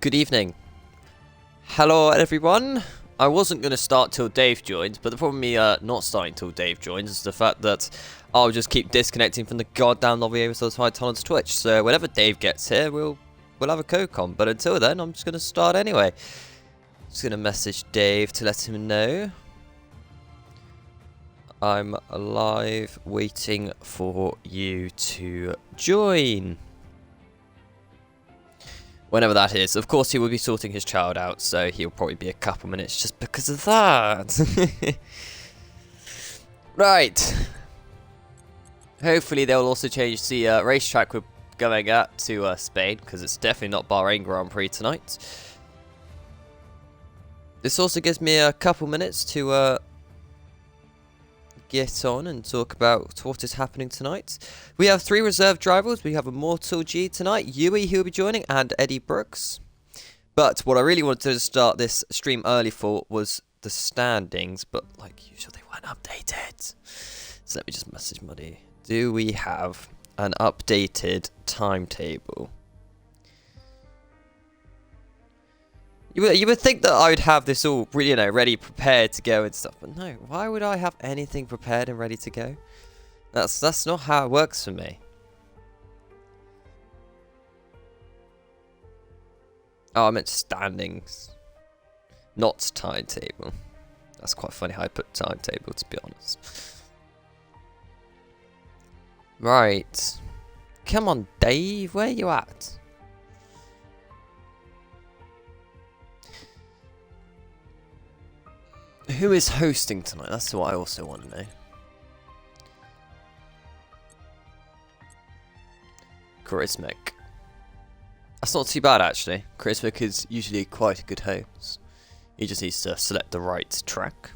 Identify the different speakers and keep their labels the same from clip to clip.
Speaker 1: Good evening. Hello everyone. I wasn't going to start till Dave joins, but the problem with me not starting till Dave joins is the fact that I'll just keep disconnecting from the goddamn lobby over so high tolerance Twitch. So whenever Dave gets here, we'll have a co-com. But until then, I'm just going to start anyway. Just going to message Dave to let him know I'm live waiting for you to join. Whenever that is. Of course, he will be sorting his child out, so he'll probably be a couple minutes just because of that. Right. Hopefully, they'll also change the racetrack we're going at to Spain, because it's definitely not Bahrain Grand Prix tonight. This also gives me a couple minutes to get on and talk about what is happening tonight. We have 3 reserve drivers. We have Immortal G tonight, Yui who will be joining, and Eddie Brooks. But what I really wanted to start this stream early for was the standings, but like usual they weren't updated. So let me just message Muddy. Do we have an updated timetable? You would think that I would have this all, you know, ready, prepared to go and stuff, but no. Why would I have anything prepared and ready to go? That's not how it works for me. Oh, I meant standings, not timetable. That's quite funny how I put timetable, to be honest. Right. Come on, Dave. Where you at? Who is hosting tonight? That's what I also want to know. Charismic. That's not too bad, actually. Charismic is usually quite a good host. He just needs to select the right track.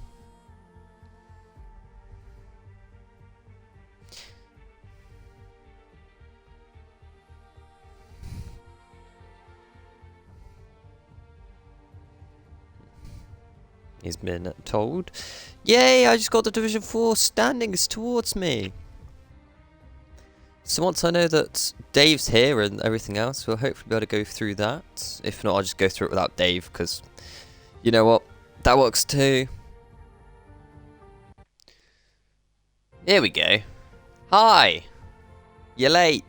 Speaker 1: He's been told. Yay, I just got the Division 4 standings towards me. So once I know that Dave's here and everything else, we'll hopefully be able to go through that. If not, I'll just go through it without Dave, because you know what? That works too. Here we go. Hi. You're late.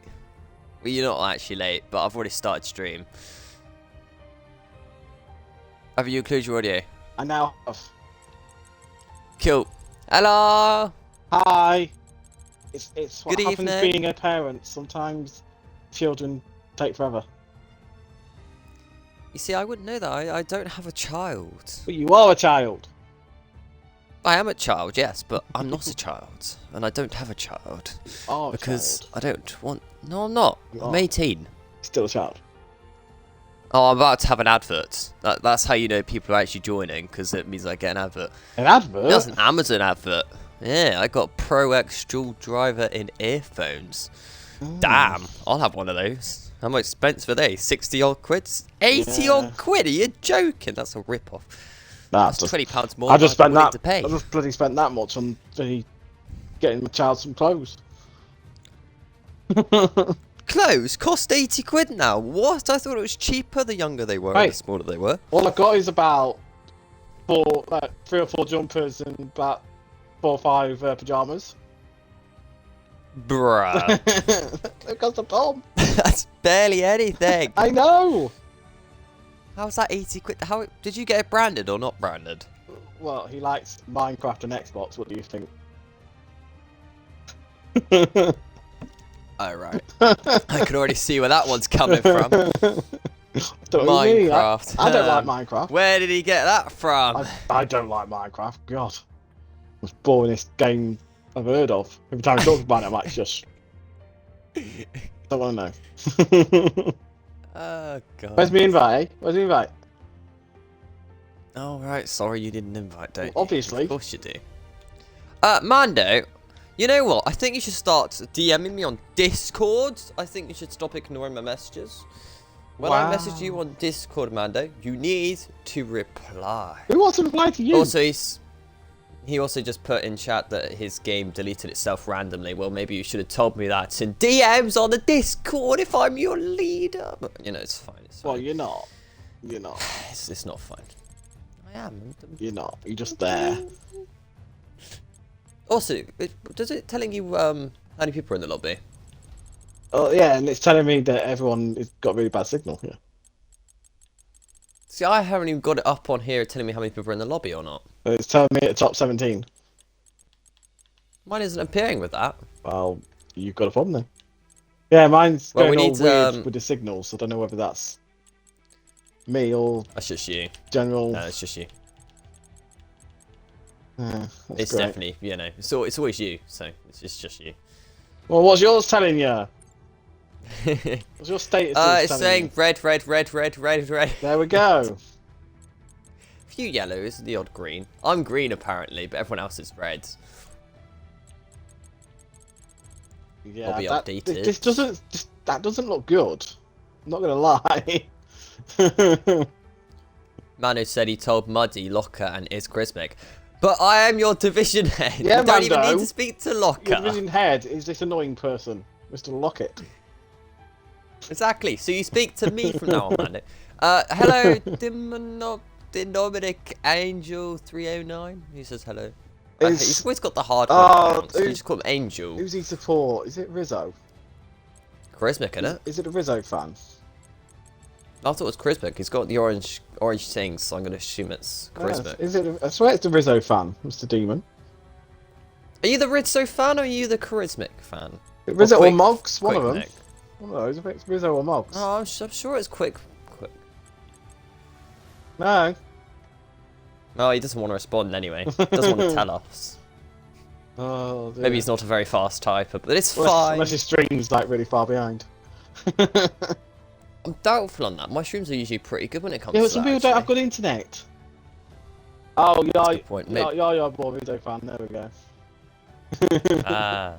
Speaker 1: Well, you're not actually late, but I've already started stream. Have you included your audio?
Speaker 2: I now have.
Speaker 1: Cool. Hello.
Speaker 2: Hi. It's what
Speaker 1: Good
Speaker 2: happens
Speaker 1: evening.
Speaker 2: being a parent. Sometimes children take forever.
Speaker 1: You see, I wouldn't know that. I don't have a child.
Speaker 2: But you are a child.
Speaker 1: I am a child, yes, but I'm not a child, and I don't have a child
Speaker 2: Oh,
Speaker 1: because I don't want. No, I'm not. I'm 18.
Speaker 2: Still a child.
Speaker 1: Oh, I'm about to have an advert. That's how you know people are actually joining, because it means I get an advert.
Speaker 2: An advert?
Speaker 1: That's an Amazon advert. Yeah, I got Pro X dual driver in earphones. Damn, I'll have one of those. How much expensive are they? 60 odd quid? 80 odd quid? Are you joking? That's a rip off. That's £20 more. I just spent that. To pay.
Speaker 2: I just bloody spent that much on getting my child some clothes.
Speaker 1: Clothes cost 80 quid now. What? I thought it was cheaper the younger they were, or the smaller they were.
Speaker 2: All I got is about 3 or 4 jumpers and about 4 or 5 pajamas.
Speaker 1: Bruh.
Speaker 2: It cost a bomb.
Speaker 1: That's barely anything.
Speaker 2: I know.
Speaker 1: How's that 80 quid? How did you get it branded or not branded?
Speaker 2: Well, he likes Minecraft and Xbox. What do you think?
Speaker 1: Oh, right. I can already see where that one's coming from.
Speaker 2: Minecraft.
Speaker 1: Minecraft.
Speaker 2: I don't like Minecraft.
Speaker 1: Where did he get that from?
Speaker 2: I don't like Minecraft. God. It's the boringest game I've heard of. Every time I talk about it, I'm like, just... don't want to know.
Speaker 1: Oh, God.
Speaker 2: Where's my invite, eh? Where's my invite?
Speaker 1: Oh, right. Sorry you didn't invite, don't you?
Speaker 2: Obviously.
Speaker 1: Of course you do. Mando, you know what? I think you should start DMing me on Discord. I think you should stop ignoring my messages. When I message you on Discord, Mando, you need to reply.
Speaker 2: Who wants to reply to you?
Speaker 1: Also, he also just put in chat that his game deleted itself randomly. Well, maybe you should have told me that in DMs on the Discord if I'm your leader. But, you know, it's fine. It's fine.
Speaker 2: Well, you're not. You're not.
Speaker 1: It's not fine. I am.
Speaker 2: You're not. You're just there.
Speaker 1: Also, does it telling you how many people are in the lobby?
Speaker 2: Oh, yeah, and it's telling me that everyone has got really bad signal here.
Speaker 1: See, I haven't even got it up on here telling me how many people are in the lobby or not.
Speaker 2: It's telling me at top 17.
Speaker 1: Mine isn't appearing with that.
Speaker 2: Well, you've got a problem then. Yeah, mine's
Speaker 1: Well,
Speaker 2: going
Speaker 1: we
Speaker 2: all
Speaker 1: need,
Speaker 2: weird with the signals. I don't know whether that's me or
Speaker 1: That's just you.
Speaker 2: general.
Speaker 1: No, it's just you.
Speaker 2: It's
Speaker 1: It's definitely, you know, it's always you, so it's just you.
Speaker 2: Well, what's yours telling you? What's your status?
Speaker 1: It's saying red.
Speaker 2: There we go.
Speaker 1: A few yellows, the odd green. I'm green apparently, but everyone else is red.
Speaker 2: Yeah,
Speaker 1: I'll be updated.
Speaker 2: That doesn't look good. I'm not gonna lie.
Speaker 1: Manu said he told Muddy, Locker, and Is Chrismic. But I am your division head.
Speaker 2: Yeah,
Speaker 1: you don't even
Speaker 2: Mando.
Speaker 1: need to speak to Locker.
Speaker 2: Your division head is this annoying person, Mr. Lockett.
Speaker 1: Exactly. So you speak to me from now on, Mando. Hello, Dominic Angel 309. He says hello. He's always got the hard one. So you just call him Angel.
Speaker 2: Who's he support? Is it Rizzo?
Speaker 1: Chrismic, isn't it?
Speaker 2: Is it a Rizzo fan?
Speaker 1: I thought it was Chrismic. He's got the orange things, so I'm going to assume it's Chrismic.
Speaker 2: Is it? I swear it's the Rizzo fan, Mr. Demon.
Speaker 1: Are you the Rizzo fan or are you the Charismic fan?
Speaker 2: Rizzo or Moggs? One of them.
Speaker 1: Nick.
Speaker 2: One of those. If it's Rizzo or Moggs.
Speaker 1: Oh, I'm sure it's Quick.
Speaker 2: No.
Speaker 1: Oh, he doesn't want to respond anyway. Doesn't want to tell us.
Speaker 2: Oh, dear.
Speaker 1: Maybe he's not a very fast typer, but it's fine.
Speaker 2: Unless his stream's like really far behind.
Speaker 1: I'm doubtful on that. My streams are usually pretty good when it comes
Speaker 2: Yeah,
Speaker 1: to
Speaker 2: but some
Speaker 1: that,
Speaker 2: people don't have
Speaker 1: actually.
Speaker 2: good internet. Oh, yeah,
Speaker 1: That's a good point. Maybe.
Speaker 2: you're a more Rizzo fan. There we go.
Speaker 1: Ah.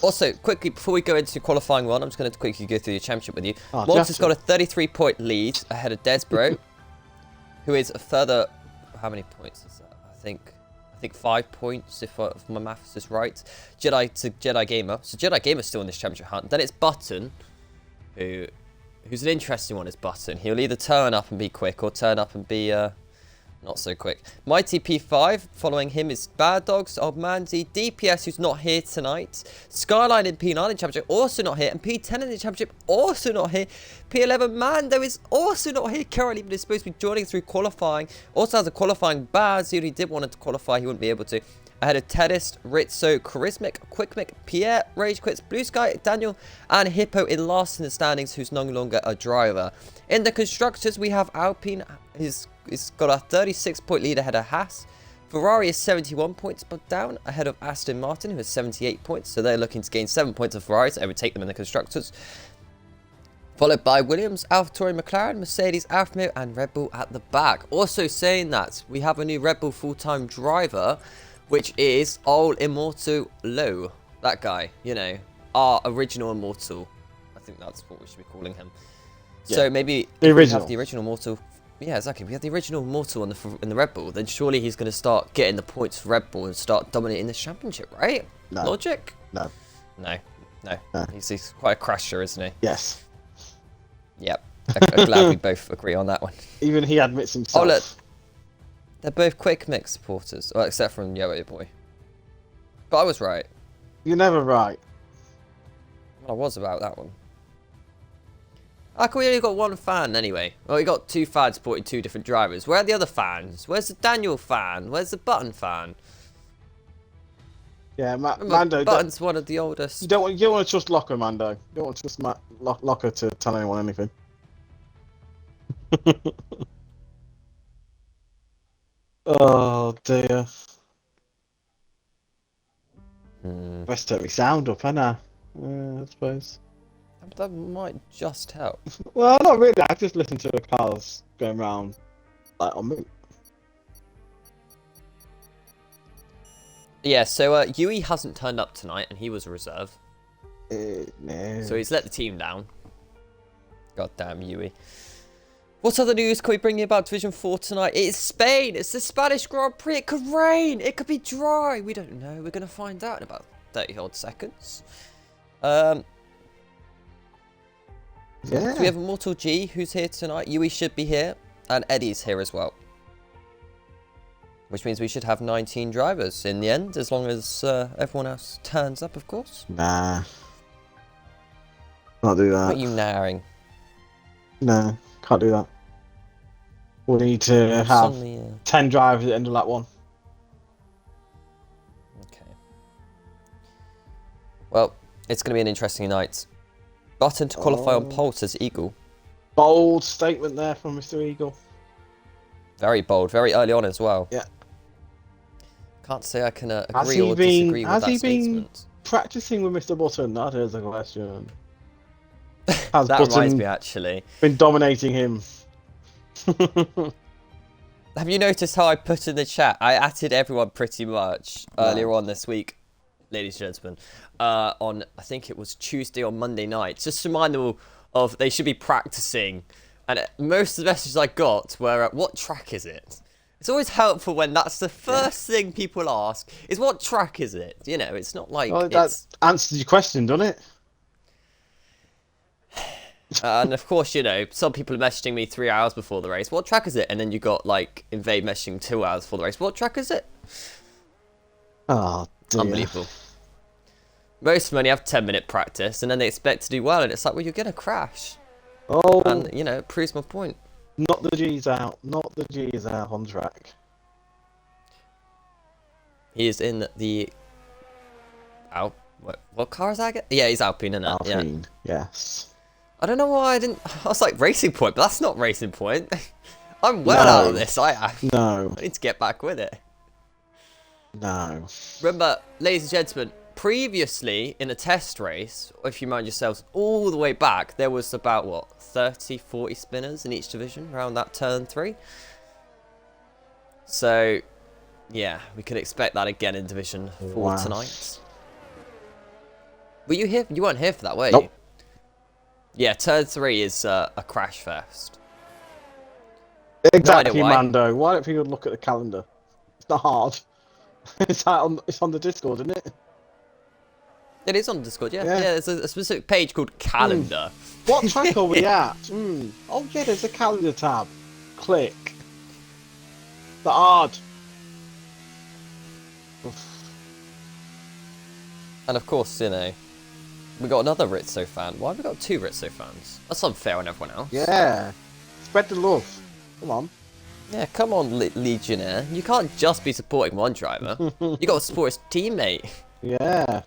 Speaker 1: Also, quickly, before we go into qualifying one, I'm just going to quickly go through the championship with you. Moggs has got a 33-point lead ahead of Desbro, who is a further... How many points is that? I think 5 points, if my maths is right. Jedi to Jedi Gamer. So Jedi Gamer's still in this championship hunt. Then it's Button, who's an interesting one, is Button. He'll either turn up and be quick or turn up and be... not so quick. Mighty P5, following him is Bad Dogs, Old Mandy, DPS, who's not here tonight. Skyline in P9 in the championship, also not here. And P10 in the championship, also not here. P11 Mando is also not here currently, but is supposed to be joining through qualifying. Also has a qualifying bad, so if he did want to qualify, he wouldn't be able to. Ahead of Tedist, Rizzo, Charismic, Quickmic, Pierre, Rage Quits, Blue Sky, Daniel, and Hippo in last in the standings, who's no longer a driver. In the constructors, we have Alpine, he's got a 36-point lead ahead of Haas. Ferrari is 71 points, but down ahead of Aston Martin, who has 78 points. So they're looking to gain 7 points of Ferrari to overtake them in the constructors. Followed by Williams, AlphaTauri, McLaren, Mercedes, Alfa Romeo, and Red Bull at the back. Also saying that, we have a new Red Bull full-time driver, which is Old Immortal Low. That guy, you know, our original Immortal. I think that's what we should be calling him. Yeah. So maybe if we have the original Immortal. Yeah, exactly. We have the original Immortal in the Red Bull, then surely he's going to start getting the points for Red Bull and start dominating the championship, right?
Speaker 2: No.
Speaker 1: Logic?
Speaker 2: No.
Speaker 1: No. He's quite a crasher, isn't he?
Speaker 2: Yes.
Speaker 1: Yep. I'm glad we both agree on that one.
Speaker 2: Even he admits himself.
Speaker 1: Oh, look. They're both Quick Mix supporters. Well, except from Yo-Yo Boy. But I was right.
Speaker 2: You're never right.
Speaker 1: I was about that one. How come we only got one fan anyway? Well, we got two fans supporting two different drivers. Where are the other fans? Where's the Daniel fan? Where's the Button fan?
Speaker 2: Yeah,
Speaker 1: Remember,
Speaker 2: Mando.
Speaker 1: Button's one of the oldest.
Speaker 2: You don't want to trust Locker, Mando. You don't want to trust Locker to tell anyone anything. Oh dear. Best turn my sound up, ain't I suppose.
Speaker 1: That might just help.
Speaker 2: Well, not really. I just listen to the cars going round like on me.
Speaker 1: Yeah, so Yui hasn't turned up tonight, and he was a reserve.
Speaker 2: No.
Speaker 1: So he's let the team down. God damn Yui. What other news can we bring you about Division 4 tonight? It's Spain! It's the Spanish Grand Prix! It could rain! It could be dry! We don't know. We're going to find out in about 30 odd seconds.
Speaker 2: Yeah.
Speaker 1: So we have Immortal G, who's here tonight. Yui should be here. And Eddie's here as well. Which means we should have 19 drivers in the end, as long as everyone else turns up, of course.
Speaker 2: Nah. Can't do that.
Speaker 1: What are you narring?
Speaker 2: No, can't do that. We need to have
Speaker 1: Suddenly,
Speaker 2: 10 drivers at the end of lap 1.
Speaker 1: Okay. Well, it's going to be an interesting night. Button to qualify on pole, says Eagle.
Speaker 2: Bold statement there from Mr. Eagle.
Speaker 1: Very bold, very early on as well.
Speaker 2: Yeah.
Speaker 1: Can't say I can agree or disagree with that
Speaker 2: Has he been
Speaker 1: statement.
Speaker 2: practicing with Mr. Button? That is the question.
Speaker 1: That reminds me, actually.
Speaker 2: Been dominating him.
Speaker 1: Have you noticed how I put in the chat? I added everyone pretty much earlier on this week, ladies and gentlemen. On, I think it was Tuesday or Monday night. Just to remind them of they should be practicing. And most of the messages I got were, what track is it? It's always helpful when that's the first thing people ask, is what track is it? You know, it's not like...
Speaker 2: Well, that answers your question, doesn't it?
Speaker 1: And of course, you know, some people are messaging me 3 hours before the race. What track is it? And then you got, like, Invade messaging 2 hours before the race. What track is it?
Speaker 2: Oh, dear.
Speaker 1: Unbelievable. Most of them only have 10-minute practice, and then they expect to do well, and it's like, well, you're going to crash.
Speaker 2: Oh.
Speaker 1: And, you know, it proves my point.
Speaker 2: Not the G's out. Not the G's out on track.
Speaker 1: He is in the... What car is that again? Yeah, he's Alpine, isn't it?
Speaker 2: Alpine,
Speaker 1: yeah.
Speaker 2: yes.
Speaker 1: I don't know why I didn't... I was like, Racing Point, but that's not Racing Point. I'm well out of this. I need to get back with it.
Speaker 2: No.
Speaker 1: Remember, ladies and gentlemen, previously in a test race, if you mind yourselves all the way back, there was about, what, 30, 40 spinners in each division around that turn 3. So, yeah, we can expect that again in Division 4 tonight. Were you here? You weren't here for that, were you? Yeah, turn 3 is a crash fest.
Speaker 2: Exactly,
Speaker 1: no
Speaker 2: Mando. Why don't you look at the calendar? It's not hard. It's on the Discord, isn't it?
Speaker 1: It is on Discord, yeah. Yeah, there's a specific page called Calendar.
Speaker 2: What track are we at? Oh, yeah, there's a calendar tab. Click. The hard.
Speaker 1: And of course, you know, we got another Rizzo fan. Why have we got 2 Rizzo fans? That's unfair on everyone else.
Speaker 2: Yeah. Spread the love. Come on.
Speaker 1: Yeah, come on, Legionnaire. You can't just be supporting one driver. You got to support his teammate.
Speaker 2: Yeah.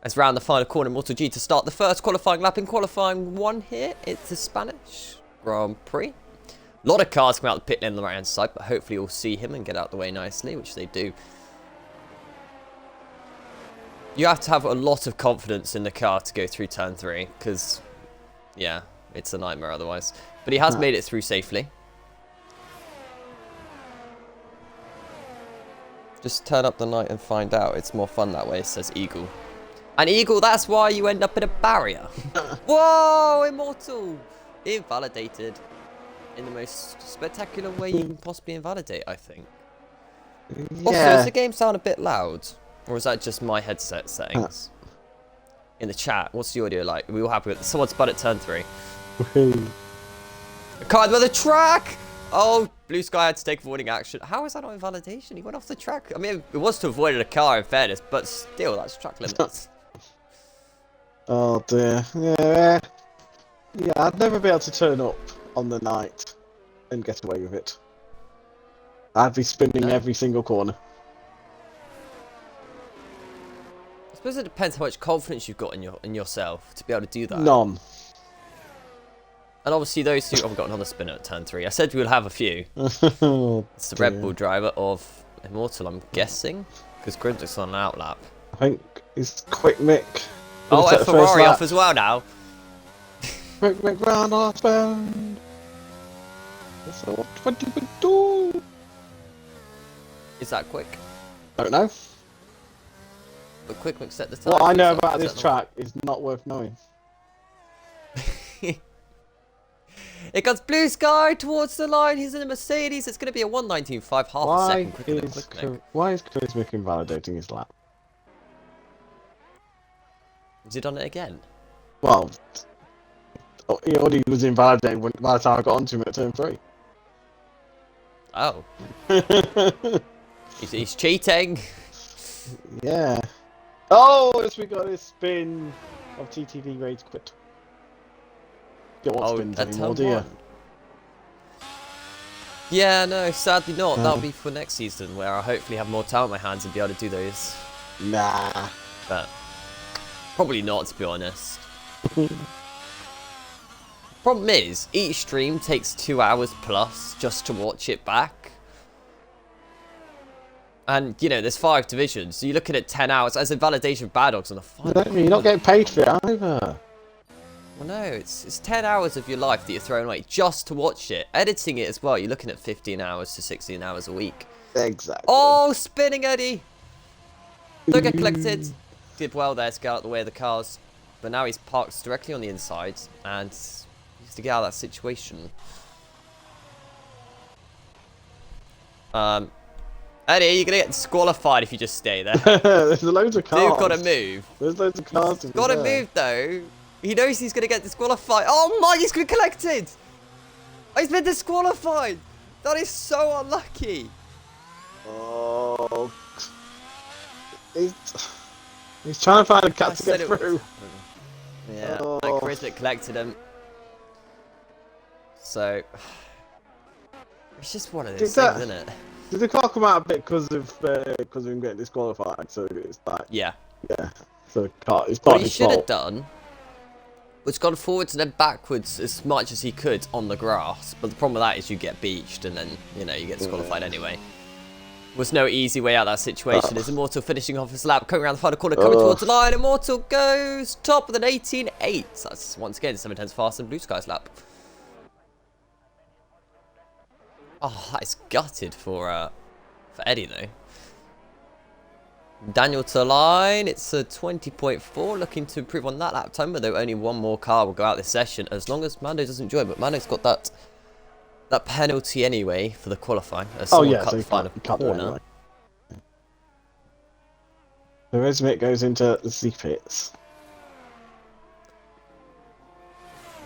Speaker 1: As round the final corner, Immortal G to start the first qualifying lap in qualifying 1 here. It's the Spanish Grand Prix. A lot of cars come out the pit lane on the right hand side, but hopefully you'll see him and get out the way nicely, which they do. You have to have a lot of confidence in the car to go through turn 3, because, yeah, it's a nightmare otherwise. But he has made it through safely. Just turn up the night and find out. It's more fun that way, says Eagle. And Eagle, that's why you end up in a barrier. Whoa, Immortal! Invalidated. In the most spectacular way you can possibly invalidate, I think.
Speaker 2: Yeah.
Speaker 1: Also, does the game sound a bit loud? Or is that just my headset settings? In the chat, what's the audio like? Are we all happy with it? Someone spun at turn 3. Can't by the track! Oh, Blue Sky had to take avoiding action. How is that not invalidation? He went off the track. I mean, it was to avoid a car in fairness, but still, that's track limits.
Speaker 2: Oh dear. Yeah. Yeah, I'd never be able to turn up on the night and get away with it. I'd be spinning every single corner.
Speaker 1: suppose it depends how much confidence you've got in yourself to be able to do that.
Speaker 2: None.
Speaker 1: And obviously those two... Oh, we've got another spinner at turn 3. I said we'll have a few.
Speaker 2: Oh,
Speaker 1: It's the Red Bull driver of Immortal, I'm guessing. Because Grimswick's on an outlap.
Speaker 2: I think it's Quick Mick.
Speaker 1: Oh, and Ferrari off as well now.
Speaker 2: Quick Mick round last bend. It's all 20.2.
Speaker 1: Is that quick?
Speaker 2: Don't know.
Speaker 1: But Quick Mix set the time.
Speaker 2: What I know about this track is not worth knowing.
Speaker 1: It goes blue sky towards the line. He's in a Mercedes. It's going to be a 1:19.5, half a second quicker than Quick Mick.
Speaker 2: Why is Chris Mick invalidating his lap?
Speaker 1: Has he done it again?
Speaker 2: Well, he already was invalidated by the time I got onto him at turn 3.
Speaker 1: Oh. he's cheating.
Speaker 2: Yeah. Oh, yes, we got a spin of TTV Rage Quit. Don't want spins anymore, do you?
Speaker 1: Yeah, no, sadly not. That'll be for next season, where I'll hopefully have more time on my hands and be able to do those.
Speaker 2: Nah.
Speaker 1: But probably not, to be honest. Problem is, each stream takes 2 hours plus just to watch it back. And, you know, there's 5 divisions, so you're looking at 10 hours as a validation of Bad Dogs on the final.
Speaker 2: You're not getting paid for it either.
Speaker 1: Well, no, it's 10 hours of your life that you're throwing away just to watch it. Editing it as well, you're looking at 15 hours to 16 hours a week.
Speaker 2: Exactly.
Speaker 1: Oh, spinning Eddie! Don't get collected. Did well there to get out of the way of the cars. But now he's parked directly on the inside and needs to get out of that situation. Eddie, you're going to get disqualified if you just stay there.
Speaker 2: There's loads of cars.
Speaker 1: You've got to move.
Speaker 2: There's loads of cars.
Speaker 1: He's got to move, though. He knows he's going to get disqualified. Oh, my, he's been collected. He's been disqualified. That is so unlucky.
Speaker 2: Oh. He's trying to find a cat to get through.
Speaker 1: Yeah,
Speaker 2: oh.
Speaker 1: and Charisma collected him. So, it's just one of those things, isn't it?
Speaker 2: Did the car come out a bit because of him getting disqualified? So it's like
Speaker 1: yeah.
Speaker 2: So the car is
Speaker 1: what he should have done was gone forwards and then backwards as much as he could on the grass. But the problem with that is you get beached and then you get disqualified anyway. Was no easy way out of that situation. Is Immortal finishing off his lap, coming around the final corner, coming towards the line. Immortal goes top with an 18.8. That's once again 7 tenths faster than Blue Sky's lap. Oh, that is gutted for Eddie though. Daniel to line. It's a 20.4, looking to improve on that lap time. Although only one more car will go out this session, as long as Mando doesn't join. But Mando's got that penalty anyway for the qualifying.
Speaker 2: Oh yeah,
Speaker 1: cut
Speaker 2: so
Speaker 1: the final corner.
Speaker 2: The Resmit goes into the C pits.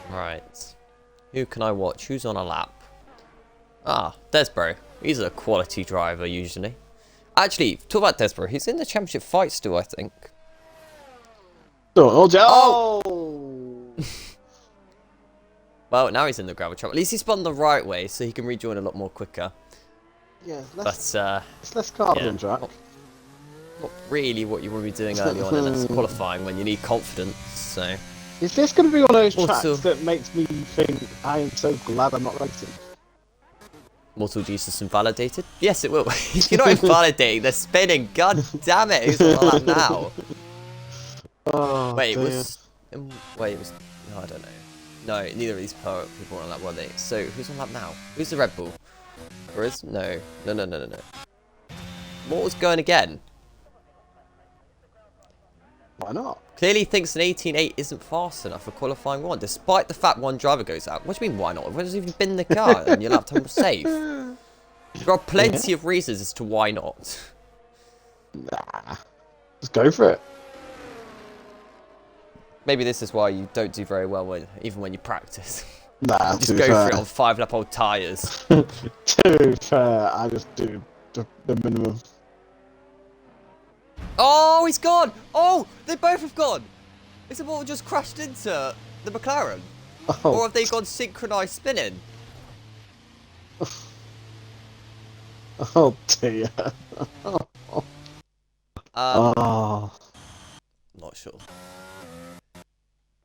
Speaker 1: Right. Who can I watch? Who's on a lap? Ah, Desbro. He's a quality driver usually. Actually, talk about Desbro. He's in the championship fight still, I think.
Speaker 2: Oh!
Speaker 1: Well, now he's in the gravel trap. At least he spun the right way, so he can rejoin a lot more quicker.
Speaker 2: Yeah,
Speaker 1: it's
Speaker 2: less carbon track.
Speaker 1: Not really what you want to be doing early on in this qualifying when you need confidence. So,
Speaker 2: is this going to be one of those tracks that makes me think I am so glad I'm not racing?
Speaker 1: Mortal Jesus invalidated? Yes, it will. You're not invalidating. They're spinning. God damn it! Who's on that now?
Speaker 2: Oh,
Speaker 1: wait, it was. No, I don't know. No, neither of these people were on that, were they? So, who's on that now? Who's the Red Bull? Or is... No. What was going again?
Speaker 2: Why not?
Speaker 1: Clearly thinks an 18.8 isn't fast enough for qualifying 1, despite the fact one driver goes out. What do you mean, why not? Everyone's even been in the car and your lap time was safe. There are plenty of reasons as to why not.
Speaker 2: Nah. Just go for it.
Speaker 1: Maybe this is why you don't do very well even when you practice.
Speaker 2: Nah,
Speaker 1: just go for it on 5-lap-old tyres.
Speaker 2: To be fair, I just do the minimum.
Speaker 1: Oh, he's gone! Oh, they both have gone! Is it all just crashed into the McLaren?
Speaker 2: Oh.
Speaker 1: Or have they gone synchronised spinning?
Speaker 2: Oh dear. Oh.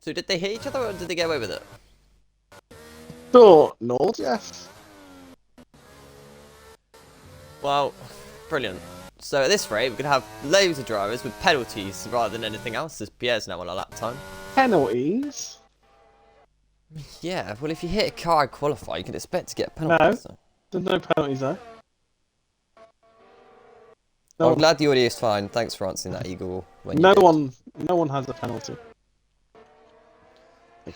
Speaker 1: So did they hit each other or did they get away with it?
Speaker 2: Sure, Nord, yes.
Speaker 1: Well, brilliant. So at this rate, we're going to have loads of drivers with penalties rather than anything else, as Pierre's now on a lap time.
Speaker 2: Penalties?
Speaker 1: Yeah, well, if you hit a car qualify, you can expect to get penalties.
Speaker 2: No, there's no penalties there.
Speaker 1: No. I'm glad the audio is fine. Thanks for answering that, Eagle.
Speaker 2: No one has a penalty.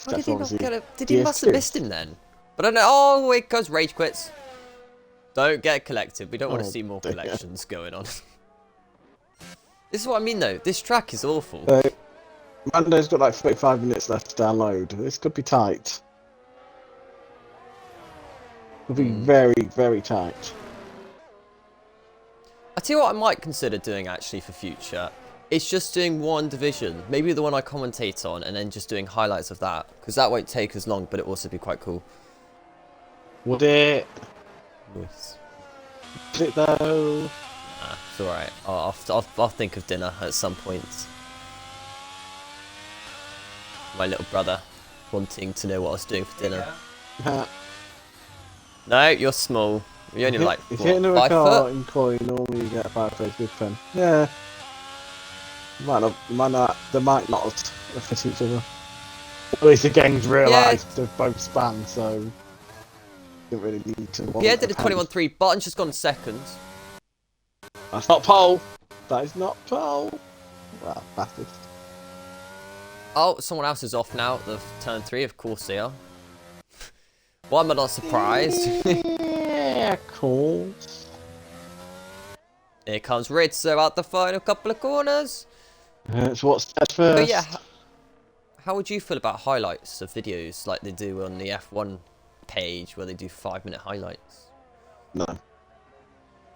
Speaker 1: How did he not get a... Did he must have missed him then? But I don't know. Oh, it goes rage quits. Don't get collected. We don't want to see more collections going on. This is what I mean, though. This track is awful.
Speaker 2: Mando's got like 35 minutes left to download. This could be tight. Could be very, very tight.
Speaker 1: I tell you what I might consider doing, actually, for future. It's just doing one division. Maybe the one I commentate on, and then just doing highlights of that. Because that won't take as long, but it will also be quite cool.
Speaker 2: Would it?
Speaker 1: Nice.
Speaker 2: Would it, though?
Speaker 1: Nah, it's alright. I'll think of dinner at some point. My little brother wanting to know what I was doing for dinner. No, you're small. You're only like,
Speaker 2: if
Speaker 1: what,
Speaker 2: you hit into a
Speaker 1: 5
Speaker 2: car
Speaker 1: foot?
Speaker 2: in Corey, normally you get a 5-face big pen. Yeah. They might not have fit each other. At least the game's realised they've both spanned, so didn't really need to.
Speaker 1: Pierre did a 21.3. Barton's just gone second.
Speaker 2: That's not pole. That is not pole. Well, bastard.
Speaker 1: Oh, someone else is off now at the turn 3. Of course they are. Why am I not surprised?
Speaker 2: Yeah, cool.
Speaker 1: Here comes Rizzo out the final couple of corners.
Speaker 2: It's what's dead first.
Speaker 1: But yeah, how would you feel about highlights of videos like they do on the F1 page where they do 5-minute highlights?
Speaker 2: No.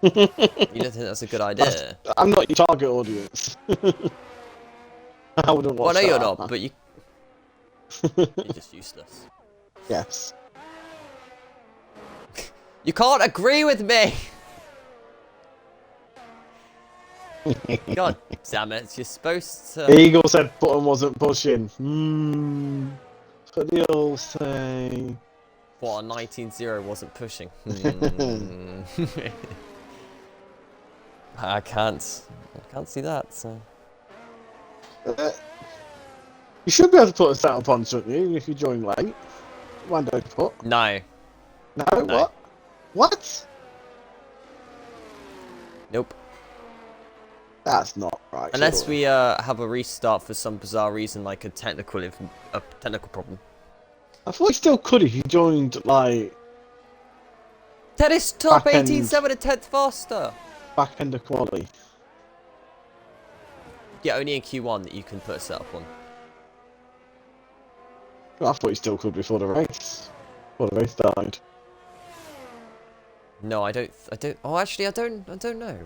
Speaker 1: You don't think that's a good idea?
Speaker 2: I'm not your target audience. I wouldn't watch
Speaker 1: Well, I know
Speaker 2: that.
Speaker 1: you're not, but you're just useless.
Speaker 2: Yes.
Speaker 1: You can't agree with me! God damn it, you're supposed to...
Speaker 2: Eagle said button wasn't pushing. That's what they all say.
Speaker 1: What, a 19-0 wasn't pushing? I can't see that, so...
Speaker 2: You should be able to put a setup on, shouldn't you, if you join late? Why don't you put?
Speaker 1: No.
Speaker 2: No, what? What?
Speaker 1: Nope.
Speaker 2: That's not right.
Speaker 1: Unless we have a restart for some bizarre reason, like a technical problem.
Speaker 2: I thought you still could if you joined, like...
Speaker 1: Tennis top
Speaker 2: Back end.
Speaker 1: 18.7 a 10th faster!
Speaker 2: Back end of quality.
Speaker 1: Yeah, only in Q1 that you can put a setup on.
Speaker 2: Well, I thought you still could before the race. Before the race died.
Speaker 1: No, I don't. Oh, actually, I don't know.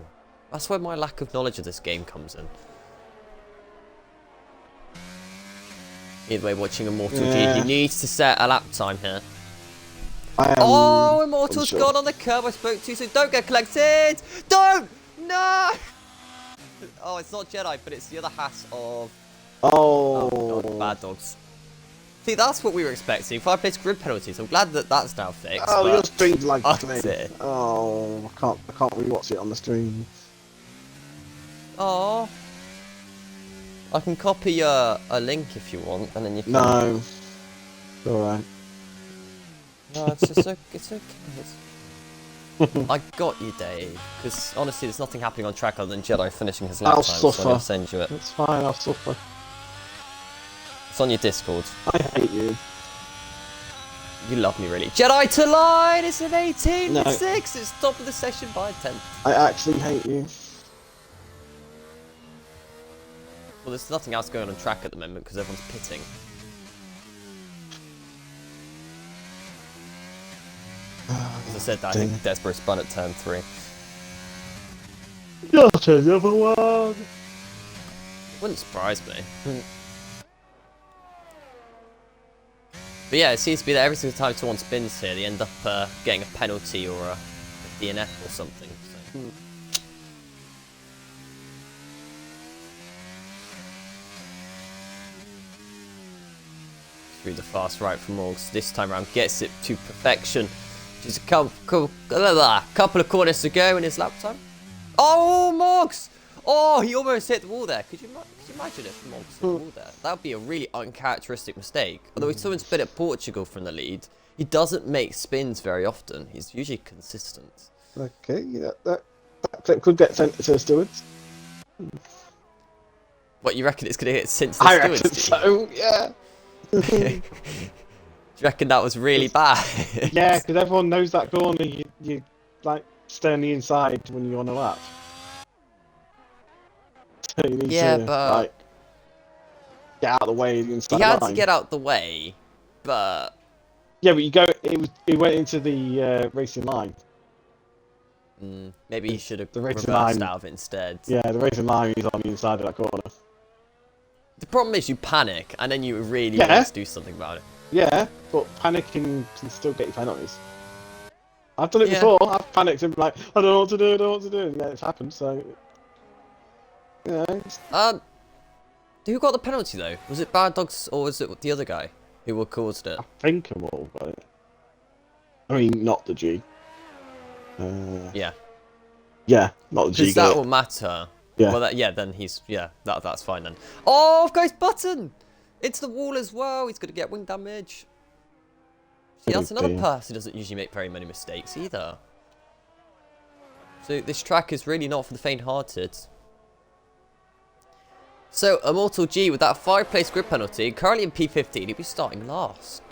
Speaker 1: That's where my lack of knowledge of this game comes in. Either way, watching Immortal G, he needs to set a lap time here. Oh, Immortal's gone on the curb. I spoke too soon. Don't get collected. Don't. No. Oh, it's not Jedi, but it's the other hat of.
Speaker 2: Oh
Speaker 1: God, bad dogs. See, that's what we were expecting. 5 place grid penalties. I'm glad that that's now fixed.
Speaker 2: Oh, your stream's like
Speaker 1: me.
Speaker 2: Oh, I can't rewatch it on the stream.
Speaker 1: Oh. I can copy a link if you want, and then you can...
Speaker 2: No. It's alright.
Speaker 1: No, it's just it's okay. I got you, Dave. Because honestly, there's nothing happening on track other than Jedi finishing his lap time.
Speaker 2: Suffer.
Speaker 1: So I'll send you it.
Speaker 2: It's fine, I'll suffer.
Speaker 1: It's on your Discord.
Speaker 2: I hate you.
Speaker 1: You love me, really. Jedi to line! It's an 18-6!
Speaker 2: No.
Speaker 1: It's top of the session by 10.
Speaker 2: I actually hate you.
Speaker 1: Well, there's nothing else going on track at the moment because everyone's pitting. As I said, I think Desborough spun at turn 3.
Speaker 2: Not another one!
Speaker 1: Wouldn't surprise me. But yeah, it seems to be that every single time someone spins here, they end up getting a penalty or a DNF or something. So. through the fast right from Morgs. This time around gets it to perfection. Just a couple of corners to go in his lap time. Oh, Morgs! Oh, he almost hit the wall there. Could you imagine if Morgs hit the wall there? That would be a really uncharacteristic mistake. Although we saw him spin at Portugal from the lead, he doesn't make spins very often. He's usually consistent.
Speaker 2: Okay, yeah, that clip could get sent to the stewards.
Speaker 1: What, you reckon it's going to get sent to the
Speaker 2: I
Speaker 1: stewards?
Speaker 2: reckon so, yeah.
Speaker 1: Do you reckon that was really bad?
Speaker 2: Yeah, because everyone knows that corner. You like stay on the inside when you're on a lap. So you need to,
Speaker 1: but
Speaker 2: like, get out of the way of the inside
Speaker 1: he had
Speaker 2: line.
Speaker 1: to get out the way, but
Speaker 2: Yeah, but he went into the racing line.
Speaker 1: maybe he should have
Speaker 2: The
Speaker 1: reversed
Speaker 2: racing line.
Speaker 1: out of it instead.
Speaker 2: Yeah, the racing line is on the inside of that corner.
Speaker 1: The problem is you panic, and then you really
Speaker 2: Yeah.
Speaker 1: want to do something about it.
Speaker 2: Yeah, but panicking can still get you penalties. I've done it
Speaker 1: Yeah.
Speaker 2: before. I've panicked and been like, I don't know what to do, I don't know what to do. And yeah, it's happened, so... You know,
Speaker 1: Who got the penalty though? Was it Bad Dogs or was it the other guy who caused it?
Speaker 2: I think I'm all got it. I mean, not the G.
Speaker 1: Yeah.
Speaker 2: Yeah, not the G.
Speaker 1: Because that will matter.
Speaker 2: Yeah.
Speaker 1: Well, then he's that's fine then. Oh, goes Button into the wall as well. He's gonna get wing damage. See, that's another person who doesn't usually make very many mistakes either. So this track is really not for the faint-hearted. So Immortal G with that 5-place grid penalty, currently in P15, he'll be starting last.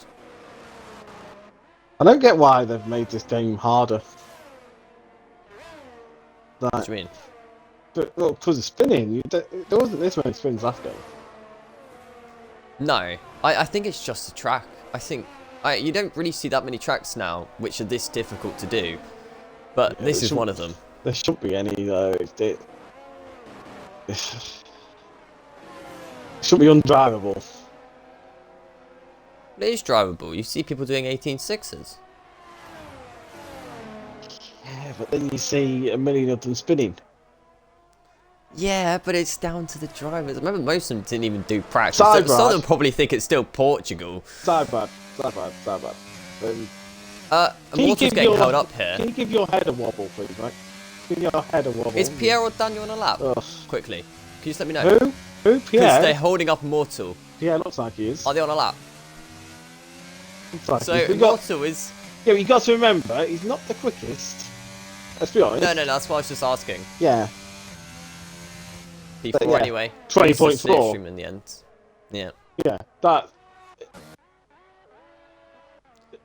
Speaker 2: I don't get why they've made this game harder. Like,
Speaker 1: What do you mean?
Speaker 2: well, because of spinning. There wasn't this many spins last game.
Speaker 1: No, I think it's just the track. I think you don't really see that many tracks now which are this difficult to do, but
Speaker 2: Yeah,
Speaker 1: this is one of them.
Speaker 2: There shouldn't be any though. It should be undrivable.
Speaker 1: It is drivable. You see people doing 18.6s.
Speaker 2: Yeah, but then you see a million of them spinning.
Speaker 1: Yeah, but it's down to the drivers. I remember most of them didn't even do practice.
Speaker 2: Side
Speaker 1: Some of
Speaker 2: ride.
Speaker 1: them probably think it's still Portugal.
Speaker 2: Sidebar.
Speaker 1: Immortal's getting held up here.
Speaker 2: Can you give your head a wobble, please, mate? Give your head a wobble.
Speaker 1: Is Pierre or Daniel on a lap?
Speaker 2: Ugh.
Speaker 1: Quickly. Can you just let me know?
Speaker 2: Who? Who?
Speaker 1: Because they're
Speaker 2: Pierre?
Speaker 1: holding up Immortal.
Speaker 2: Pierre looks like he is.
Speaker 1: Are they on a lap?
Speaker 2: Looks like
Speaker 1: So
Speaker 2: he is.
Speaker 1: Immortal is...
Speaker 2: Yeah, but you got to remember, he's not the quickest. Let's be honest.
Speaker 1: No, that's what I was just asking.
Speaker 2: Yeah.
Speaker 1: P4
Speaker 2: yeah,
Speaker 1: anyway.
Speaker 2: 20.4.
Speaker 1: It's a slipstream in the end. Yeah.
Speaker 2: Yeah. That.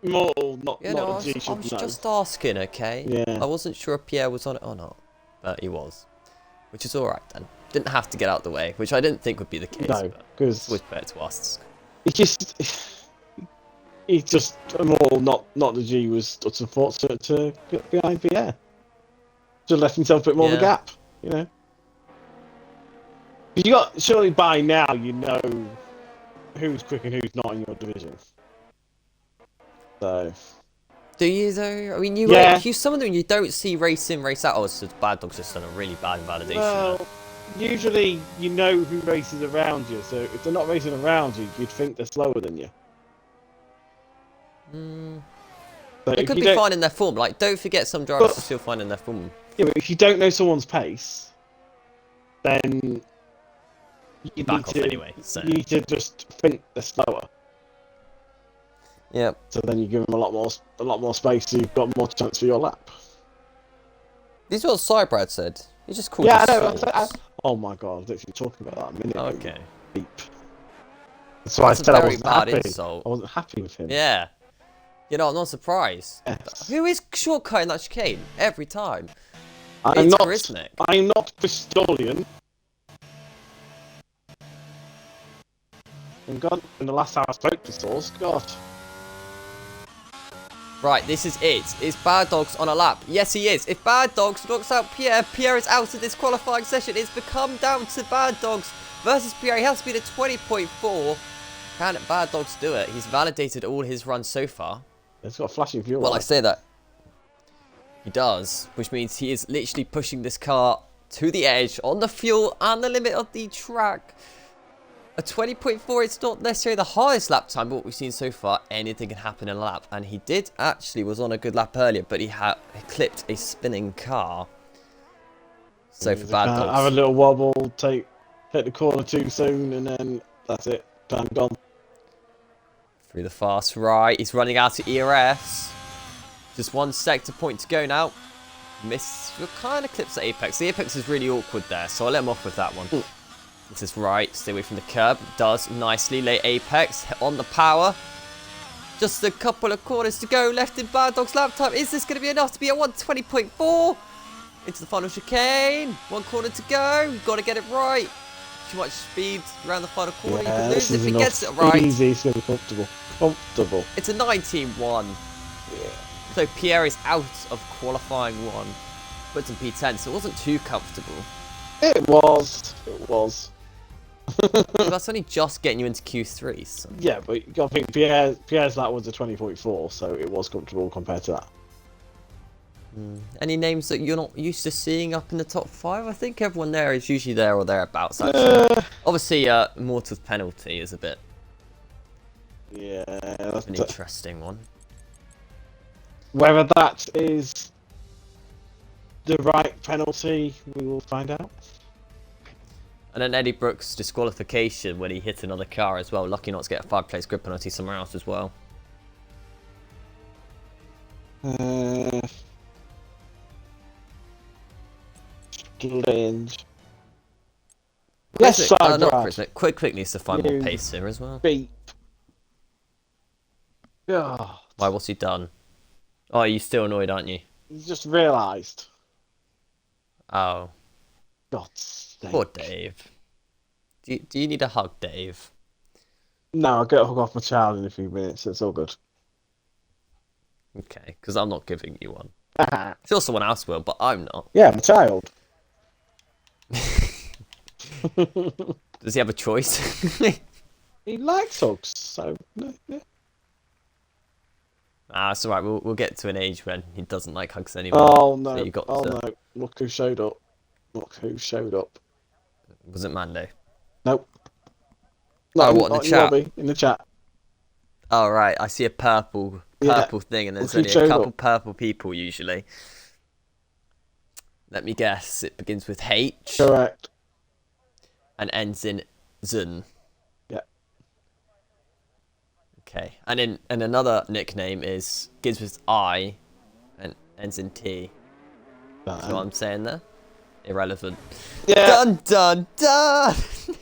Speaker 2: Mortal, not
Speaker 1: Yeah, no,
Speaker 2: the
Speaker 1: I
Speaker 2: G
Speaker 1: was
Speaker 2: should know.
Speaker 1: just asking, okay?
Speaker 2: Yeah.
Speaker 1: I wasn't sure if Pierre was on it or not, but he was. Which is alright then. Didn't have to get out the way, which I didn't think would be the case.
Speaker 2: No,
Speaker 1: but
Speaker 2: because
Speaker 1: it's always better to ask.
Speaker 2: he's just Mortal, not the G was unfortunate to get behind Pierre. Just left himself a bit more of a
Speaker 1: Yeah.
Speaker 2: gap, you know. You got surely by now you know who's quick and who's not in your division. So.
Speaker 1: Do you though? I mean, some of them you don't see race in, race out. Oh, it's just Bad Dogs just done a really bad invalidation.
Speaker 2: Well, usually you know who races around you, so if they're not racing around you, you'd think they're slower than you. So
Speaker 1: They
Speaker 2: if
Speaker 1: could
Speaker 2: you
Speaker 1: be
Speaker 2: don't-
Speaker 1: fine in their form. Like, don't forget some drivers are still fine in their form.
Speaker 2: Yeah, but if you don't know someone's pace, then you
Speaker 1: Back
Speaker 2: need
Speaker 1: off
Speaker 2: to,
Speaker 1: anyway, so.
Speaker 2: you need to just think they're slower.
Speaker 1: Yeah.
Speaker 2: So then you give them a lot more space, so you've got more chance for your lap.
Speaker 1: This is what Cybrad said. He just called
Speaker 2: Yeah,
Speaker 1: us
Speaker 2: I know.
Speaker 1: sauce.
Speaker 2: Oh my god, I was literally talking about that a minute ago.
Speaker 1: Okay.
Speaker 2: Beep. That's why
Speaker 1: That's
Speaker 2: I said
Speaker 1: a
Speaker 2: I
Speaker 1: very
Speaker 2: wasn't
Speaker 1: bad
Speaker 2: happy.
Speaker 1: insult.
Speaker 2: I wasn't happy with him.
Speaker 1: Yeah. You know, I'm not surprised.
Speaker 2: Yes.
Speaker 1: Who is shortcutting that chicane every time?
Speaker 2: I'm
Speaker 1: It's
Speaker 2: not.
Speaker 1: Charismatic.
Speaker 2: I'm not Pistolian. And God, in the last time I spoke to Source, God.
Speaker 1: Right, this is it. Is Bad Dogs on a lap? Yes, he is. If Bad Dogs knocks out Pierre, Pierre is out of this qualifying session. It's become down to Bad Dogs versus Pierre. He has to be at 20.4. Can Bad Dogs do it? He's validated all his runs so far.
Speaker 2: It's got a flashing fuel.
Speaker 1: Well, I
Speaker 2: light.
Speaker 1: say that. He does, which means he is literally pushing this car to the edge on the fuel and the limit of the track. A 20.4, it's not necessarily the highest lap time, but what we've seen so far, anything can happen in a lap. And he was on a good lap earlier, but he clipped a spinning car. So for bad dogs.
Speaker 2: Have a little wobble, take the corner too soon, and then that's it. Time gone.
Speaker 1: Through the fast right, he's running out of ERS. Just one sector point to go now. Kind of clips the apex. The apex is really awkward there, so I'll let him off with that one.
Speaker 2: Ooh.
Speaker 1: This is right, stay away from the curb. Does nicely, late apex, on the power. Just a couple of corners to go left in Bad Dog's lap time. Is this going to be enough to be at 120.4? Into the final chicane. One corner to go. You've got to get it right. Too much speed around the final corner.
Speaker 2: Yeah,
Speaker 1: you can lose if he gets it right.
Speaker 2: Easy, it's going to be comfortable. Comfortable.
Speaker 1: It's a 19-1.
Speaker 2: Yeah.
Speaker 1: So Pierre is out of qualifying one. Puts in P10, so it wasn't too comfortable.
Speaker 2: It was. It was.
Speaker 1: That's only just getting you into Q3. So.
Speaker 2: Yeah, but you got to think Pierre's that was a 20.4, so it was comfortable compared to that.
Speaker 1: Any names that you're not used to seeing up in the top 5? I think everyone there is usually there or thereabouts, actually. Obviously, Mortal's penalty is a bit...
Speaker 2: Yeah,
Speaker 1: that's an interesting one.
Speaker 2: Whether that is the right penalty, we will find out.
Speaker 1: And then Eddie Brooks' disqualification when he hit another car as well. Lucky not to get a 5-place grid penalty somewhere else as well.
Speaker 2: Strange. Yes,
Speaker 1: not Prism. Quick needs to find more pace here as well.
Speaker 2: Beep. God.
Speaker 1: Why, what's he done? Oh, you're still annoyed, aren't you?
Speaker 2: You just realised.
Speaker 1: Oh.
Speaker 2: God's sake.
Speaker 1: Poor Dave. Do you need a hug, Dave?
Speaker 2: No, I'll get a hug off my child in a few minutes. It's all good.
Speaker 1: Okay, because I'm not giving you one. Sure, someone else will, but I'm not.
Speaker 2: Yeah, my child.
Speaker 1: Does he have a choice?
Speaker 2: He likes hugs, so yeah.
Speaker 1: It's alright, we'll get to an age when he doesn't like hugs anymore.
Speaker 2: Oh no,
Speaker 1: So
Speaker 2: no, look who showed up. Look who showed up.
Speaker 1: Was it Mando?
Speaker 2: Nope.
Speaker 1: No, what, in the chat?
Speaker 2: In the chat.
Speaker 1: Oh right, I see a purple thing and there's only a couple purple people usually. Let me guess, it begins with H.
Speaker 2: Correct.
Speaker 1: And ends in Zun.
Speaker 2: Yeah.
Speaker 1: Okay, and another nickname begins with I and ends in T. That's what I'm saying there. Irrelevant.
Speaker 2: Yeah.
Speaker 1: Dun dun dun.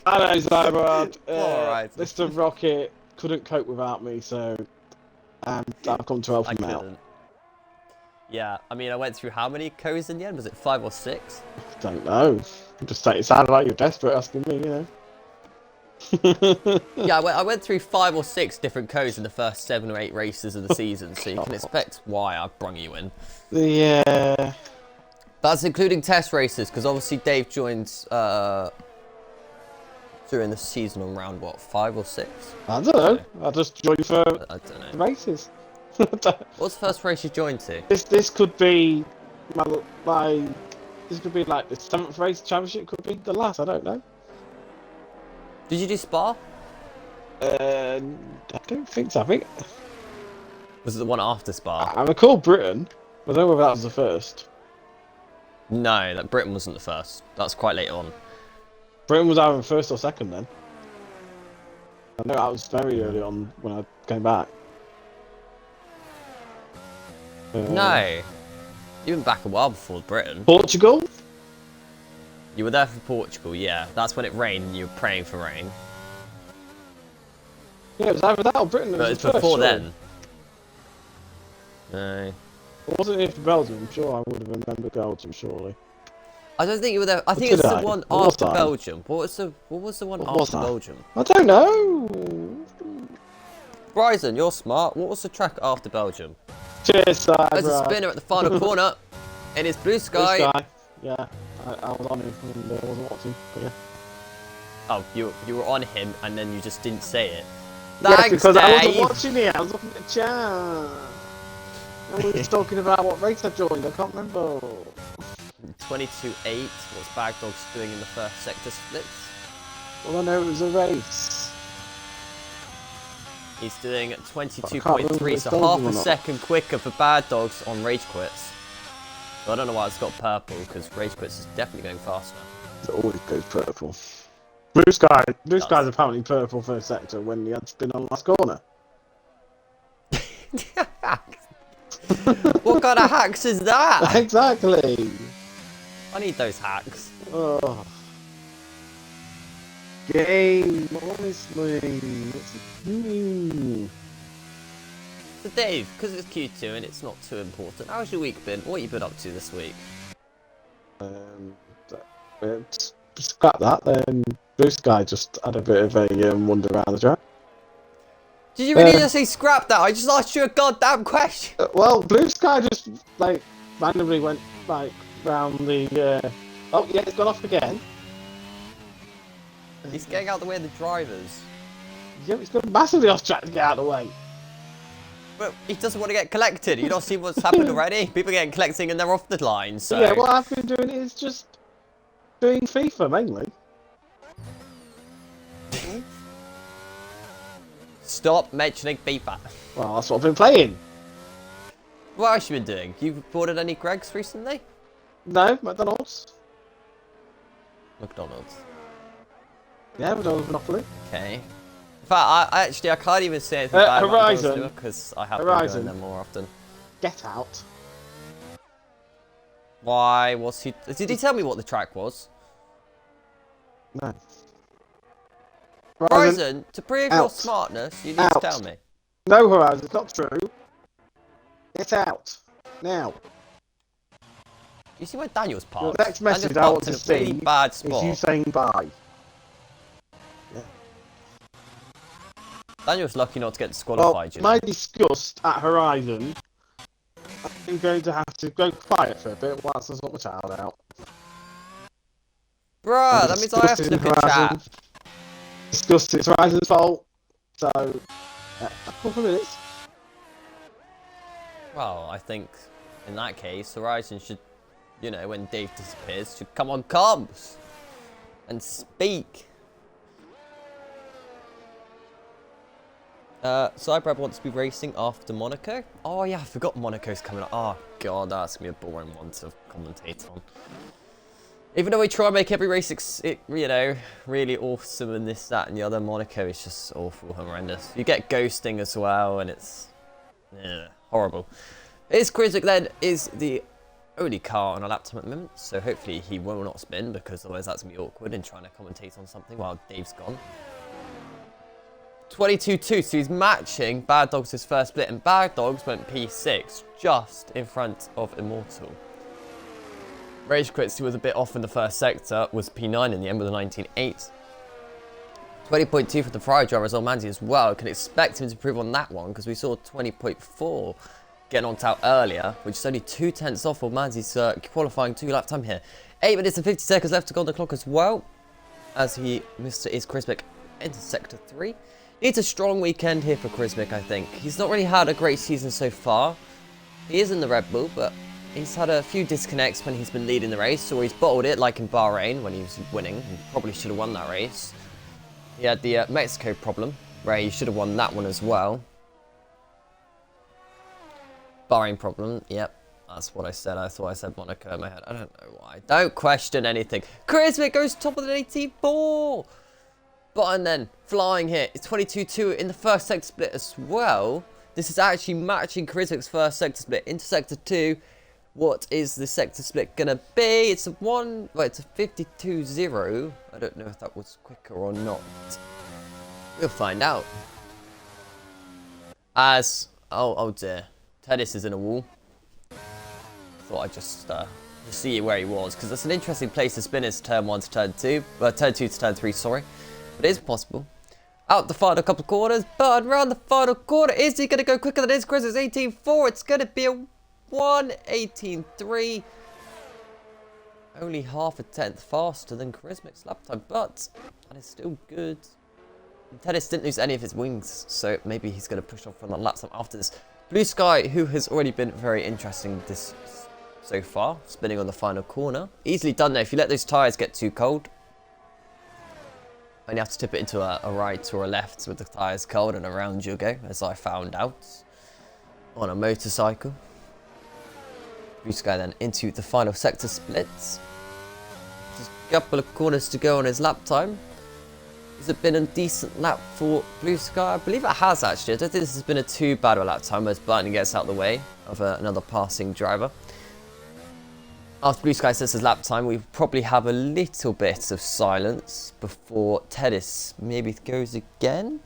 Speaker 2: I know, Cyber.
Speaker 1: Alright.
Speaker 2: Mr. Rocket couldn't cope without me, so I've come to help him out.
Speaker 1: Yeah, I mean, I went through how many codes in the end? Was it 5 or 6?
Speaker 2: I don't know. It sounded like you're desperate asking me, you know.
Speaker 1: Yeah, I went through 5 or 6 different codes in the first 7 or 8 races of the season, so you can expect why I've brung you in.
Speaker 2: Yeah.
Speaker 1: That's including test races, because obviously Dave joined during the season on round, what, 5 or 6? I
Speaker 2: don't know. I just joined for
Speaker 1: I don't know.
Speaker 2: Races.
Speaker 1: What's the first race you joined to?
Speaker 2: This could be this could be like the 7th race championship, could be the last, I don't know.
Speaker 1: Did you do Spa?
Speaker 2: I don't think so. I think
Speaker 1: was it the one after Spa?
Speaker 2: I recall Britain. I don't know whether that was the first.
Speaker 1: No, that Britain wasn't the first. That's quite late on.
Speaker 2: Britain was either first or second then. I know that was very early on when I came back.
Speaker 1: No. You went back a while before Britain.
Speaker 2: Portugal?
Speaker 1: You were there for Portugal, yeah. That's when it rained and you were praying for rain.
Speaker 2: Yeah, it was either that or Britain.
Speaker 1: But it's before then. No.
Speaker 2: It wasn't here for Belgium. I'm sure I would have remembered Belgium, surely.
Speaker 1: I don't think you were there. I think it's the one after Belgium. What was the one after Belgium?
Speaker 2: I don't know.
Speaker 1: Bryson, you're smart. What was the track after Belgium?
Speaker 2: Cheers, Cyber.
Speaker 1: There's a spinner at the final corner. It is Blue Sky.
Speaker 2: Blue Sky. Yeah, I was on him and I wasn't watching, but yeah.
Speaker 1: Oh, you were on him and then you just didn't say it.
Speaker 2: Yes,
Speaker 1: Thanks,
Speaker 2: because
Speaker 1: Dave.
Speaker 2: I wasn't watching it. I was looking at the chat. And we were talking about what race I joined. I can't remember.
Speaker 1: 22-8. What's Bag Dogs doing in the first sector splits?
Speaker 2: Well, I know it was a race.
Speaker 1: He's doing 22.3, so half a second quicker for Bad Dogs on Rage Quits. So I don't know why it's got purple, because Rage Quits is definitely going faster.
Speaker 2: It always goes purple. Blue Sky's apparently purple first sector when he had to spin on the last corner.
Speaker 1: What kind of hacks is that?
Speaker 2: Exactly.
Speaker 1: I need those hacks.
Speaker 2: Oh. Game, honestly. What's it doing?
Speaker 1: So Dave, because it's Q2 and it's not too important, how's your week been? What have you been up to this week?
Speaker 2: Scrap that. Blue Sky just had a bit of a wander around the track.
Speaker 1: Did you really just say scrap that? I just asked you a goddamn question.
Speaker 2: Well, Blue Sky just like randomly went like round the. Oh yeah, it's gone off again.
Speaker 1: He's getting out of the way of the drivers.
Speaker 2: Yeah, he's gone massively off track to get out of the way.
Speaker 1: But he doesn't want to get collected. You don't see what's happened already? People getting collecting and they're off the line, so...
Speaker 2: Yeah, what I've been doing is just doing FIFA, mainly.
Speaker 1: Stop mentioning FIFA.
Speaker 2: Well, that's what I've been playing.
Speaker 1: What else have you been doing? You ordered any Greggs recently?
Speaker 2: No, McDonald's.
Speaker 1: McDonald's.
Speaker 2: Yeah, McDonald's Monopoly.
Speaker 1: Okay. In fact, I can't even say anything bad about
Speaker 2: Horizon.
Speaker 1: because I have been going there more often.
Speaker 2: Get Out.
Speaker 1: Why was he... Did he tell me what the track was?
Speaker 2: No.
Speaker 1: Horizon, to prove your smartness, you need to tell me.
Speaker 2: No, Horizon, it's not true. Get out. Now.
Speaker 1: You see where Daniel's parked?
Speaker 2: The next message I want to see
Speaker 1: really bad spot.
Speaker 2: is you saying bye. Yeah.
Speaker 1: Daniel's lucky not to get disqualified, you know.
Speaker 2: My disgust at Horizon, I'm going to have to go quiet for a bit whilst I sort my child out.
Speaker 1: Bruh, that means I have to look at chat.
Speaker 2: Disgust, it's Horizon's fault. So, a couple of minutes.
Speaker 1: Well, I think in that case, Horizon should, you know, when Dave disappears, should come on comms and speak. Cybrab wants to be racing after Monaco. Oh yeah, I forgot Monaco's coming up. Oh god, that's gonna be a boring one to commentate on. Even though we try and make every race, you know, really awesome and this, that, and the other, Monaco is just awful, horrendous. You get ghosting as well, and it's horrible. His Criswick then is the only car on a lap time at the moment, so hopefully he will not spin, because otherwise that's gonna be awkward in trying to commentate on something while Dave's gone. 22-2, so he's matching Bad Dogs' first split, and Bad Dogs went P6, just in front of Immortal. Rage Quits, who was a bit off in the first sector, was P9 in the end with a 19.8. 20.2 for the Ferrari driver as Manzi as well. Can expect him to improve on that one, because we saw 20.4 get knocked out earlier, which is only 2/10 off of Manzi's qualifying 2-lap time here. 8 minutes and 50 seconds left to go on the clock as well, as he Mr. Is Crismic into sector 3. Needs a strong weekend here for Crismic, I think. He's not really had a great season so far. He is in the Red Bull, but he's had a few disconnects when he's been leading the race, or he's bottled it, like in Bahrain when he was winning. He probably should have won that race. He had the Mexico problem, where he should have won that one as well. Bahrain problem, yep. That's what I said. I thought I said Monaco in my head. I don't know why. Don't question anything. Crismic goes top of the 18-4. Button then, flying here. It's 22-2 in the first sector split as well. This is actually matching Crismic's first sector split into sector 2. What is the sector split gonna be? It's a 52-0. I don't know if that was quicker or not. We'll find out. As, oh dear. Tennis is in a wall. Thought I'd just see where he was, because it's an interesting place to spin his turn 1 to turn 2. Turn 2 to turn 3, sorry. But it is possible. Out the final couple of quarters, but around the final quarter, is he going to go quicker than his Chris? It's 18-4. It's going to be a 1:18.3. Only half a tenth faster than Crismic's lap time, but that is still good. And Tennis didn't lose any of his wings, so maybe he's going to push off from the lap time after this. Blue Sky, who has already been very interesting this so far, spinning on the final corner. Easily done there if you let those tyres get too cold. Only have to tip it into a right or a left with the tyres cold and around you'll go, as I found out on a motorcycle. Blue Sky then into the final sector splits. Just a couple of corners to go on his lap time. Has it been a decent lap for Blue Sky? I believe it has actually. I don't think this has been a too bad a lap time as Burton gets out of the way of another passing driver. After Blue Sky says his lap time, we probably have a little bit of silence before Tedis maybe goes again.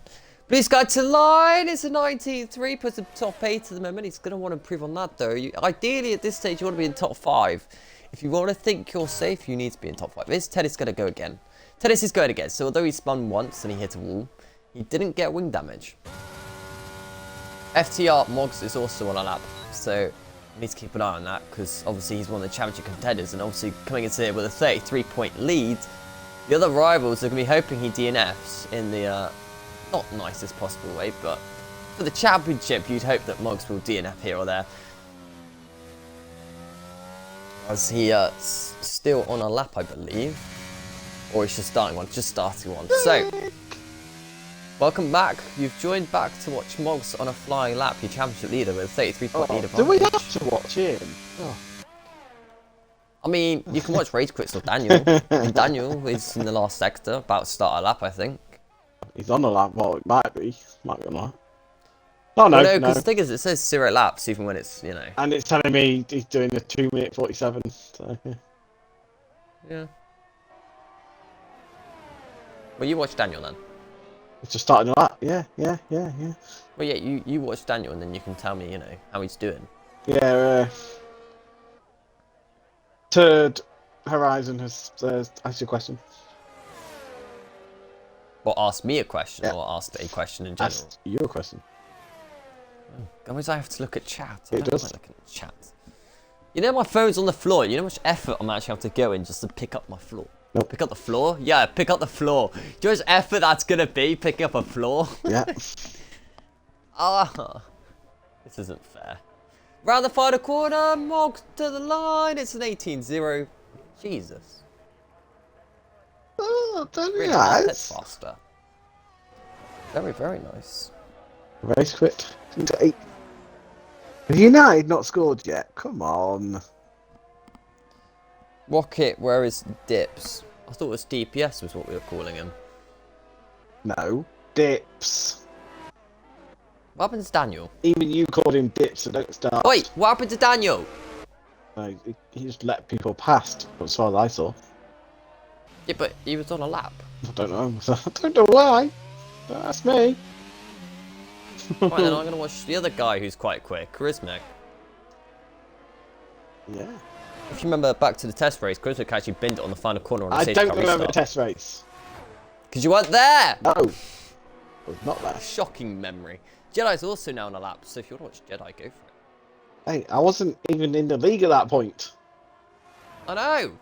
Speaker 1: Blue Sky to line, it's a 19.3, puts him top 8 at the moment. He's going to want to improve on that though. Ideally at this stage you want to be in top 5. If you want to think you're safe, you need to be in top 5. Is Tedis going to go again? Tedis is going again, so although he spun once and he hit a wall, he didn't get wing damage. FTR Moggs is also on a lap, so we need to keep an eye on that because obviously he's one of the championship contenders and obviously coming into here with a 33-point lead. The other rivals are going to be hoping he DNFs in the not nicest possible way, but for the championship you'd hope that Moggs will DNF here or there. As he still on a lap, I believe. Or he's just starting one, So, welcome back. You've joined back to watch Moggs on a flying lap, your championship leader with a 33-point lead advantage.
Speaker 2: Do we have to watch him? Oh.
Speaker 1: I mean, you can watch Rage Quits or Daniel. And Daniel is in the last sector, about to start a lap, I think.
Speaker 2: He's on a lap. Well, it might be. Might be on a lap. Oh, no,
Speaker 1: well, no, because the thing is, it says 0 laps, even when it's, you know.
Speaker 2: And it's telling me he's doing a 2-minute 47. So, yeah.
Speaker 1: Yeah. Well, you watch Daniel then.
Speaker 2: It's just starting a lap. Yeah.
Speaker 1: Well, yeah, you watch Daniel and then you can tell me, you know, how he's doing.
Speaker 2: Yeah. Third Horizon has asked you a question.
Speaker 1: Or ask me a question, or ask a question in general.
Speaker 2: Asked you a question.
Speaker 1: Guys, I have to look at chat.
Speaker 2: It does.
Speaker 1: Like looking at chat. You know my phone's on the floor. You know how much effort I'm actually have to go in just to pick up my floor.
Speaker 2: Nope.
Speaker 1: Pick up the floor? Yeah, pick up the floor. Do you know how much effort that's gonna be picking up a floor?
Speaker 2: Yeah.
Speaker 1: This isn't fair. Round the final corner, Moggs to the line. It's an 18-0. Jesus.
Speaker 2: Oh, very
Speaker 1: Really
Speaker 2: nice.
Speaker 1: That's faster. Very, very nice.
Speaker 2: Race quit. Into 8. Have United not scored yet? Come on.
Speaker 1: Rocket, where is Dips? I thought it was DPS was what we were calling him.
Speaker 2: No. Dips.
Speaker 1: What happened to Daniel?
Speaker 2: Even you called him Dips, so don't start.
Speaker 1: Wait, what happened to Daniel?
Speaker 2: No, he just let people past, as far as I saw.
Speaker 1: Yeah, but he was on a lap.
Speaker 2: I don't know. I don't know why. That's me.
Speaker 1: Right, then I'm going to watch the other guy who's quite quick, Charismic.
Speaker 2: Yeah.
Speaker 1: If you remember back to the test race, Charismic actually binned it on the final corner on a
Speaker 2: I
Speaker 1: safety
Speaker 2: don't
Speaker 1: car
Speaker 2: remember the
Speaker 1: restart.
Speaker 2: test race.
Speaker 1: Because you weren't there!
Speaker 2: No. I was not there.
Speaker 1: Shocking memory. Jedi's also now on a lap, so if you want to watch Jedi, go for it.
Speaker 2: Hey, I wasn't even in the league at that point.
Speaker 1: I know!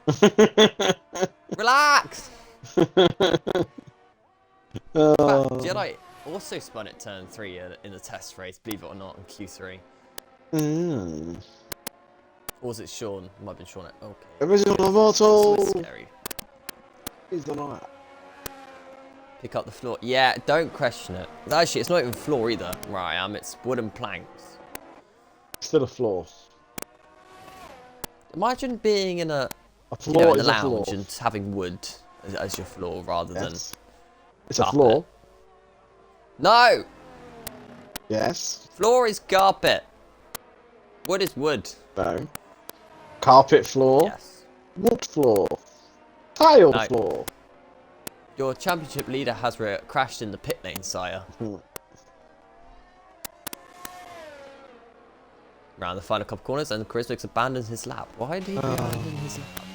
Speaker 1: Relax! Jedi also spun at turn 3 in the test race, believe it or not, in Q3. Or was it Sean? It might have been Sean. Okay.
Speaker 2: Original Immortal!
Speaker 1: That's scary.
Speaker 2: He's on that.
Speaker 1: Pick up the floor. Yeah, don't question it. Actually, it's not even floor either. Where I am, it's wooden planks.
Speaker 2: Still a floor.
Speaker 1: Imagine being in a
Speaker 2: floor
Speaker 1: in the
Speaker 2: is a
Speaker 1: lounge
Speaker 2: floor.
Speaker 1: and having wood as your floor rather than
Speaker 2: It's a
Speaker 1: carpet.
Speaker 2: floor.
Speaker 1: No!
Speaker 2: Yes.
Speaker 1: Floor is carpet. Wood is wood.
Speaker 2: No. Carpet floor.
Speaker 1: Yes.
Speaker 2: Wood floor. Tile
Speaker 1: No.
Speaker 2: floor.
Speaker 1: Your championship leader has crashed in the pit lane, sire. Round the final couple corners, and Charismic's abandoned his lap. Why did he abandon his lap?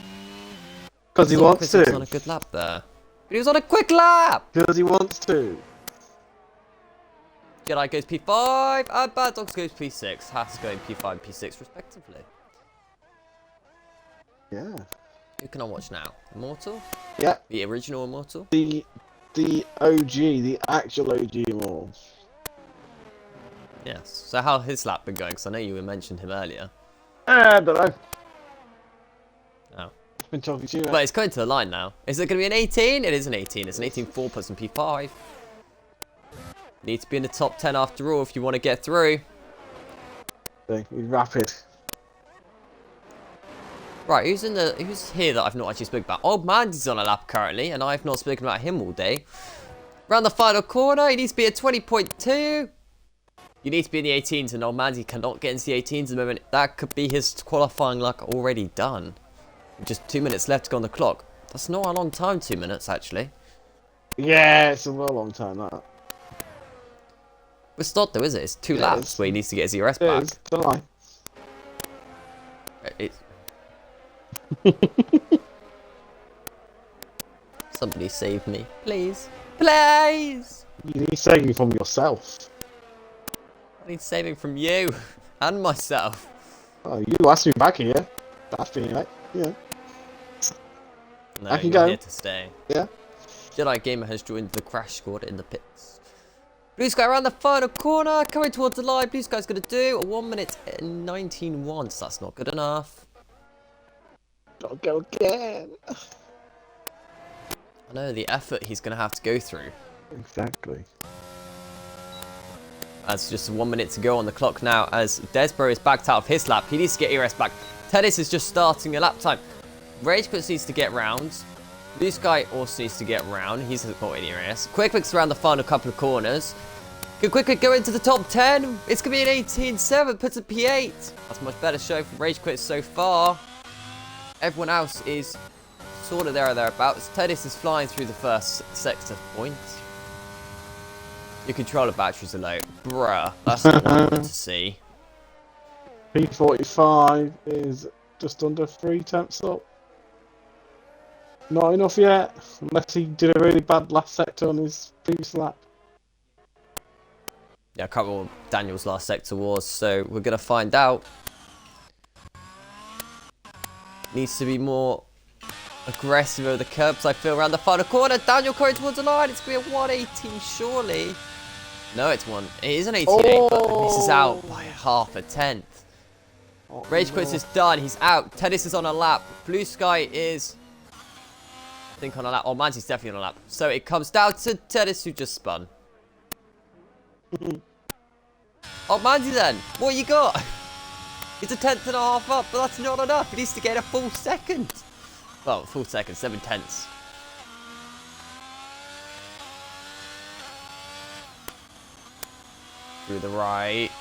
Speaker 2: Because he wants
Speaker 1: He was on
Speaker 2: to.
Speaker 1: a good lap there. But he was on a quick lap!
Speaker 2: Because he wants to.
Speaker 1: Jedi goes P5, and Bad Dogs goes P6. Haas going P5 and P6 respectively.
Speaker 2: Yeah.
Speaker 1: Who can I watch now? Immortal?
Speaker 2: Yeah.
Speaker 1: The original Immortal?
Speaker 2: The OG, the actual OG more.
Speaker 1: Yes. So how his lap been going? Because I know you mentioned him earlier.
Speaker 2: I don't know.
Speaker 1: Oh.
Speaker 2: been talking to you.
Speaker 1: But it's going to the line now. Is it going to be an 18? It is an 18. It's an 18-4 plus an P5. Need to be in the top 10 after all if you want to get through.
Speaker 2: He's rapid.
Speaker 1: Right, who's here that I've not actually spoken about? Old Mandy's on a lap currently, and I've not spoken about him all day. Round the final corner, he needs to be at 20.2. You need to be in the 18s, and Old Mandy cannot get into the 18s at the moment. That could be his qualifying luck already done. Just 2 minutes left to go on the clock. That's not a long time, 2 minutes, actually.
Speaker 2: Yeah, it's a real long time, that.
Speaker 1: It's not, though, is it? It's 2 laps where he needs to get his ERS back.
Speaker 2: It is, don't lie.
Speaker 1: Somebody save me, please. Please!
Speaker 2: You need saving from yourself.
Speaker 1: I need saving from you and myself.
Speaker 2: Oh, you asked me back here. That's been right. Yeah.
Speaker 1: No,
Speaker 2: I can
Speaker 1: you're
Speaker 2: go.
Speaker 1: here to stay.
Speaker 2: Yeah.
Speaker 1: Jedi Gamer has joined the crash squad in the pits. Blue Sky around the final corner, coming towards the line. Blue Sky's going to do a 1 minute and 19.1, so that's not good enough.
Speaker 2: Don't go again.
Speaker 1: I know the effort he's going to have to go through.
Speaker 2: Exactly.
Speaker 1: As just 1 minute to go on the clock now, as Desbro is backed out of his lap. He needs to get ERS back. Tennis is just starting a lap time. Rage Quits needs to get round. Blue Sky also needs to get round. He's got any ERS. Quick Fix around the final couple of corners. Can Quick go into the top 10? It's going to be an 18.7, puts a P8. That's a much better show from Rage Quits so far. Everyone else is sort of there or thereabouts. Tennis is flying through the first sector point. Your controller batteries are low. Bruh, that's not what I wanted to see.
Speaker 2: P45 is just under 3 tenths up. Not enough yet, unless he did a really bad last sector on his previous lap.
Speaker 1: Yeah, I can't remember what Daniel's last sector was, so we're going to find out. Needs to be more aggressive over the curbs, I feel, around the final corner. Daniel going towards the line. It's going to be a 118, surely. No, it is an 88, but misses out by half a tenth. Rage Quits is done. He's out. Tennis is on a lap. Blue Sky is, I think, on a lap. Oh, Manty's definitely on a lap. So it comes down to Tennis, who just spun. Oh, Mandy then. What you got? It's a tenth and a half up, but that's not enough. He needs to get a full second. Well, full second, 7 tenths. Through the right.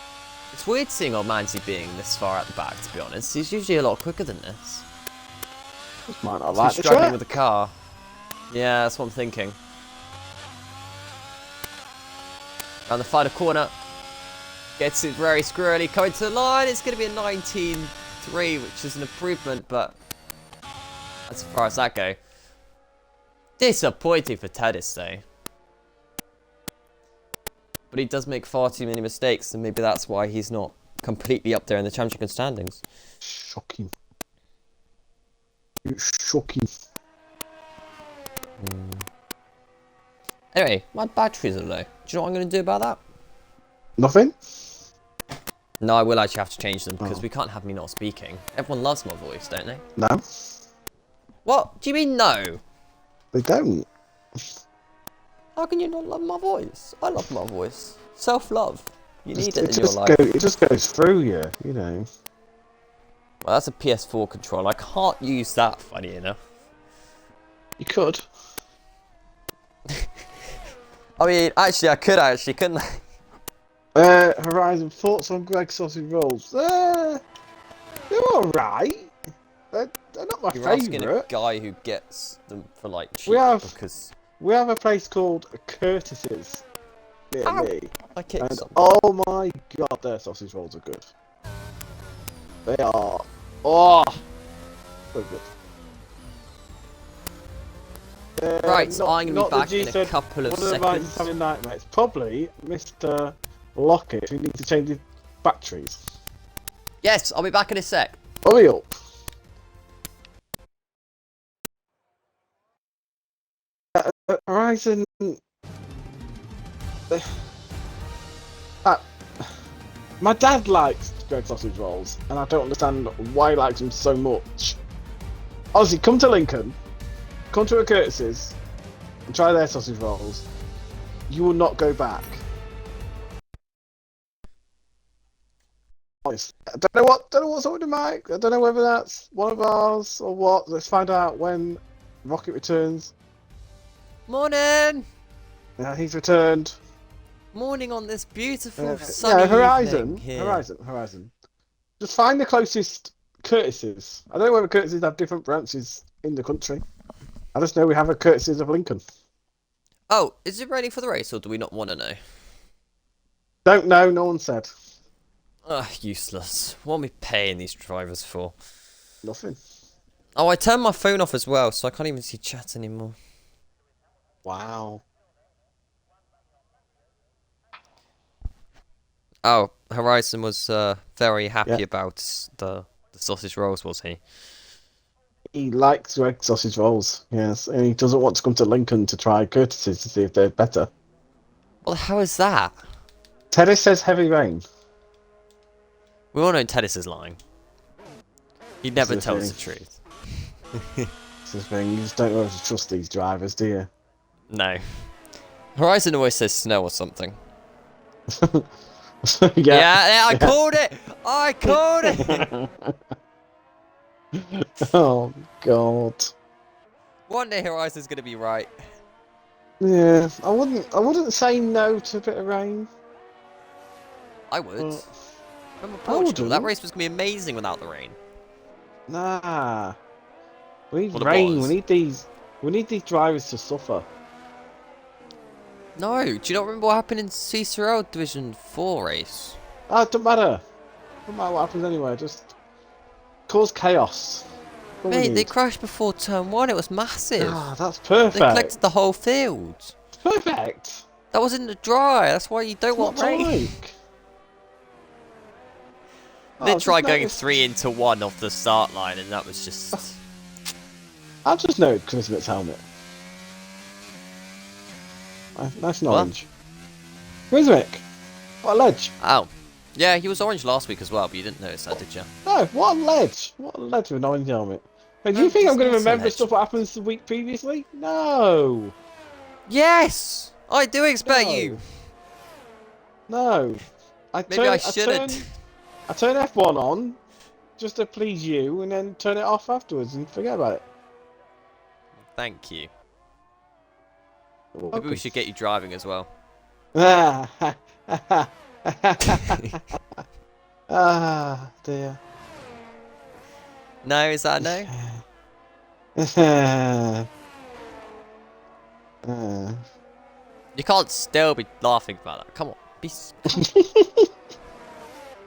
Speaker 1: It's weird seeing old Mandy being this far at the back, to be honest. He's usually a lot quicker than this.
Speaker 2: Might not
Speaker 1: He's
Speaker 2: like
Speaker 1: struggling with the car. Yeah, that's what I'm thinking. Around the final corner. Gets it very squirrely. Coming to the line. It's going to be a 19.3, which is an improvement, but that's as far as that go. Disappointing for Tennis, though. But he does make far too many mistakes, and maybe that's why he's not completely up there in the championship standings.
Speaker 2: Shocking. It's shocking.
Speaker 1: Anyway, my batteries are low. Do you know what I'm going to do about that?
Speaker 2: Nothing?
Speaker 1: No, I will actually have to change them, because we can't have me not speaking. Everyone loves my voice, don't they?
Speaker 2: No.
Speaker 1: What? Do you mean no?
Speaker 2: They don't.
Speaker 1: How can you not love my voice? I love my voice. Self-love. You need it in your life.
Speaker 2: It just goes through you know.
Speaker 1: Well, that's a PS4 controller. I can't use that, funny enough.
Speaker 2: You could.
Speaker 1: I mean, actually, I could actually, couldn't I?
Speaker 2: Horizon, thoughts on Greg Sausage Rolls? They're alright. They're not my
Speaker 1: You're asking a
Speaker 2: favourite.
Speaker 1: guy who gets them for, like, cheap, because
Speaker 2: We have a place called Curtis's near me.
Speaker 1: I kicked
Speaker 2: And
Speaker 1: something.
Speaker 2: oh my god, their sausage rolls are good. They are. Oh! So good.
Speaker 1: Right, so I'm going to
Speaker 2: not
Speaker 1: be back
Speaker 2: the
Speaker 1: in a
Speaker 2: G-Sed,
Speaker 1: couple of
Speaker 2: one the
Speaker 1: seconds.
Speaker 2: It's having nightmares. Probably Mr. Lockett, who needs to change his batteries.
Speaker 1: Yes, I'll be back in a sec.
Speaker 2: Hurry up. Horizon. My dad likes Greg sausage rolls, and I don't understand why he likes them so much. Honestly, come to Lincoln, come to a Curtis's, and try their sausage rolls. You will not go back. Honestly, I don't know what's up with the mic. I don't know whether that's one of ours or what. Let's find out when Rocket returns.
Speaker 1: Morning!
Speaker 2: Yeah, he's returned.
Speaker 1: Morning on this beautiful sunny
Speaker 2: Yeah, Horizon.
Speaker 1: evening here.
Speaker 2: Horizon. Just find the closest Curtis's. I don't know whether Curtis's have different branches in the country. I just know we have a Curtis's of Lincoln.
Speaker 1: Oh, is it ready for the race, or do we not want to know?
Speaker 2: Don't know, no one said.
Speaker 1: Ugh, useless. What are we paying these drivers for?
Speaker 2: Nothing.
Speaker 1: Oh, I turned my phone off as well, so I can't even see chat anymore.
Speaker 2: Wow.
Speaker 1: Oh, Horizon was very happy about the sausage rolls, was he?
Speaker 2: He likes red sausage rolls, yes, and he doesn't want to come to Lincoln to try Curtis's to see if they're better.
Speaker 1: Well, how is that?
Speaker 2: Teddy says heavy rain.
Speaker 1: We all know Tennis is lying. He never
Speaker 2: That's the
Speaker 1: tells the
Speaker 2: thing.
Speaker 1: truth.
Speaker 2: That's the thing, you just don't know how to trust these drivers, do you?
Speaker 1: No. Horizon always says snow or something.
Speaker 2: Yeah,
Speaker 1: I called it! I called it!
Speaker 2: Oh god.
Speaker 1: One day Horizon's gonna be right.
Speaker 2: Yeah, I wouldn't say no to a bit of rain.
Speaker 1: I would.
Speaker 2: But
Speaker 1: Remember
Speaker 2: I
Speaker 1: Portugal? That
Speaker 2: wouldn't.
Speaker 1: race was gonna be amazing without the rain.
Speaker 2: Nah. We need
Speaker 1: Well, it
Speaker 2: rain,
Speaker 1: was.
Speaker 2: we need these drivers to suffer.
Speaker 1: No, do you not remember what happened in CCRL Division 4 race?
Speaker 2: Ah, it don't matter. Don't matter what happens anyway, just cause chaos. That's all we
Speaker 1: Mate, they
Speaker 2: need.
Speaker 1: crashed before turn 1, it was massive.
Speaker 2: Ah, that's
Speaker 1: They
Speaker 2: perfect.
Speaker 1: collected the whole field.
Speaker 2: Perfect.
Speaker 1: That was in the dry, that's why you don't
Speaker 2: It's
Speaker 1: want
Speaker 2: not to
Speaker 1: rain.
Speaker 2: like. Oh,
Speaker 1: They
Speaker 2: I've
Speaker 1: tried
Speaker 2: just
Speaker 1: going
Speaker 2: noticed-
Speaker 1: 3 into 1 off the start line and that was just...
Speaker 2: I've just noticed Chris Smith's helmet. Nice and orange. Where's Mick? What a ledge.
Speaker 1: Oh. Yeah, he was orange last week as well, but you didn't notice that, did you?
Speaker 2: No, what a ledge. What a ledge with an orange helmet. Hey, do
Speaker 1: No,
Speaker 2: you think I'm
Speaker 1: it's
Speaker 2: going to
Speaker 1: not a
Speaker 2: remember
Speaker 1: ledge.
Speaker 2: stuff that happens the week previously? No.
Speaker 1: Yes! I do expect
Speaker 2: No.
Speaker 1: you!
Speaker 2: No.
Speaker 1: Maybe I shouldn't.
Speaker 2: I turn F1 on just to please you and then turn it off afterwards and forget about it.
Speaker 1: Thank you.
Speaker 2: You're
Speaker 1: Maybe we should get you driving as well.
Speaker 2: welcome. Ah, dear.
Speaker 1: No, is that a no? You can't still be laughing about that. Come on.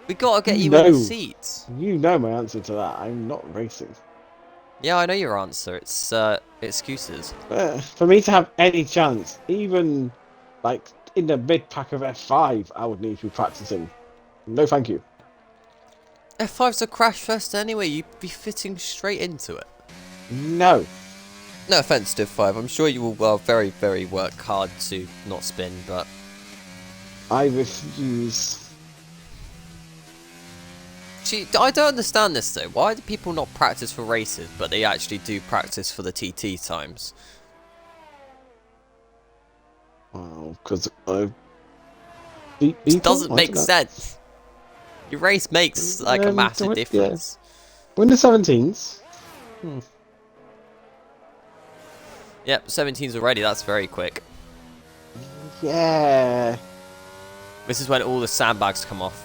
Speaker 1: We gotta get you in the
Speaker 2: No.
Speaker 1: seats.
Speaker 2: You know my answer to that. I'm not racing.
Speaker 1: Yeah, I know your answer. It's excuses.
Speaker 2: For me to have any chance, even like in the mid pack of F5, I would need to be practicing. No, thank you.
Speaker 1: F5's a crash fest anyway. You'd be fitting straight into it.
Speaker 2: No.
Speaker 1: No offense to F5. I'm sure you will very, very work hard to not spin, but
Speaker 2: I refuse.
Speaker 1: see, I don't understand this though. Why do people not practice for races, but they actually do practice for the TT times?
Speaker 2: Oh, because
Speaker 1: It doesn't make sense. Your race makes like a massive difference.
Speaker 2: We're in the 17s.
Speaker 1: Yep, 17's already. That's very quick.
Speaker 2: Yeah.
Speaker 1: This is when all the sandbags come off.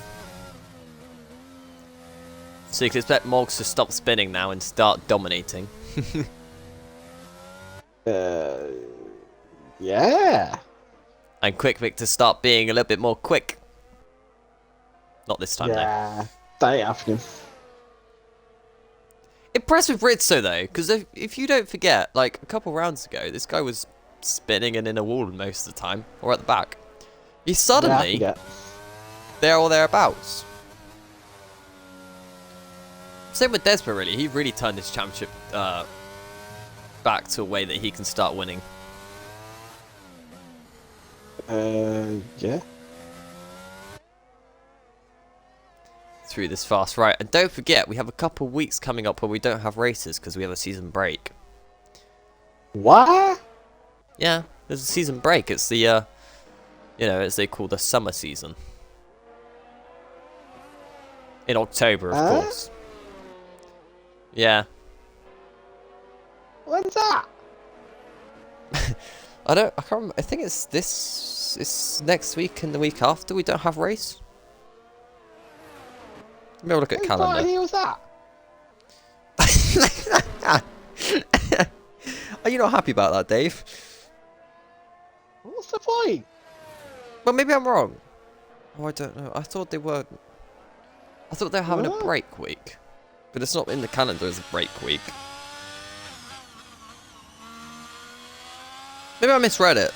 Speaker 1: So you can expect Moggs to stop spinning now and start dominating.
Speaker 2: Yeah.
Speaker 1: And Quick Vic to start being a little bit more quick. Not this time though.
Speaker 2: Yeah. That ain't happening.
Speaker 1: Impressive Rizzo though, because if you don't forget, like a couple rounds ago, this guy was spinning and in a wall most of the time, or at the back. He suddenly,
Speaker 2: Yeah,
Speaker 1: there or thereabouts. Same with Despa really, he really turned his championship back to a way that he can start winning.
Speaker 2: yeah.
Speaker 1: It's through this fast. Right, and don't forget, we have a couple weeks coming up where we don't have races because we have a season break.
Speaker 2: What?
Speaker 1: Yeah, there's a season break. It's the, you know, as they call the summer season. In October, of course. Yeah.
Speaker 2: When's that?
Speaker 1: I can't remember. I think it's next week and the week after we don't have race. Let me have a look at calendar.
Speaker 2: What was that?
Speaker 1: Are you not happy about that, Dave?
Speaker 2: What's the point?
Speaker 1: Well, maybe I'm wrong. Oh, I don't know. I thought they were having a break week. But it's not in the calendar as a break week. Maybe I misread it.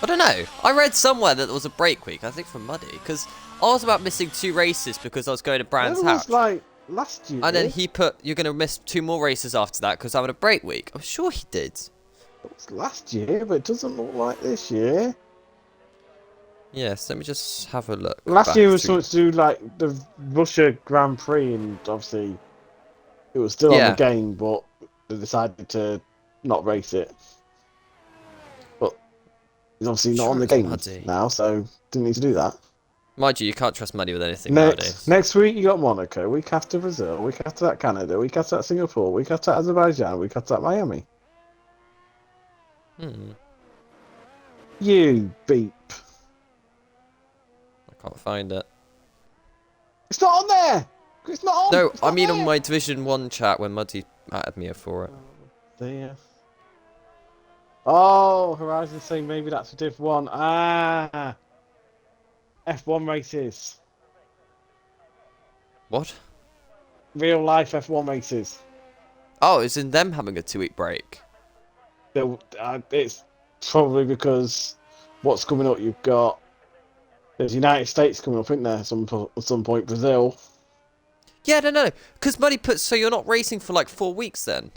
Speaker 1: I don't know. I read somewhere that there was a break week. I think for Muddy. Because I was about missing 2 races because I was going to Brand's house.
Speaker 2: It was like last year.
Speaker 1: And then he put, you're going to miss 2 more races after that because I'm having a break week. I'm sure he did.
Speaker 2: It was last year, but it doesn't look like this year.
Speaker 1: Yes, let me just have a look.
Speaker 2: Last year was something to do like the Russia Grand Prix, and obviously it was still on the game, but they decided to not race it. But it's obviously not on the game now, so didn't need to do that.
Speaker 1: Mind you can't trust Muddy with anything nowadays.
Speaker 2: Next week you got Monaco, week after Brazil, week after that Canada, week after that Singapore, week after that Azerbaijan, week after that Miami. You beep.
Speaker 1: I can't find it.
Speaker 2: It's not on there! It's not on!
Speaker 1: No, I mean on my Division 1 chat when Muddy added me for it.
Speaker 2: Oh, dear. Oh, Horizon's saying maybe that's a Div 1. Ah! F1 races.
Speaker 1: What?
Speaker 2: Real life F1 races.
Speaker 1: Oh, it's in them having a 2-week break.
Speaker 2: It's probably because what's coming up, you've got... There's United States coming up, isn't there? At some point, Brazil.
Speaker 1: Yeah, no. Because Muddy puts, so you're not racing for like 4 weeks then?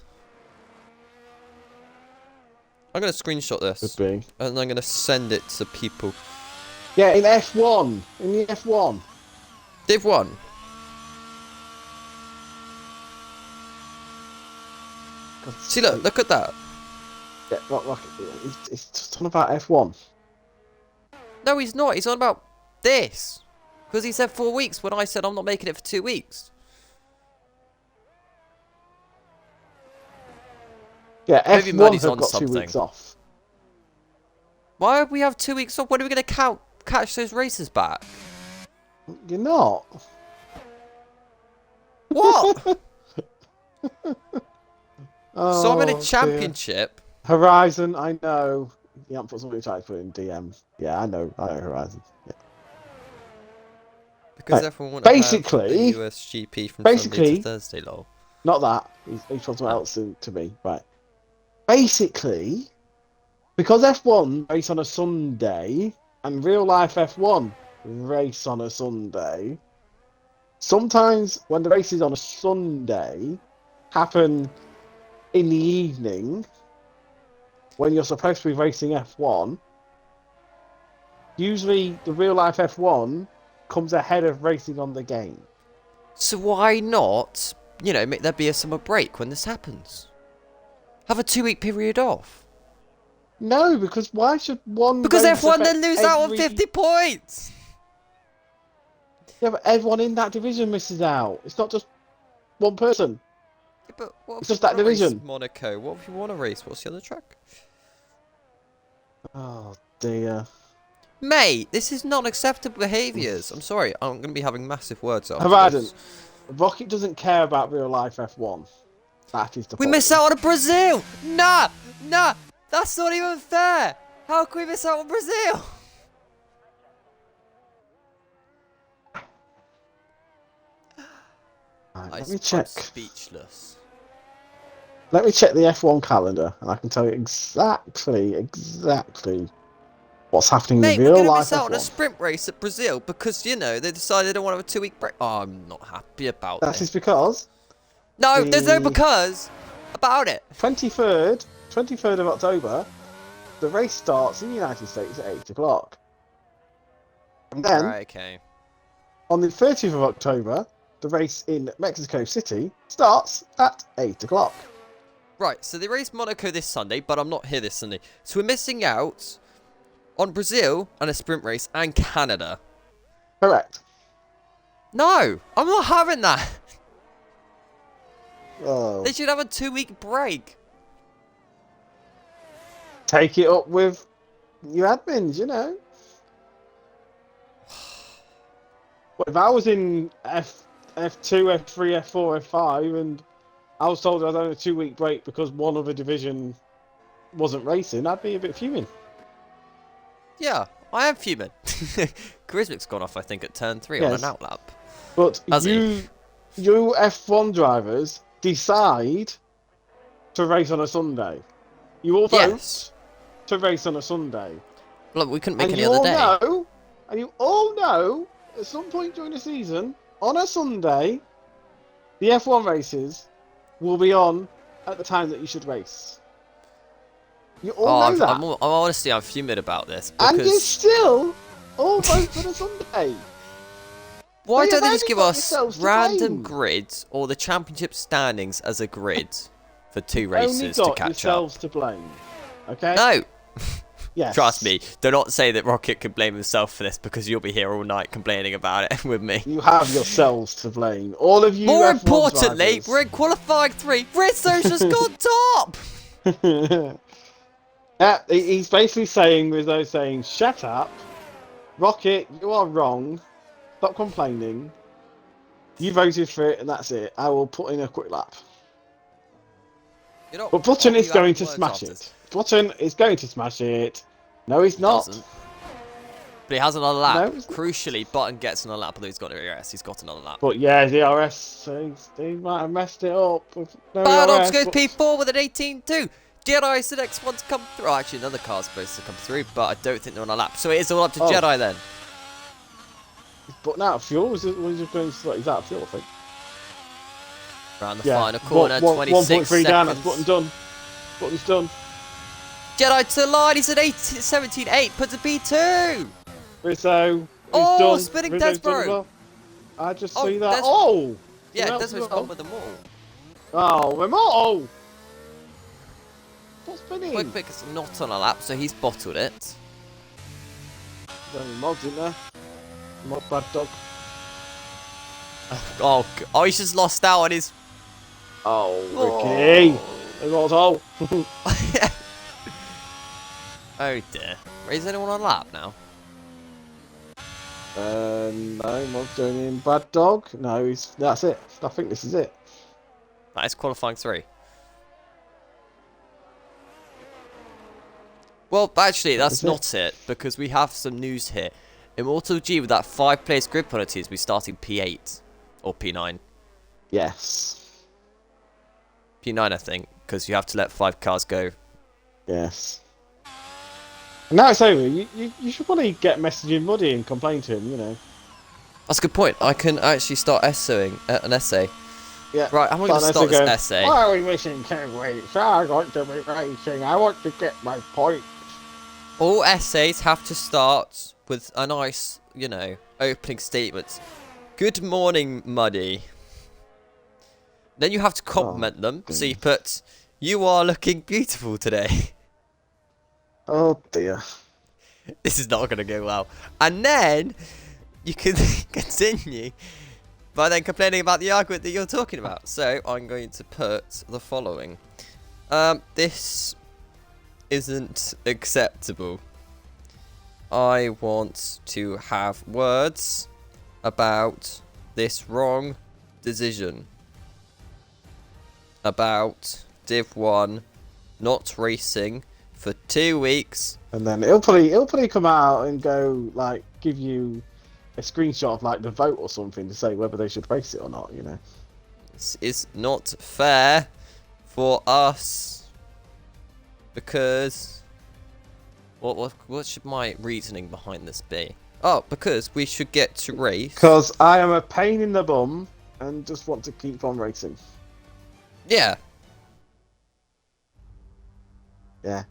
Speaker 1: I'm going to screenshot this.
Speaker 2: Could be.
Speaker 1: And I'm going to send it to people.
Speaker 2: Yeah, in F1. In the F1.
Speaker 1: Div 1. See, look at that.
Speaker 2: Yeah, look, he's talking about F1.
Speaker 1: No, he's not. He's on about this. Because he said 4 weeks when I said I'm not making it for 2 weeks.
Speaker 2: Yeah,
Speaker 1: Maybe
Speaker 2: F1
Speaker 1: Muddy's
Speaker 2: have
Speaker 1: on
Speaker 2: got
Speaker 1: something.
Speaker 2: 2 weeks off.
Speaker 1: Why would we have 2 weeks off? When are we going to catch those races back?
Speaker 2: You're not.
Speaker 1: What?
Speaker 2: Oh,
Speaker 1: so I'm in a championship.
Speaker 2: Dear. Horizon, I know. You haven't put somebody trying to put in DM. Yeah, I know Horizon. Yeah.
Speaker 1: Because everyone wants
Speaker 2: basically,
Speaker 1: to have a USGP from Sunday to Thursday, lol.
Speaker 2: Not that. He's talking something else to me. Right. Basically, because F1 race on a Sunday and real life F1 race on a Sunday, sometimes when the race is on a Sunday, happen in the evening when you're supposed to be racing F1. Usually the real life F1 comes ahead of racing on the game.
Speaker 1: So why not, you know, make there be a summer break when this happens? Have a 2-week period off.
Speaker 2: No, because why should one...
Speaker 1: Because F1 then lose out on 50 points!
Speaker 2: Yeah, but everyone in that division misses out. It's not just one person.
Speaker 1: Yeah, but what
Speaker 2: it's just that division.
Speaker 1: Monaco. What if you want to race? What's the other track?
Speaker 2: Oh, dear.
Speaker 1: Mate, this is not acceptable behaviours. I'm sorry, I'm going to be having massive words after
Speaker 2: Horizon,
Speaker 1: this.
Speaker 2: Rocket doesn't care about real life F1. That is the
Speaker 1: We
Speaker 2: problem.
Speaker 1: miss out on Brazil! Nah! That's not even fair! How can we miss out on Brazil?
Speaker 2: Right, let me check.
Speaker 1: I'm speechless.
Speaker 2: Let me check the F1 calendar, and I can tell you exactly what's happening
Speaker 1: Mate,
Speaker 2: in
Speaker 1: we're
Speaker 2: real
Speaker 1: going to
Speaker 2: life
Speaker 1: miss out on a
Speaker 2: F1.
Speaker 1: sprint race at Brazil because, you know, they decided they don't want to have a 2-week break. Oh, I'm not happy about
Speaker 2: That
Speaker 1: this.
Speaker 2: is because...
Speaker 1: No, there's no because about it.
Speaker 2: 23rd of October, the race starts in the United States at 8 o'clock. And then,
Speaker 1: Right, okay.
Speaker 2: on the 30th of October, the race in Mexico City starts at 8 o'clock.
Speaker 1: Right, so they race Monaco this Sunday, but I'm not here this Sunday. So we're missing out on Brazil and a sprint race and Canada.
Speaker 2: Correct.
Speaker 1: No, I'm not having that.
Speaker 2: Oh.
Speaker 1: They should have a 2-week break.
Speaker 2: Take it up with your admins, you know. Well, if I was in F2, F3, F4, F5, and I was told I was on a 2-week break because one other division wasn't racing, I'd be a bit fuming.
Speaker 1: Yeah, I am fuming. Charismic's gone off, I think, at turn 3 on an outlap.
Speaker 2: But
Speaker 1: Has
Speaker 2: you F1 drivers decide to race on a Sunday. You all vote to race on a Sunday.
Speaker 1: Look, we couldn't make any other day.
Speaker 2: And you all know, at some point during the season, on a Sunday, the F1 races will be on at the time that you should race. You all know that.
Speaker 1: I'm honestly, I'm fuming about this. Because...
Speaker 2: And you still all vote for the Sunday.
Speaker 1: Why don't they just give us random grids or the championship standings as a grid for 2 races to catch up?
Speaker 2: Yourselves to blame. Okay?
Speaker 1: No.
Speaker 2: Yes.
Speaker 1: Trust me, do not say that Rocket can blame himself for this because you'll be here all night complaining about it with me.
Speaker 2: You have yourselves to blame. All of you.
Speaker 1: More
Speaker 2: F1
Speaker 1: importantly,
Speaker 2: drivers.
Speaker 1: we're in qualifying 3. Rizzo's just gone top!
Speaker 2: Yeah, he's basically saying, Rizzo's saying, shut up. Rocket, you are wrong. Stop complaining. You voted for it and that's it. I will put in a quick lap. But Button is going to smash it. Button is going to smash it. No, he's not.
Speaker 1: Doesn't. But he has another lap.
Speaker 2: No,
Speaker 1: Crucially, Button gets another lap, although he's got an ERS. He's got another lap.
Speaker 2: But yeah, the RS, so they might have messed it up. With no
Speaker 1: Paradox
Speaker 2: ERS,
Speaker 1: goes
Speaker 2: but...
Speaker 1: P4 with an 18-2. Jedi is the next one to come through. Oh, actually, another car's supposed to come through, but I don't think they're on a lap. So it is all up to Jedi then.
Speaker 2: He's putting out of fuel. He's just going to, he's out of fuel, I think.
Speaker 1: Around the final corner, 26
Speaker 2: 1.3
Speaker 1: seconds.
Speaker 2: down, that's Button done. Button's done.
Speaker 1: Jedi to the line, he's at 17-8, puts a P2.
Speaker 2: Rizzo,
Speaker 1: Oh,
Speaker 2: done.
Speaker 1: spinning
Speaker 2: Rizzo's done
Speaker 1: Desborough.
Speaker 2: well. I just
Speaker 1: Oh,
Speaker 2: see that.
Speaker 1: Des-
Speaker 2: Oh!
Speaker 1: Yeah,
Speaker 2: Someone else
Speaker 1: Desboro's
Speaker 2: as well.
Speaker 1: gone with them all.
Speaker 2: Oh, Remoto! What's spinning?
Speaker 1: Quick Pick is not on a lap, so he's bottled it.
Speaker 2: There's only mods in there. Mod bad dog.
Speaker 1: Oh, he's just lost out on his...
Speaker 2: Oh, Ricky! Remoto!
Speaker 1: Oh dear. Is anyone on a lap now?
Speaker 2: No, Mod's doing in bad dog. No, that's it. I think this is it.
Speaker 1: That is qualifying 3. Well, actually, that's not it, because we have some news here. Immortal G, with that 5-place grid penalty, is we starting P8. Or P9.
Speaker 2: Yes.
Speaker 1: P9, I think, because you have to let 5 cars go.
Speaker 2: Yes. And now it's over. You should probably get messaging Muddy and complain to him, you know.
Speaker 1: That's a good point. I can actually start essaying an essay.
Speaker 2: Yeah.
Speaker 1: Right, I'm going to start this essay.
Speaker 2: Why are we missing 2 weeks? I want to be racing. I want to get my point.
Speaker 1: All essays have to start with a nice, you know, opening statement. Good morning, Muddy. Then you have to compliment them. So you put, you are looking beautiful today.
Speaker 2: Oh dear.
Speaker 1: This is not going to go well. And then you can continue by then complaining about the argument that you're talking about. So I'm going to put the following. This isn't acceptable. I want to have words about this wrong decision. About Div 1 not racing for 2 weeks. And
Speaker 2: then it'll probably come out and go, like, give you a screenshot of, like, the vote or something to say whether they should race it or not, you know.
Speaker 1: This is not fair for us. Because... What should my reasoning behind this be? Oh, because we should get to race.
Speaker 2: Because I am a pain in the bum and just want to keep on racing.
Speaker 1: Yeah.
Speaker 2: Yeah.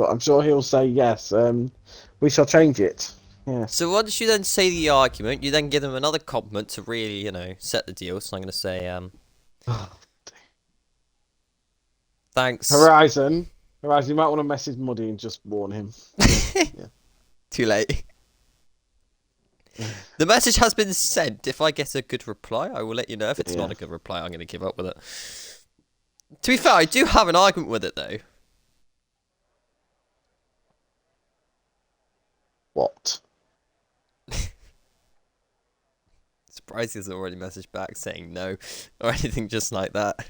Speaker 2: I'm sure he'll say yes. We shall change it. Yes.
Speaker 1: So once you then say the argument, you then give them another compliment to really, set the deal. So I'm going to say, thanks.
Speaker 2: Horizon, you might want to message Muddy and just warn him. Yeah.
Speaker 1: Too late.
Speaker 2: Yeah.
Speaker 1: The message has been sent. If I get a good reply, I will let you know. If it's
Speaker 2: Yeah.
Speaker 1: not a good reply, I'm going to give up with it. To be fair, I do have an argument with it, though.
Speaker 2: What?
Speaker 1: Surprised he hasn't already messaged back saying no or anything just like that.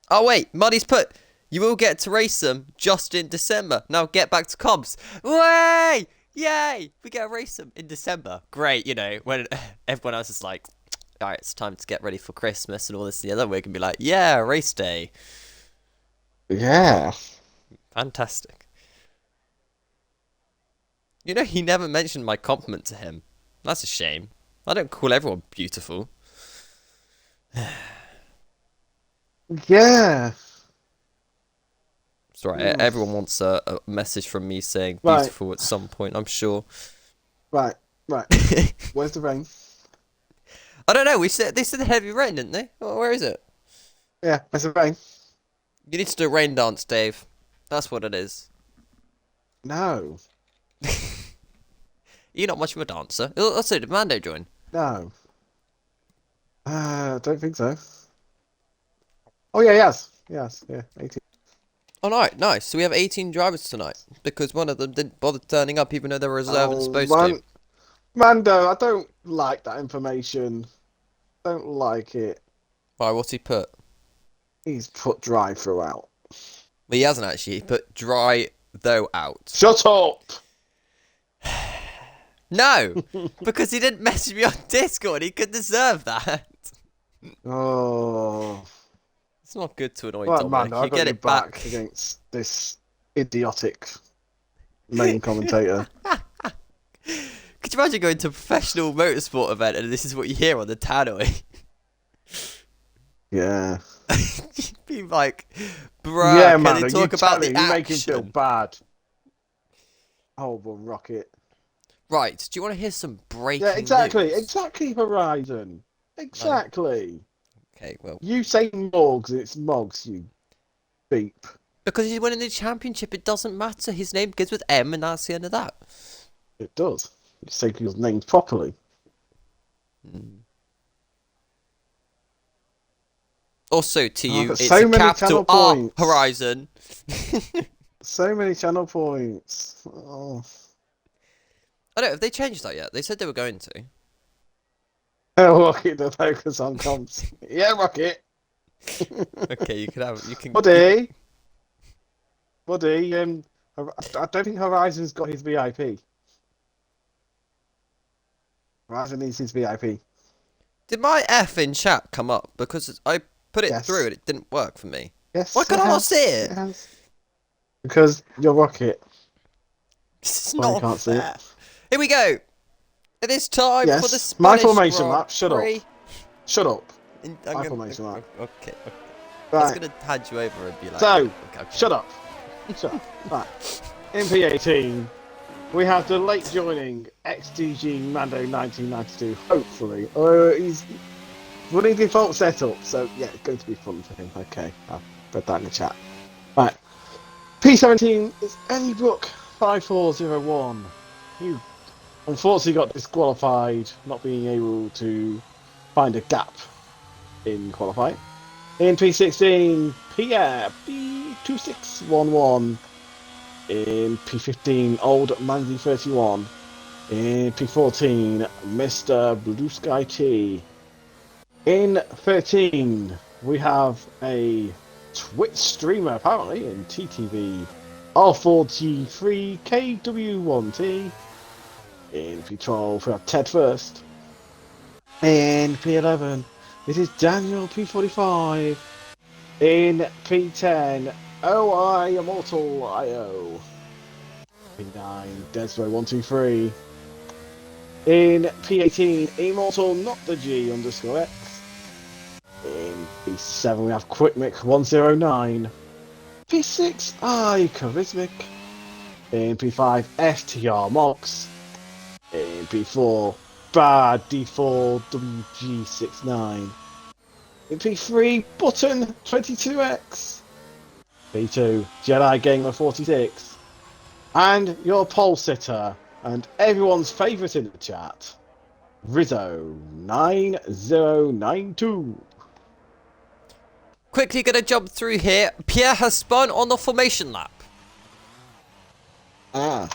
Speaker 1: Oh wait, Muddy's put, you will get to race them just in December. Now get back to comps. Way! Yay! We get to race them in December. Great, when everyone else is like, alright, it's time to get ready for Christmas and all this and the other, we're going to be like, yeah, race day.
Speaker 2: Yeah.
Speaker 1: Fantastic. He never mentioned my compliment to him. That's a shame. I don't call everyone beautiful.
Speaker 2: Yeah.
Speaker 1: It's alright, everyone wants a message from me saying
Speaker 2: Right.
Speaker 1: beautiful at some point, I'm sure.
Speaker 2: Right. Where's the rain?
Speaker 1: I don't know, they said heavy rain, didn't they? Oh, where is it?
Speaker 2: Yeah, where's the rain?
Speaker 1: You need to do a rain dance, Dave. That's what it is.
Speaker 2: No.
Speaker 1: You're not much of a dancer. Also, did Mando join?
Speaker 2: No. Don't think so. Oh yeah, yes, yeah, 18.
Speaker 1: Oh, nice. So we have 18 drivers tonight because one of them didn't bother turning up, even though they were reserved and supposed to.
Speaker 2: Mando, I don't like that information. Don't like it.
Speaker 1: Why? What's he put?
Speaker 2: He's put drive throughout.
Speaker 1: Well, he hasn't actually. He put dry though out.
Speaker 2: Shut up!
Speaker 1: No, because he didn't message me on Discord. He could deserve that.
Speaker 2: Oh.
Speaker 1: It's not good to annoy
Speaker 2: Well,
Speaker 1: Dominic.
Speaker 2: Mando, I got
Speaker 1: get
Speaker 2: your
Speaker 1: it back
Speaker 2: against this idiotic main commentator.
Speaker 1: Could you imagine going to a professional motorsport event and this is what you hear on the tannoy?
Speaker 2: Yeah.
Speaker 1: You'd be like, bruh,
Speaker 2: Yeah,
Speaker 1: can
Speaker 2: Mando,
Speaker 1: they talk about the
Speaker 2: you
Speaker 1: action?
Speaker 2: make him feel bad. Oh, well, Rocket.
Speaker 1: Right, do you want to hear some breaking
Speaker 2: Yeah, exactly.
Speaker 1: news?
Speaker 2: Exactly, Horizon. Exactly.
Speaker 1: Okay, well.
Speaker 2: You say Morgs, it's Mogs, you beep.
Speaker 1: Because he's winning the championship, it doesn't matter. His name begins with M and that's the end of that.
Speaker 2: It does. You say his names properly.
Speaker 1: Also, to you, it's
Speaker 2: so
Speaker 1: a
Speaker 2: many
Speaker 1: capital
Speaker 2: channel
Speaker 1: R,
Speaker 2: points.
Speaker 1: Horizon.
Speaker 2: So many channel points. Oh.
Speaker 1: I don't know, have they changed that yet? They said they were going to.
Speaker 2: Rocket to focus on comps. Yeah, Rocket.
Speaker 1: Okay, you can...
Speaker 2: Buddy, I don't think Horizon's got his VIP. Horizon needs his VIP.
Speaker 1: Did my F in chat come up? Because I put it
Speaker 2: Yes.
Speaker 1: through and it didn't work for me.
Speaker 2: Yes.
Speaker 1: Why could I not see it?
Speaker 2: Because you're Rocket.
Speaker 1: This is
Speaker 2: Why you
Speaker 1: not
Speaker 2: can't see
Speaker 1: fair.
Speaker 2: it?
Speaker 1: Here we go. It is time
Speaker 2: Yes.
Speaker 1: for the Spanish
Speaker 2: My formation
Speaker 1: Grand
Speaker 2: map. Shut up.
Speaker 1: Prix.
Speaker 2: Shut up.
Speaker 1: My
Speaker 2: formation map.
Speaker 1: Okay. I was
Speaker 2: Right.
Speaker 1: going to hand you over and be like...
Speaker 2: So,
Speaker 1: okay.
Speaker 2: shut up. Shut up. Right. In P18, we have the late joining XDG Mando 1992, hopefully. He's running default setup, so yeah, it's going to be fun for him. Okay, I'll put that in the chat. Right. P17 is Ellie Brook 5401, who unfortunately got disqualified, not being able to find a gap in qualifying. In P16, Pierre P2611. In P15, Old Mandy 31. In P14, Mr. Blue Sky T. In 13, we have a Twitch streamer, apparently, in TTV. R4G3 KW1T. In P12, we have Ted First. In P11, this is Daniel P45. In P10, OI Immortal IO. P9, Desmo123. In P18, Immortal Not the G _ X. In P7, we have QuickMick 109. P6, I Charismatic. In P5, FTR Mox. In P4, Bad D4 WG69. In P3, Button 22X. P2, Jedi Gamer 46. And your pole sitter, and everyone's favourite in the chat, Rizzo 9092.
Speaker 1: Quickly gonna jump through here. Pierre has spun on the formation lap.
Speaker 2: Ah.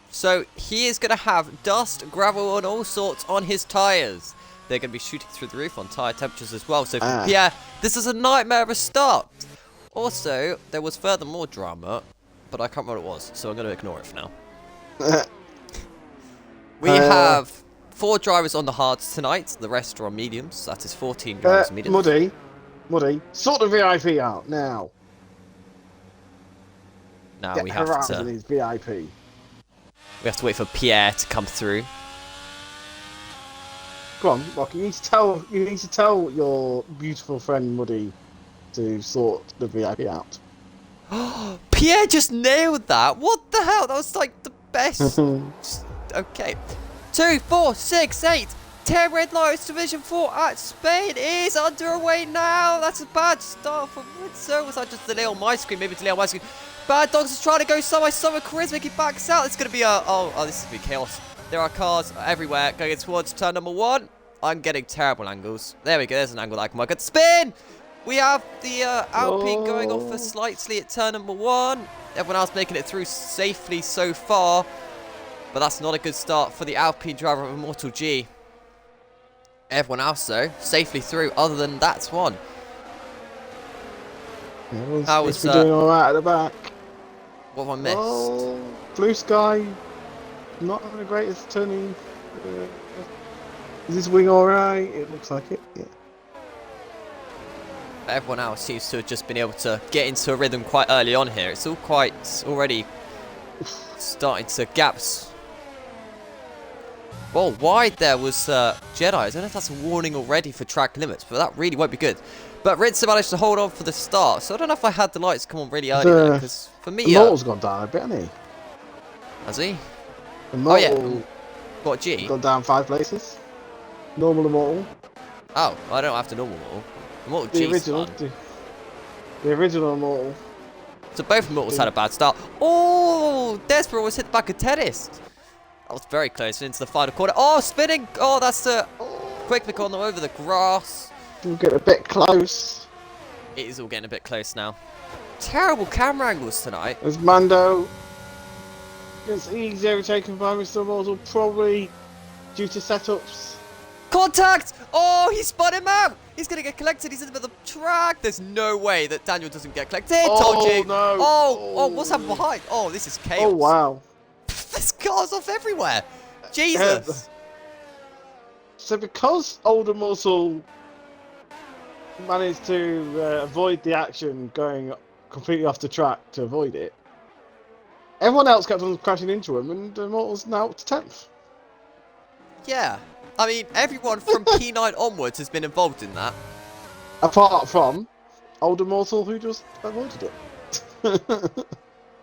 Speaker 1: So he is gonna have dust, gravel, and all sorts on his tyres. They're gonna be shooting through the roof on tyre temperatures as well. So for Pierre, this is a nightmare of a start. Also, there was furthermore drama, but I can't remember what it was, so I'm gonna ignore it for now. We have 4 drivers on the hards tonight. The rest are on mediums. That is 14 drivers on mediums.
Speaker 2: Muddy, sort the VIP out now.
Speaker 1: Now
Speaker 2: Get
Speaker 1: we have to.
Speaker 2: His VIP.
Speaker 1: We have to wait for Pierre to come through.
Speaker 2: Come on, Rock. You need to tell your beautiful friend Muddy to sort the VIP out.
Speaker 1: Pierre just nailed that. What the hell? That was like the best. Okay. 2, 4, 6, 8. 10 red lights, Division 4 at Spain is underway now. That's a bad start for Rizzo. Was that just delay on my screen? Maybe delay on my screen. Bad Dogs is trying to go somewhere. Charismatic. He backs out. It's going to be a... Oh, this is going to be chaos. There are cars everywhere going towards turn number 1. I'm getting terrible angles. There we go. There's an angle that I can work at. Spin! We have the Alpine going off for slightly at turn number 1. Everyone else making it through safely so far. But that's not a good start for the Alpine driver of Immortal G. Everyone else, though, safely through, other than that's one.
Speaker 2: How was doing all right at the back?
Speaker 1: What have I missed?
Speaker 2: Oh, Blue Sky, not having the greatest turning. Is this wing all right? It looks like it. Yeah.
Speaker 1: Everyone else seems to have just been able to get into a rhythm quite early on here. It's all quite already starting to gaps. Well, wide there was Jedi. I don't know if that's a warning already for track limits, but that really won't be good. But Rizzo managed to hold on for the start, so I don't know if I had the lights come on really early there, because for me...
Speaker 2: Immortal's gone down a bit, hasn't he?
Speaker 1: Has he?
Speaker 2: Immortal,
Speaker 1: oh, yeah. What, G?
Speaker 2: Gone down 5 places. Normal Immortal.
Speaker 1: Oh, I don't have to normal Immortal. Immortal G's
Speaker 2: the original. The original Immortal.
Speaker 1: So both Immortals had a bad start. Oh, Desper almost hit the back of Tennis. That was very close into the final corner. Oh, spinning. Oh, that's a quick pick on them over the grass.
Speaker 2: We'll get a bit close.
Speaker 1: It is all getting a bit close now. Terrible camera angles tonight.
Speaker 2: There's Mando. It's easier taken by Mr. Immortal, probably due to setups.
Speaker 1: Contact! Oh, he spun him out. He's going to get collected. He's in the middle of the track. There's no way that Daniel doesn't get collected. Told you.
Speaker 2: No.
Speaker 1: Oh, what's happened behind? Oh, this is chaos.
Speaker 2: Oh, wow.
Speaker 1: There's cars off everywhere. Jesus.
Speaker 2: So because Old Immortal managed to avoid the action going completely off the track to avoid it, everyone else kept on crashing into him, and Immortal's now up to 10th.
Speaker 1: Yeah. I mean, everyone from P9 onwards has been involved in that.
Speaker 2: Apart from Old Immortal, who just avoided it.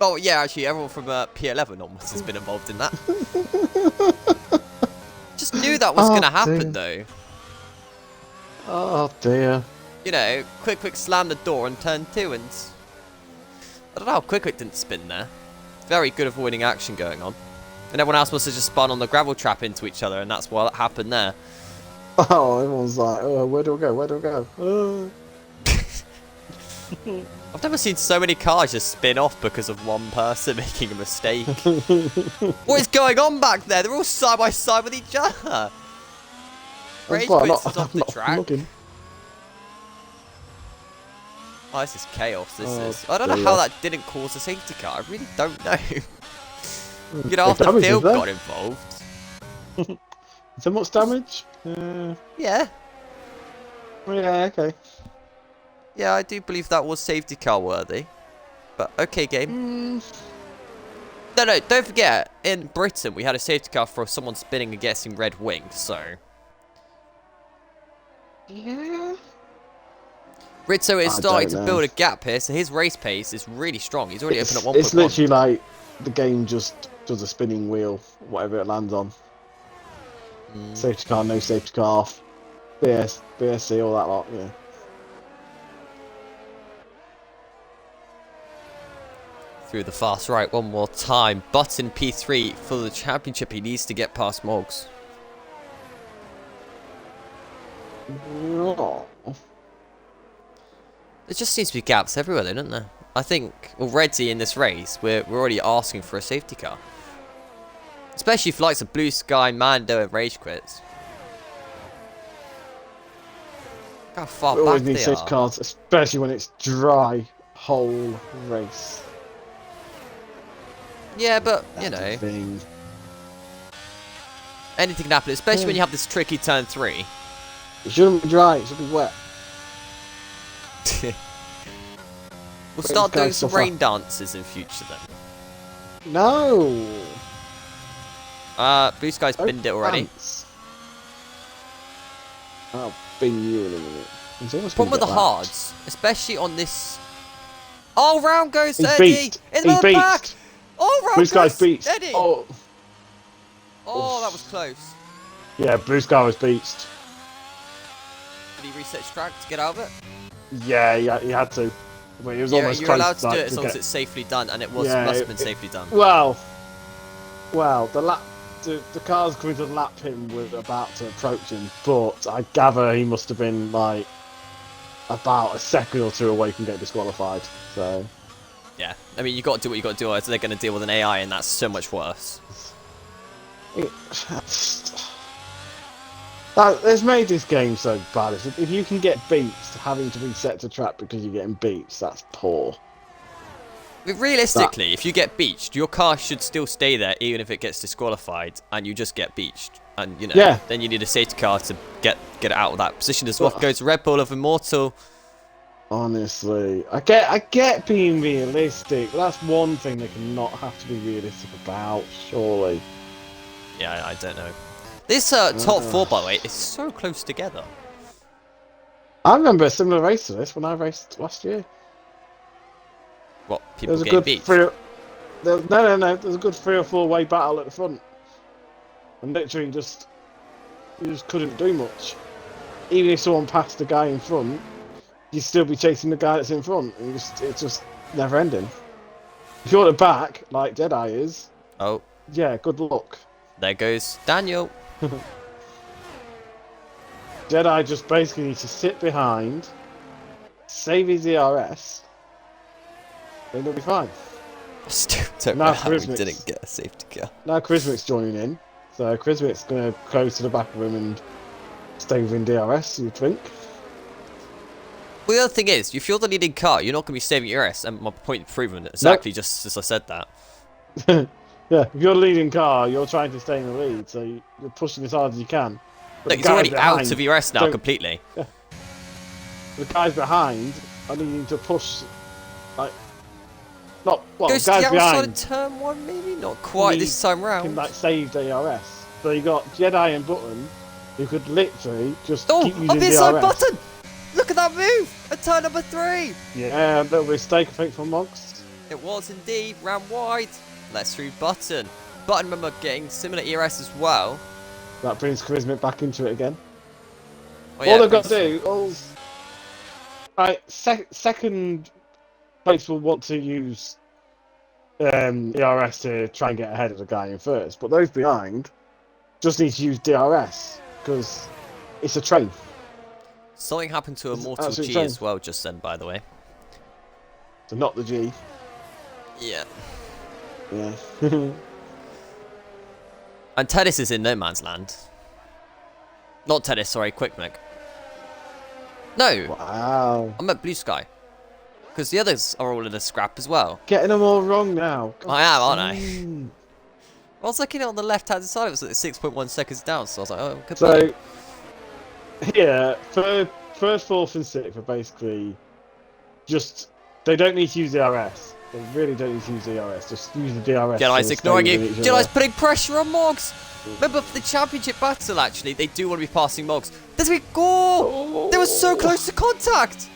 Speaker 1: Oh, yeah, actually, everyone from P11 onwards has been involved in that. Just knew that was going to happen, though.
Speaker 2: Oh, dear.
Speaker 1: You know, Quick slammed the door on turn 2, and... I don't know how Quick didn't spin there. Very good avoiding action going on. And everyone else must have just spun on the gravel trap into each other, and that's what happened there.
Speaker 2: Oh, everyone's like, oh, where do I go? Where do I go? Oh.
Speaker 1: I've never seen so many cars just spin off because of one person making a mistake. What is going on back there? They're all side by side with each other. Rage Quits is off the track.
Speaker 2: Looking.
Speaker 1: Oh, this is chaos, this is. I don't know how that didn't cause a safety car. I really don't know. You know, after Phil got involved.
Speaker 2: Is there much damage?
Speaker 1: Yeah.
Speaker 2: Yeah, okay.
Speaker 1: Yeah, I do believe that was safety car worthy. But okay, game. No, don't forget, in Britain we had a safety car for someone spinning and getting red wing, so...
Speaker 2: Yeah.
Speaker 1: Rizzo is
Speaker 2: I
Speaker 1: starting to
Speaker 2: don't
Speaker 1: build
Speaker 2: know.
Speaker 1: a gap here, so his race pace is really strong. He's already opened up
Speaker 2: It's
Speaker 1: 1.1.
Speaker 2: literally like the game just does a spinning wheel, whatever it lands on. Safety car, no safety car, off. BSC, all that lot, yeah.
Speaker 1: Through the fast right one more time. Button P3 for the championship. He needs to get past Moggs.
Speaker 2: Oh.
Speaker 1: There just seems to be gaps everywhere, though, don't there? I think already in this race, we're already asking for a safety car. Especially for likes of Blue Sky, Mando, and Rage Quits. Look how far
Speaker 2: We always
Speaker 1: back
Speaker 2: need
Speaker 1: they
Speaker 2: safety
Speaker 1: are.
Speaker 2: cars, especially when it's dry whole race.
Speaker 1: Yeah, but, you
Speaker 2: That's
Speaker 1: know,
Speaker 2: the thing.
Speaker 1: anything can happen, especially when you have this tricky turn 3.
Speaker 2: It shouldn't be dry, it should be wet.
Speaker 1: We'll start doing
Speaker 2: guys
Speaker 1: some
Speaker 2: suffer.
Speaker 1: rain dances in future then.
Speaker 2: No!
Speaker 1: Blue Sky's
Speaker 2: Don't
Speaker 1: binned it already.
Speaker 2: dance. I'll bin you in a minute. He's almost
Speaker 1: Problem with the
Speaker 2: gonna get
Speaker 1: hards, especially on this. Oh, round goes
Speaker 2: He's
Speaker 1: Eddie
Speaker 2: beast.
Speaker 1: in the
Speaker 2: He's
Speaker 1: middle of the pack.
Speaker 2: beast.
Speaker 1: Oh, round
Speaker 2: Blue Sky's
Speaker 1: goes
Speaker 2: beast.
Speaker 1: Eddie.
Speaker 2: Oh,
Speaker 1: Oh, that was close.
Speaker 2: yeah, Blue Sky was beast.
Speaker 1: Did he reset his track to get out of it?
Speaker 2: Yeah, he had to. But he was
Speaker 1: Yeah,
Speaker 2: almost
Speaker 1: you're
Speaker 2: close.
Speaker 1: allowed to do
Speaker 2: like,
Speaker 1: it as long as
Speaker 2: get-
Speaker 1: it's safely done, and it was
Speaker 2: Yeah,
Speaker 1: must have been safely done.
Speaker 2: Well, the cars coming to lap him were about to approach him, but I gather he must have been like about a second or two away from getting disqualified. So
Speaker 1: Yeah, I mean, you got to do what you got to do, or else they're going to deal with an AI, and that's so much worse.
Speaker 2: It's made this game so bad. If you can get beats having to reset to track because you're getting beats, that's poor.
Speaker 1: But realistically, if you get beached, your car should still stay there even if it gets disqualified, and you just get beached. And, you know,
Speaker 2: Yeah.
Speaker 1: then you need a safety car to get it out of that position as well. Goes to Red Bull of Immortal.
Speaker 2: Honestly, I get being realistic. That's one thing they cannot have to be realistic about, surely.
Speaker 1: Yeah, I don't know. This top 4, by the way, is so close together.
Speaker 2: I remember a similar race to this when I raced last year.
Speaker 1: What,
Speaker 2: There
Speaker 1: people
Speaker 2: was a
Speaker 1: getting
Speaker 2: good
Speaker 1: beached?
Speaker 2: no. There's a good 3 or 4 way battle at the front, and literally you just couldn't do much. Even if someone passed the guy in front, you'd still be chasing the guy that's in front, and it's just never ending. If you're at the back, like Jedi is,
Speaker 1: Oh,
Speaker 2: yeah, good luck.
Speaker 1: there goes Daniel.
Speaker 2: Jedi just basically needs to sit behind, save his ERS, then they'll be fine.
Speaker 1: I still don't
Speaker 2: Now
Speaker 1: know how he
Speaker 2: Charismix.
Speaker 1: didn't get a safety car.
Speaker 2: Now Chrismick's joining in, so Chrismick's going to close to the back of him and stay within DRS, you'd think.
Speaker 1: Well, the other thing is, if you're the leading car, you're not going to be saving your S, and my point proven, exactly just as I said that.
Speaker 2: Yeah, if you're the leading car, you're trying to stay in the lead, so you're pushing as hard as you can. But
Speaker 1: Look,
Speaker 2: the
Speaker 1: he's already
Speaker 2: guys
Speaker 1: out
Speaker 2: behind
Speaker 1: of your S now
Speaker 2: don't-
Speaker 1: completely.
Speaker 2: The guys behind are needing to push, like, not, well,
Speaker 1: Goes to
Speaker 2: guys
Speaker 1: the outside
Speaker 2: behind
Speaker 1: of turn 1, maybe? Not quite this time
Speaker 2: can,
Speaker 1: round.
Speaker 2: like, save DRS. So you got Jedi and Button, who could literally just
Speaker 1: Oh,
Speaker 2: keep using
Speaker 1: up inside
Speaker 2: DRS.
Speaker 1: Button! Look at that move! At turn number 3!
Speaker 2: Yeah, a little mistake, I think, from Moggs.
Speaker 1: It was indeed, round wide. Let's through Button. Button, remember, getting similar ERS as well.
Speaker 2: That brings Charisma back into it again.
Speaker 1: Oh, yeah,
Speaker 2: all they've got to
Speaker 1: brings-
Speaker 2: do, right, second place will want to use ERS to try and get ahead of the guy in first, but those behind just need to use DRS because it's a train.
Speaker 1: Something happened to Immortal
Speaker 2: absolute
Speaker 1: G
Speaker 2: train.
Speaker 1: as well, just then, by the way.
Speaker 2: So not the G.
Speaker 1: Yeah.
Speaker 2: Yeah.
Speaker 1: And Tennis is in no man's land. Not Tennis, sorry, Quick Mick. No,
Speaker 2: Wow.
Speaker 1: I meant Blue Sky. Because the others are all in a scrap as well.
Speaker 2: Getting them all wrong now.
Speaker 1: I am, aren't I?
Speaker 2: Mm.
Speaker 1: I was looking at it on the left-hand side, it was like 6.1 seconds down, so I was like, oh, could
Speaker 2: So,
Speaker 1: be.
Speaker 2: here, third, fourth, and sixth are basically just, they don't need to use DRS. They really don't need to use DRS. Just use the DRS.
Speaker 1: Jedi's
Speaker 2: to
Speaker 1: ignoring
Speaker 2: stay
Speaker 1: you.
Speaker 2: within each
Speaker 1: Jedi's
Speaker 2: other.
Speaker 1: putting pressure on Moggs. Remember, for the championship battle, actually, they do want to be passing Moggs. There's a goal! They were so close to contact!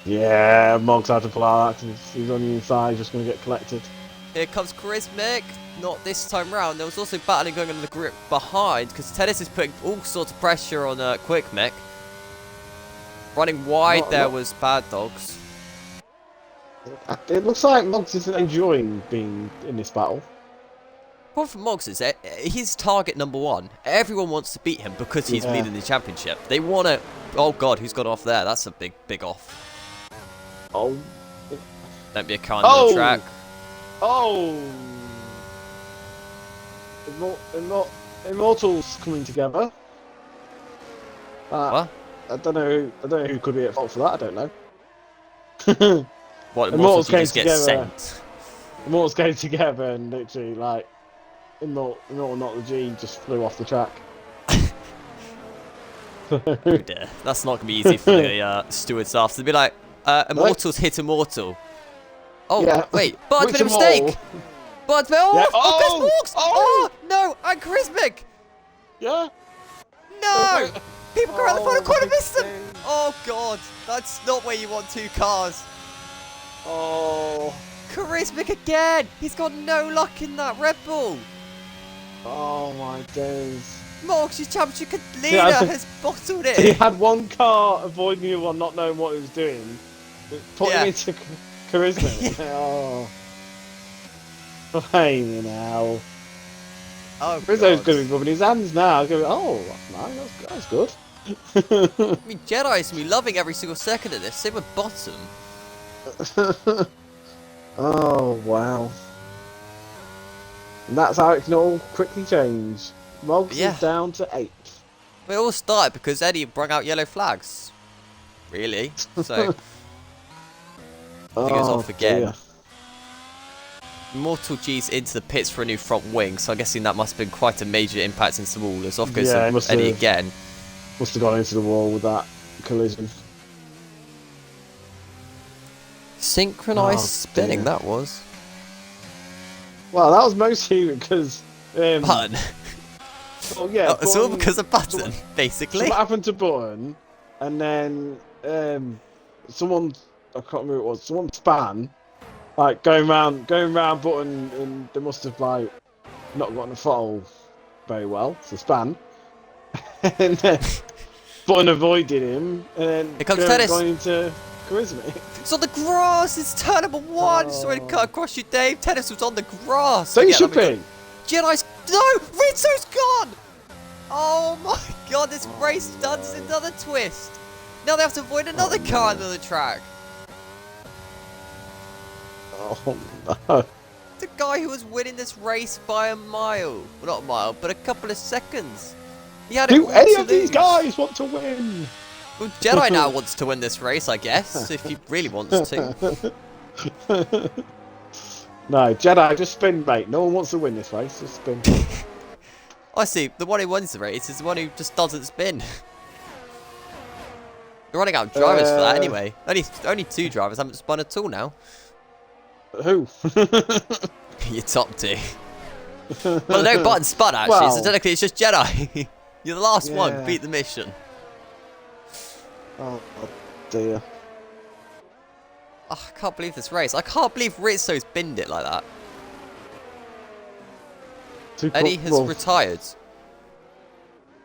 Speaker 2: Yeah, Mog's had to pull out that. He's on the inside, just going to get collected.
Speaker 1: Here comes Charismic. Not this time round. There was also battling going on in the grip behind because Tennis is putting all sorts of pressure on Quick Mick. Running wide there was Bad Dogs.
Speaker 2: It looks like Moggs isn't enjoying being in this battle.
Speaker 1: Problem for Moggs is that he's target number 1. Everyone wants to beat him because he's leading the championship. They want to... Oh god, who's got off there? That's a big off.
Speaker 2: Oh.
Speaker 1: Don't be a kind on the track.
Speaker 2: Oh. Immortals coming together.
Speaker 1: What?
Speaker 2: I don't know who could be at fault for that. I don't know.
Speaker 1: What, Immortals came just together, get sent?
Speaker 2: Immortals came together and literally, like, Immortal not the G just flew off the track.
Speaker 1: Oh dear. That's not going to be easy for the stewards after. They'll be like, Immortals hit Immortal. Oh, yeah. Wait, Bart made a mistake! Bart made... Oh, yeah. Oh, no, and Charismic!
Speaker 2: Yeah?
Speaker 1: No! People go around the final corner, missed them! Oh god, that's not where you want 2 cars.
Speaker 2: Oh.
Speaker 1: Charismic again! He's got no luck in that Red Bull!
Speaker 2: Oh my days.
Speaker 1: Morgs, your championship leader, has bottled it!
Speaker 2: He had one car avoiding the other one, not knowing what he was doing. Put him into Charisma. Oh. Blimey now.
Speaker 1: Oh,
Speaker 2: Rizzo's going to be rubbing his hands now. Oh, that's nice. That's good.
Speaker 1: I mean, Jedi's going to be loving every single second of this. Same with Bottom.
Speaker 2: Oh, wow. And that's how it can all quickly change. Moggs is down to 8th.
Speaker 1: We all started because Eddie brought out yellow flags. Really? So... I think it's off again. Dear. Immortal G's into the pits for a new front wing, so I'm guessing that must have been quite a major impact into the wall. As off goes Eddie again.
Speaker 2: Must have gone into the wall with that collision.
Speaker 1: Synchronised spinning, that was.
Speaker 2: Well, that was mostly because...
Speaker 1: Button.
Speaker 2: Oh, yeah.
Speaker 1: Oh, it's all because of Button, basically.
Speaker 2: What happened to Button, and then someone... I can't remember who it was. Someone span, like going round Button, and they must have like not gotten the throttle very well. So span, and then Button avoided him, and then
Speaker 1: here comes Tennis.
Speaker 2: Going into Charisma.
Speaker 1: It's on the grass. It's turn number 1. Sorry to cut across you, Dave. Tennis was on the grass.
Speaker 2: So you should be.
Speaker 1: Jedi's Rizzo's gone. Oh my god! This race does another twist. Now they have to avoid another car under the track.
Speaker 2: Oh no.
Speaker 1: The guy who was winning this race by a mile. Well, not a mile, but a couple of seconds. He had
Speaker 2: Do any of these guys want to win?
Speaker 1: Well, Jedi now wants to win this race, I guess, if he really wants to.
Speaker 2: No, Jedi, just spin, mate. No one wants to win this race, just spin.
Speaker 1: I see, the one who wins the race is the one who just doesn't spin. They're running out of drivers for that anyway. Only 2 drivers haven't spun at all now.
Speaker 2: Who?
Speaker 1: Your top 2. Well, no Button spun actually, so technically it's just Jedi. You're the last one, beat the mission.
Speaker 2: Oh dear.
Speaker 1: Oh, I can't believe this race. I can't believe Rizzo's binned it like that. Eddie has retired.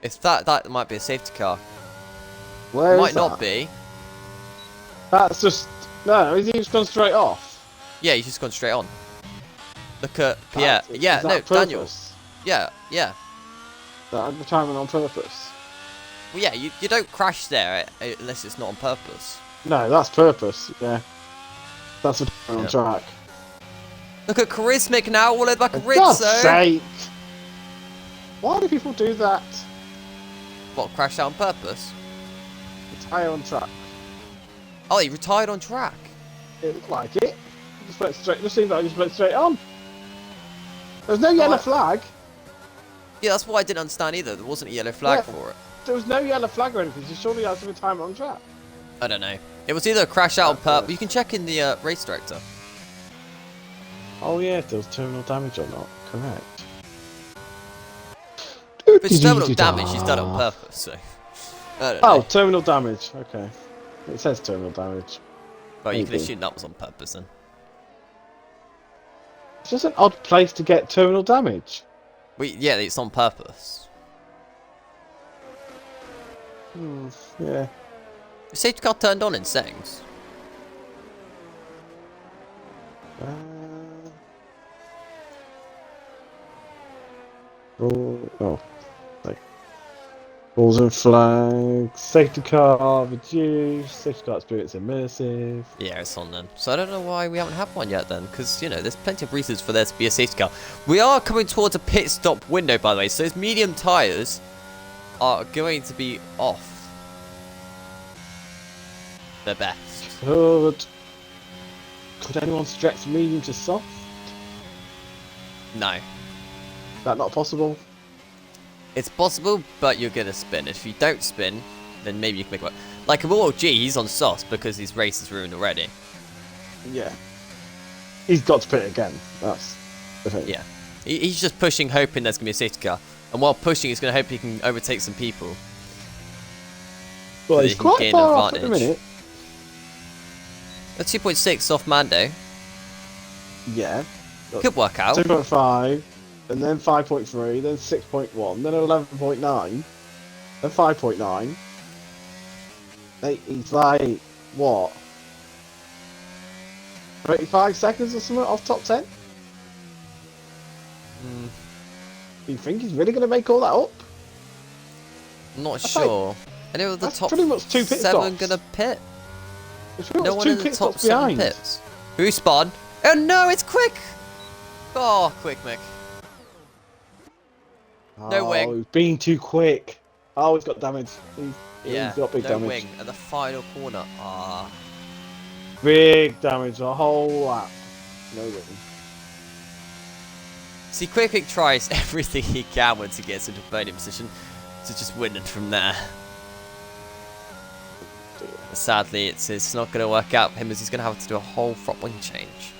Speaker 1: If that might be a safety car.
Speaker 2: Where
Speaker 1: might not be.
Speaker 2: That's just he's just gone straight off.
Speaker 1: Yeah, he's just gone straight on. Look at Pierre. Yeah, no, Daniel. Yeah.
Speaker 2: That retirement on purpose.
Speaker 1: Well, yeah, you don't crash there unless it's not on purpose.
Speaker 2: No, that's purpose. Yeah, that's on track.
Speaker 1: Look at Charismic now, all the way back at Rizzo.
Speaker 2: God's sake! Why do people do that?
Speaker 1: What, crash out on purpose?
Speaker 2: Retire on track.
Speaker 1: Oh, he retired on track.
Speaker 2: It looked like it. Just went straight. It seems like he just went straight on. There's no yellow flag.
Speaker 1: Yeah, that's what I didn't understand either. There wasn't a yellow flag for it.
Speaker 2: There was no yellow flag or anything. So surely has some time on track.
Speaker 1: I don't know. It was either a crash out on purpose. You can check in the race director.
Speaker 2: Oh yeah, if there was terminal damage or not. Correct.
Speaker 1: If it's terminal damage, he's done it on purpose. So. I don't know.
Speaker 2: Terminal damage. Okay. It says terminal damage.
Speaker 1: Well, you can
Speaker 2: Maybe.
Speaker 1: assume that was on purpose then.
Speaker 2: It's just an odd place to get terminal damage.
Speaker 1: Yeah, it's on purpose.
Speaker 2: Yeah.
Speaker 1: The safety car turned on in settings.
Speaker 2: Oh. Balls and flags. Safety car reduced. Safety car experience immersive.
Speaker 1: Yeah, it's on then. So I don't know why we haven't had one yet then, because, you know, there's plenty of reasons for there to be a safety car. We are coming towards a pit stop window, by the way, so those medium tyres are going to be off the best.
Speaker 2: Could anyone stretch medium to soft?
Speaker 1: No.
Speaker 2: Is that not possible?
Speaker 1: It's possible, but you're going to spin. If you don't spin, then maybe you can make it work. Like, well, gee, he's on sauce because his race is ruined already.
Speaker 2: Yeah. He's got to put it again. That's the thing.
Speaker 1: Yeah. He's just pushing, hoping there's going to be a safety car. And while pushing, he's going to hope he can overtake some people.
Speaker 2: Well,
Speaker 1: so
Speaker 2: he's quite far off at the minute.
Speaker 1: A 2.6 off Mando.
Speaker 2: Yeah.
Speaker 1: Could work out.
Speaker 2: 2.5, and then 5.3, then 6.1, then 11.9, then 5.9. He's like, what? 35 seconds or something off top 10? Do you think he's really going to make all that up?
Speaker 1: I'm not sure. I know the
Speaker 2: That's
Speaker 1: top
Speaker 2: pretty much 2 pit
Speaker 1: 7
Speaker 2: stops.
Speaker 1: gonna pit.
Speaker 2: It's pretty
Speaker 1: No
Speaker 2: much
Speaker 1: one
Speaker 2: 2
Speaker 1: in the
Speaker 2: pit
Speaker 1: top
Speaker 2: stops
Speaker 1: 7
Speaker 2: behind.
Speaker 1: pits. Who spawned? Oh no, it's Quick! Oh, Quick Mick. No wing.
Speaker 2: He's being too quick. Oh, he's got damage. He's got big
Speaker 1: no
Speaker 2: damage.
Speaker 1: wing at the final corner. Ah.
Speaker 2: Big damage, a whole lap. No wing.
Speaker 1: See, Quick tries everything he can once he gets into a podium position to just win it from there. But sadly, it's not going to work out for him as he's going to have to do a whole front wing change.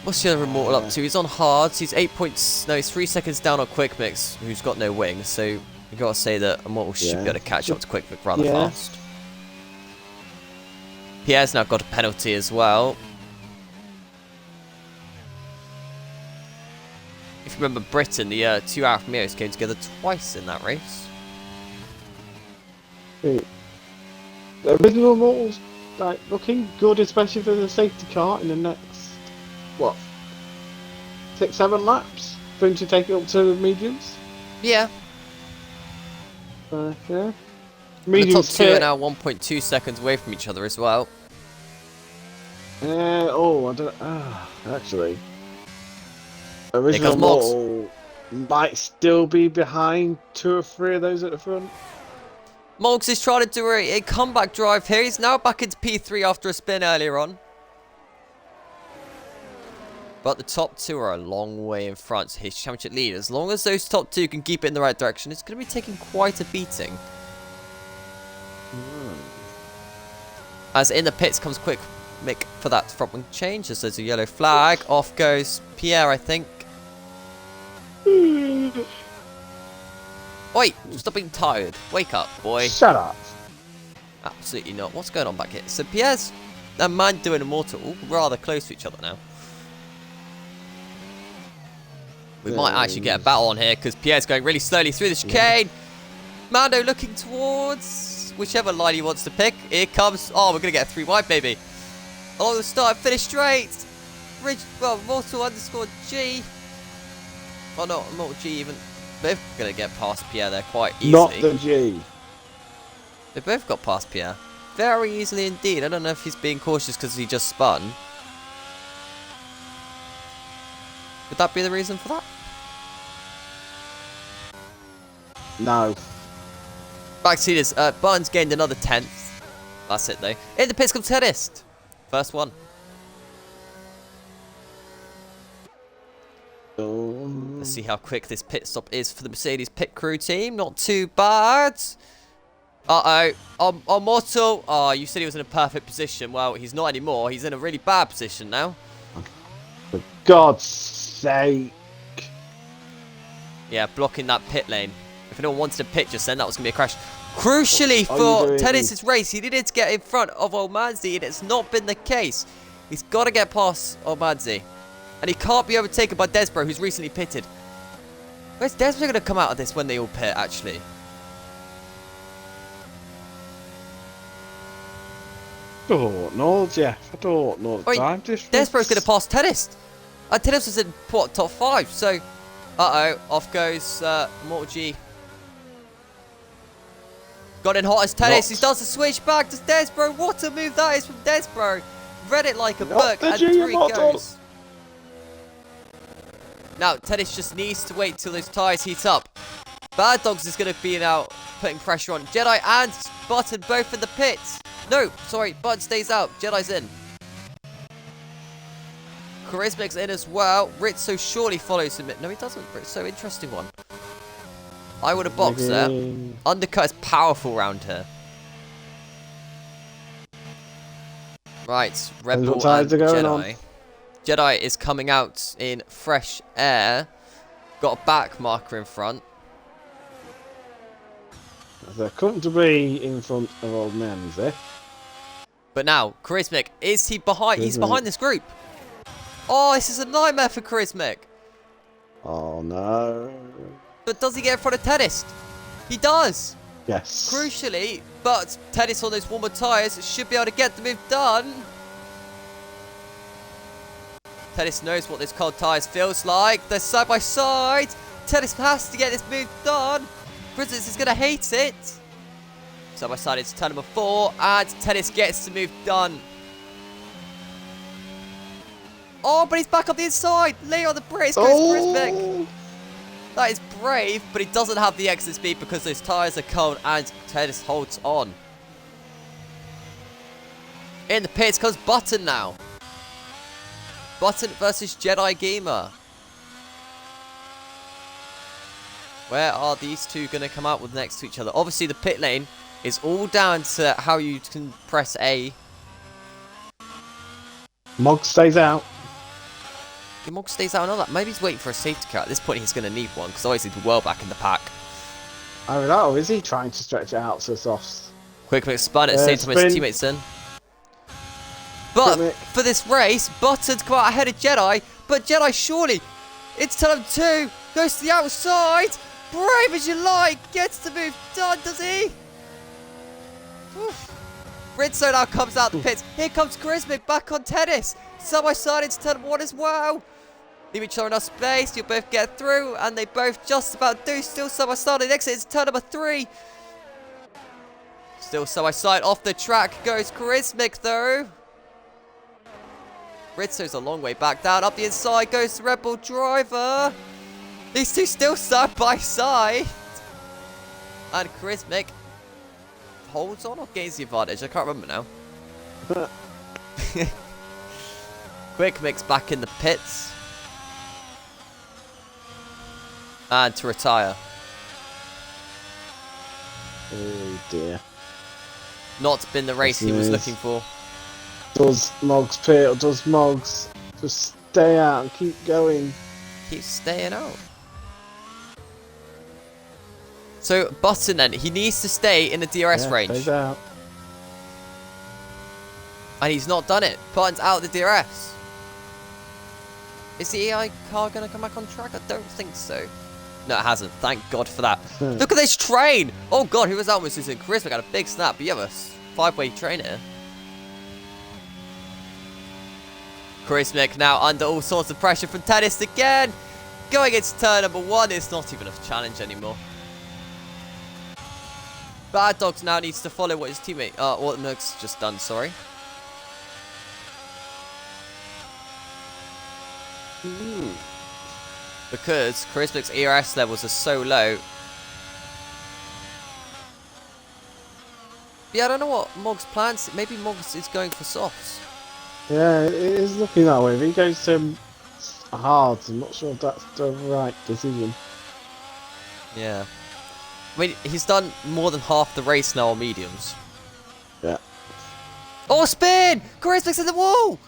Speaker 1: What's the other Immortal up to? He's on hards. He's 3 seconds down on Quick Mix, who's got no wing. So you got to say that Immortal should be able to catch up to Quick Mix rather fast. Pierre's now got a penalty as well. If you remember Britain, the 2 Alfa Romeos came together twice in that race.
Speaker 2: The original Immortals like looking good, especially for the safety car in the next, what, 6-7 laps for him to take it up to the mediums.
Speaker 1: Yeah.
Speaker 2: Yeah.
Speaker 1: The top 2 are now 1.2 seconds away from each other as well.
Speaker 2: I don't. Actually, original Immortal might still be behind 2 or 3 of those at the front.
Speaker 1: Moggs is trying to do a comeback drive here. He's now back into P3 after a spin earlier on. But the top 2 are a long way in front. His championship lead. As long as those top 2 can keep it in the right direction, it's going to be taking quite a beating. As in the pits comes Quick Mick for that front wing change. As there's a yellow flag. Off goes Pierre, I think. Wait, stop being tired. Wake up, boy.
Speaker 2: Shut up.
Speaker 1: Absolutely not. What's going on back here? So Pierre's and Mando and Immortal all rather close to each other now. We might actually get a battle on here because Pierre's going really slowly through the chicane. Mando looking towards whichever line he wants to pick. Here comes. Oh, we're going to get a 3 wide, baby. Along the start, finish straight. Immortal underscore G. Oh, no, Immortal G even. They're going to get past Pierre there quite easily.
Speaker 2: Not the G.
Speaker 1: They both got past Pierre. Very easily indeed. I don't know if he's being cautious because he just spun. Would that be the reason for that?
Speaker 2: No.
Speaker 1: Back to this. Barnes gained another 10th. That's it though. In the pits comes Tedist. First one. Let's see how quick this pit stop is for the Mercedes pit crew team. Not too bad. Uh-oh. Immortal. Oh, you said he was in a perfect position. Well, he's not anymore. He's in a really bad position now.
Speaker 2: For God's sake.
Speaker 1: Yeah, blocking that pit lane. If anyone wanted a pit just then, that was going to be a crash. Crucially
Speaker 2: What are you
Speaker 1: for
Speaker 2: doing?
Speaker 1: Tennis's race, he needed to get in front of Oldmanzi, and it's not been the case. He's got to get past Oldmanzi. And he can't be overtaken by Desbro, who's recently pitted. Where's Desbro going to come out of this when they all pit, actually?
Speaker 2: Don't know, Jeff. I don't know.
Speaker 1: I mean,
Speaker 2: Time difference.
Speaker 1: Desbro's going to pass Tennis. And Tennis was in, what, top 5, so... Uh-oh, off goes Mortal G. Got in hot as Tennis. He does the switch back to Desbro. What a move that is from Desbro. Read it like a book, and through he goes. Now, Tennis just needs to wait till those tyres heat up. Bad Dogs is going to be now putting pressure on. Jedi and Button both in the pits. No, sorry, Button stays out. Jedi's in. Charismic's in as well. Rizzo surely follows him. No, he doesn't. Rizzo, interesting one. I would have boxed there. Undercut is powerful round here. Right, Rebel and Jedi. Jedi is coming out in fresh air. Got a back marker in front.
Speaker 2: They're comfortably in front of Old Manzi.
Speaker 1: But now, Charismic, is he behind? He's behind this group. Oh, this is a nightmare for Charismic.
Speaker 2: Oh no.
Speaker 1: But does he get in front of Tennis? He does.
Speaker 2: Yes.
Speaker 1: Crucially, but Tennis on those warmer tyres should be able to get the move done. Tennis knows what this cold tyres feels like. They're side by side. Tennis has to get this move done. Grizzlies is going to hate it. Side by side, it's turn number 4, and Tennis gets the move done. Oh, but he's back up the inside. Lay on the brakes, goes Charismic. That is brave, but he doesn't have the exit speed because those tyres are cold, and Tennis holds on. In the pits comes Button now. Button versus Jedi Gamer. Where are these two going to come out with next to each other? Obviously, the pit lane is all down to how you can press A.
Speaker 2: Mog stays out.
Speaker 1: The Mog stays out and all that. Maybe he's waiting for a safety car. At this point, he's going to need one because obviously he's well back in the pack.
Speaker 2: I don't know. Is he trying to stretch it out to softs?
Speaker 1: Quick spun at the same time as his teammates in. But for this race, Button's come out ahead of Jedi. But Jedi surely, it's turn 2, goes to the outside. Brave as you like, gets the move done, does he? Rizzo now comes out the pits. Here comes Charismic back on Tennis. Side by side into turn 1 as well. Leave each other enough space, you'll both get through, and they both just about do. Still side by side, the exit is turn number 3. Still side by side, off the track goes Charismic though. Rizzo's a long way back down, up the inside goes the Rebel driver. These two still side by side. And Charismic holds on or gains the advantage, I can't remember now. Quick Mix back in the pits. And to retire.
Speaker 2: Oh dear.
Speaker 1: Not been the race he was looking for.
Speaker 2: Does Moggs pit or does Moggs just stay out and keep going?
Speaker 1: Keep staying out. So Button then, he needs to stay in the DRS range.
Speaker 2: Stays out.
Speaker 1: And he's not done it. Button's out of the DRS. Is the AI car going to come back on track? I don't think so. No, it hasn't. Thank God for that. Look at this train! Oh God, who was that almost losing? Charisma got a big snap, but you have a 5-way train here. Charismic now under all sorts of pressure from Tennis again. Going into turn number 1, it's not even a challenge anymore. Bad Dogs now needs to follow what his teammate, what Nug's just done, sorry. Because Charismic's ERS levels are so low. Yeah, I don't know what Mog's plans. Maybe Mog's is going for softs.
Speaker 2: Yeah, it is looking that way. If he goes to hards, I'm not sure if that's the right decision.
Speaker 1: Yeah. I mean, he's done more than half the race now on mediums.
Speaker 2: Yeah.
Speaker 1: Oh, spin! Charismic's in the wall!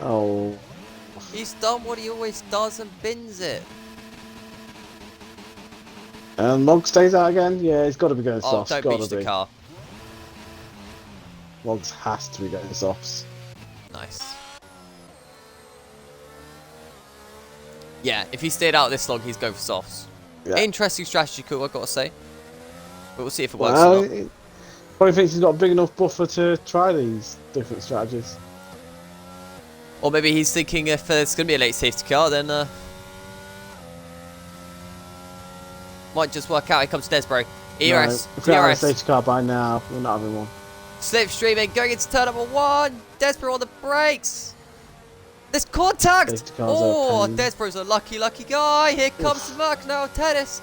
Speaker 2: Oh.
Speaker 1: He's done what he always does and bins it.
Speaker 2: And Mog stays out again? Yeah, he's got to be going
Speaker 1: Oh,
Speaker 2: softs.
Speaker 1: don't
Speaker 2: Gotta
Speaker 1: beach the
Speaker 2: be.
Speaker 1: car.
Speaker 2: Mogs has to be going softs.
Speaker 1: Nice. Yeah, if he stayed out this long, he's going for softs.
Speaker 2: Yeah.
Speaker 1: Interesting strategy, cool, I've got to say. But we'll see if it works
Speaker 2: Well,
Speaker 1: or not.
Speaker 2: he probably thinks he's got a big enough buffer to try these different strategies.
Speaker 1: Or maybe he's thinking if it's going to be a late safety car, then might just work out. Here comes Desbro. ERS.
Speaker 2: No, if we had a
Speaker 1: DRS.
Speaker 2: safety car by now, we're not having one.
Speaker 1: Slipstreaming, going into turn number 1. Desbro on the brakes. There's contact.
Speaker 2: Safety cars
Speaker 1: Oh,
Speaker 2: are a pain.
Speaker 1: Desbro's a lucky guy. Here comes the Merc now. Tennis.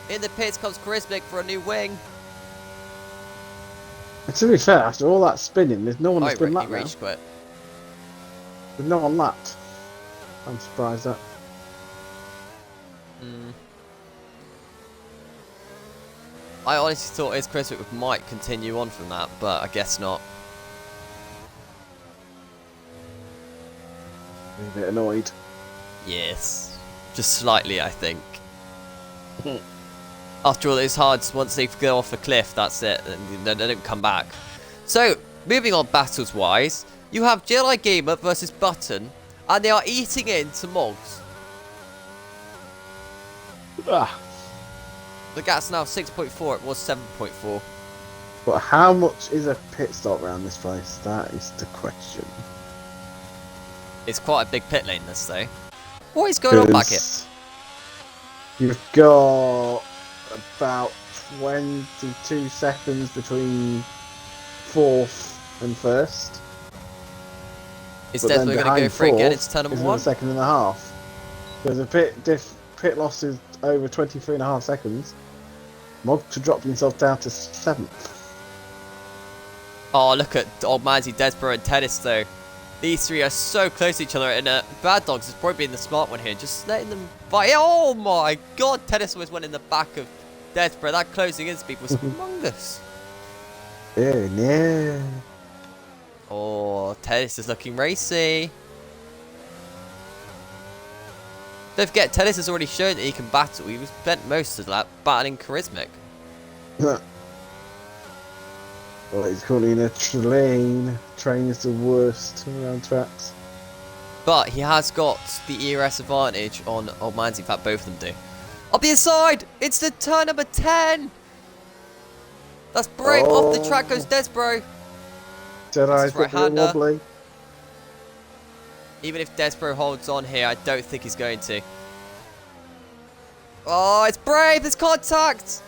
Speaker 1: In the pits comes Charismatic for a new wing.
Speaker 2: And to be fair, after all that spinning, there's no one to
Speaker 1: Oh,
Speaker 2: spin
Speaker 1: he
Speaker 2: lap now.
Speaker 1: rage quit.
Speaker 2: There's no one lapped. I'm surprised at.
Speaker 1: I honestly thought his Charismatic might continue on from that, but I guess not.
Speaker 2: I'm a bit annoyed.
Speaker 1: Yes. Just slightly, I think. After all those hards, once they go off a cliff, that's it. And they don't come back. So, moving on battles-wise, you have Jedi Gamer versus Button, and they are eating into Mogs.
Speaker 2: Ah,
Speaker 1: The gap's now 6.4, it was 7.4.
Speaker 2: but how much is a pit stop around this place? That is the question.
Speaker 1: It's quite a big pit lane, this, though. What is going on back here?
Speaker 2: 'Cause you've got about 22 seconds between 4th and 1st.
Speaker 1: Is
Speaker 2: But then
Speaker 1: Desmond going to go
Speaker 2: behind
Speaker 1: for it again
Speaker 2: 4th
Speaker 1: into turn number
Speaker 2: is
Speaker 1: 1?
Speaker 2: a second and a half. There's a pit loss is over 23.5 seconds. Mog to drop himself down to 7th.
Speaker 1: Oh, look at old Manzi, Desborough and Tennis, though. These three are so close to each other, and Bad Dogs is probably being the smart one here, just letting them fight. Oh my god, Tennis always went in the back of Desborough. That closing in speed was humongous.
Speaker 2: Yeah, yeah.
Speaker 1: Oh, Tennis is looking racy. Don't forget, Tennis has already shown that he can battle. He was spent most of that battling Charismatic.
Speaker 2: Well, he's currently in a train. Train is the worst around tracks.
Speaker 1: But he has got the ERS advantage on Old Manzi. In fact, both of them do. Up the inside! It's the turn number 10! That's brave. Off the track goes Desbro.
Speaker 2: Jedi's
Speaker 1: This is
Speaker 2: a bit
Speaker 1: right-hander.
Speaker 2: wobbly.
Speaker 1: Even if Desbro holds on here, I don't think he's going to. Oh, it's brave! There's contact!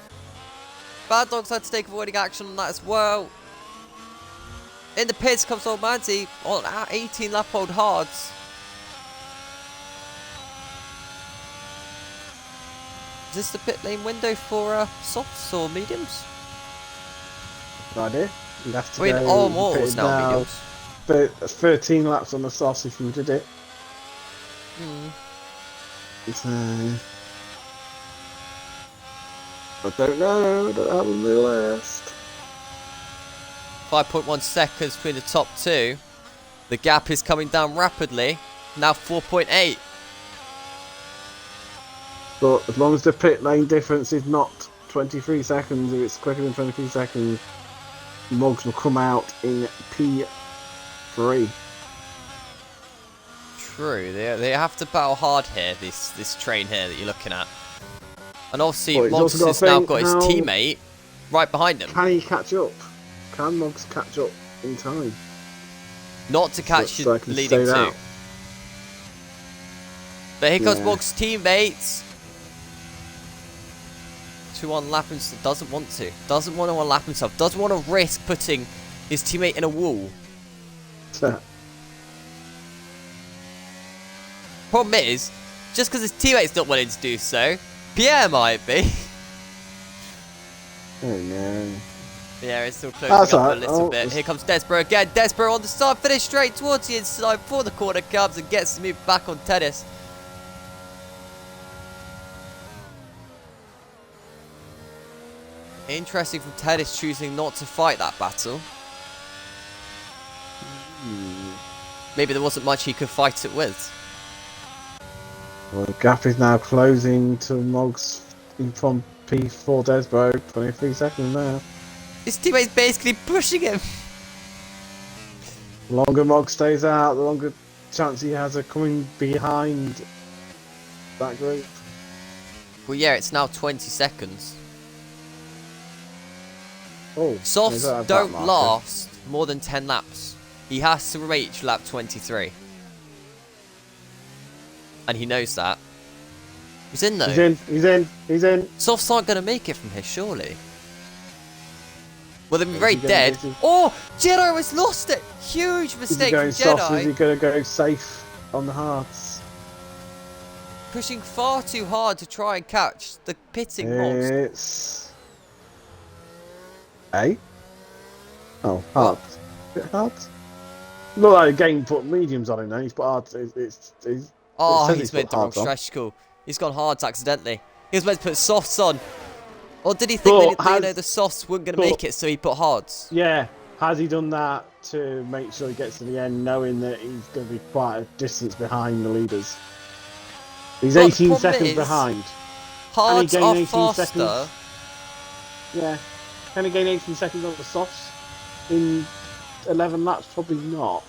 Speaker 1: Bad Dogs had to take avoiding action on that as well. In the pits comes Old Manzi on 18 lap hold hards. Is this the pit lane window for softs or mediums?
Speaker 2: No idea. You'd have to
Speaker 1: I mean,
Speaker 2: go
Speaker 1: all mortals
Speaker 2: pitted
Speaker 1: now mediums.
Speaker 2: 13 laps on the sauce if you did it.
Speaker 1: Hmm.
Speaker 2: So, I don't know. I don't know how long they'll last.
Speaker 1: 5.1 seconds between the top two. The gap is coming down rapidly. Now 4.8.
Speaker 2: But as long as the pit lane difference is not 23 seconds, if it's quicker than 23 seconds, Mugs will come out in P3.
Speaker 1: True, they have to battle hard here, this train here that you're looking at. And obviously,
Speaker 2: Well, he's
Speaker 1: Moggs
Speaker 2: also got
Speaker 1: has
Speaker 2: to
Speaker 1: now
Speaker 2: think
Speaker 1: got his
Speaker 2: how-
Speaker 1: teammate right behind him.
Speaker 2: Can he catch up? Can Mugs catch up in time?
Speaker 1: Not to catch
Speaker 2: So I
Speaker 1: you
Speaker 2: can
Speaker 1: leading
Speaker 2: stay
Speaker 1: two.
Speaker 2: out.
Speaker 1: But here comes
Speaker 2: Yeah.
Speaker 1: Moggs' teammates. To unlap himself. Doesn't want to. Doesn't want to unlap himself. Doesn't want to risk putting his teammate in a wall. Problem is, just because his teammate's not willing to do so, Pierre might be.
Speaker 2: Oh no.
Speaker 1: Yeah, it's still closing
Speaker 2: That's
Speaker 1: up
Speaker 2: alright.
Speaker 1: a little
Speaker 2: Oh,
Speaker 1: bit.
Speaker 2: it's-
Speaker 1: Here comes Desbro again. Desbro on the start, finish straight towards the inside before the corner comes and gets to move back on Tennis. Interesting from Tennis choosing not to fight that battle. Maybe there wasn't much he could fight it with.
Speaker 2: Well, the gap is now closing to Mog's in from P4 Desbro. 23 seconds now.
Speaker 1: His teammate's basically pushing him.
Speaker 2: The longer Mog stays out, the longer chance he has of coming behind that group.
Speaker 1: Well, yeah, it's now 20 seconds.
Speaker 2: Oh,
Speaker 1: Softs don't last more than 10 laps. He has to reach lap 23. And he knows that. He's in though.
Speaker 2: He's in.
Speaker 1: Softs aren't going to make it from here, surely. Well, they'd be very
Speaker 2: Is he
Speaker 1: dead.
Speaker 2: gonna-
Speaker 1: Oh, Jedi has lost it. Huge
Speaker 2: Is he
Speaker 1: mistake
Speaker 2: going
Speaker 1: from
Speaker 2: soft? Is he
Speaker 1: Jedi.
Speaker 2: going to go safe on the hards?
Speaker 1: Pushing far too hard to try and catch the pitting Mogs.
Speaker 2: It's... Eh? Oh, hard. Is it hard? Not like again put mediums on him now, he's put hard.
Speaker 1: Oh,
Speaker 2: says
Speaker 1: he's made
Speaker 2: put
Speaker 1: the wrong
Speaker 2: hards on.
Speaker 1: stretch call. He's gone hards accidentally. He was meant to put softs on. Or did he
Speaker 2: But
Speaker 1: think that the softs weren't going to make it, so he put hards?
Speaker 2: Yeah, has he done that to make sure he gets to the end, knowing that he's going to be quite a distance behind the leaders? He's
Speaker 1: But the
Speaker 2: 18
Speaker 1: problem
Speaker 2: seconds
Speaker 1: is,
Speaker 2: behind.
Speaker 1: Hards
Speaker 2: gain
Speaker 1: are
Speaker 2: 18
Speaker 1: faster.
Speaker 2: seconds? Yeah. Can he gain 18 seconds on the softs in 11 laps? Probably not.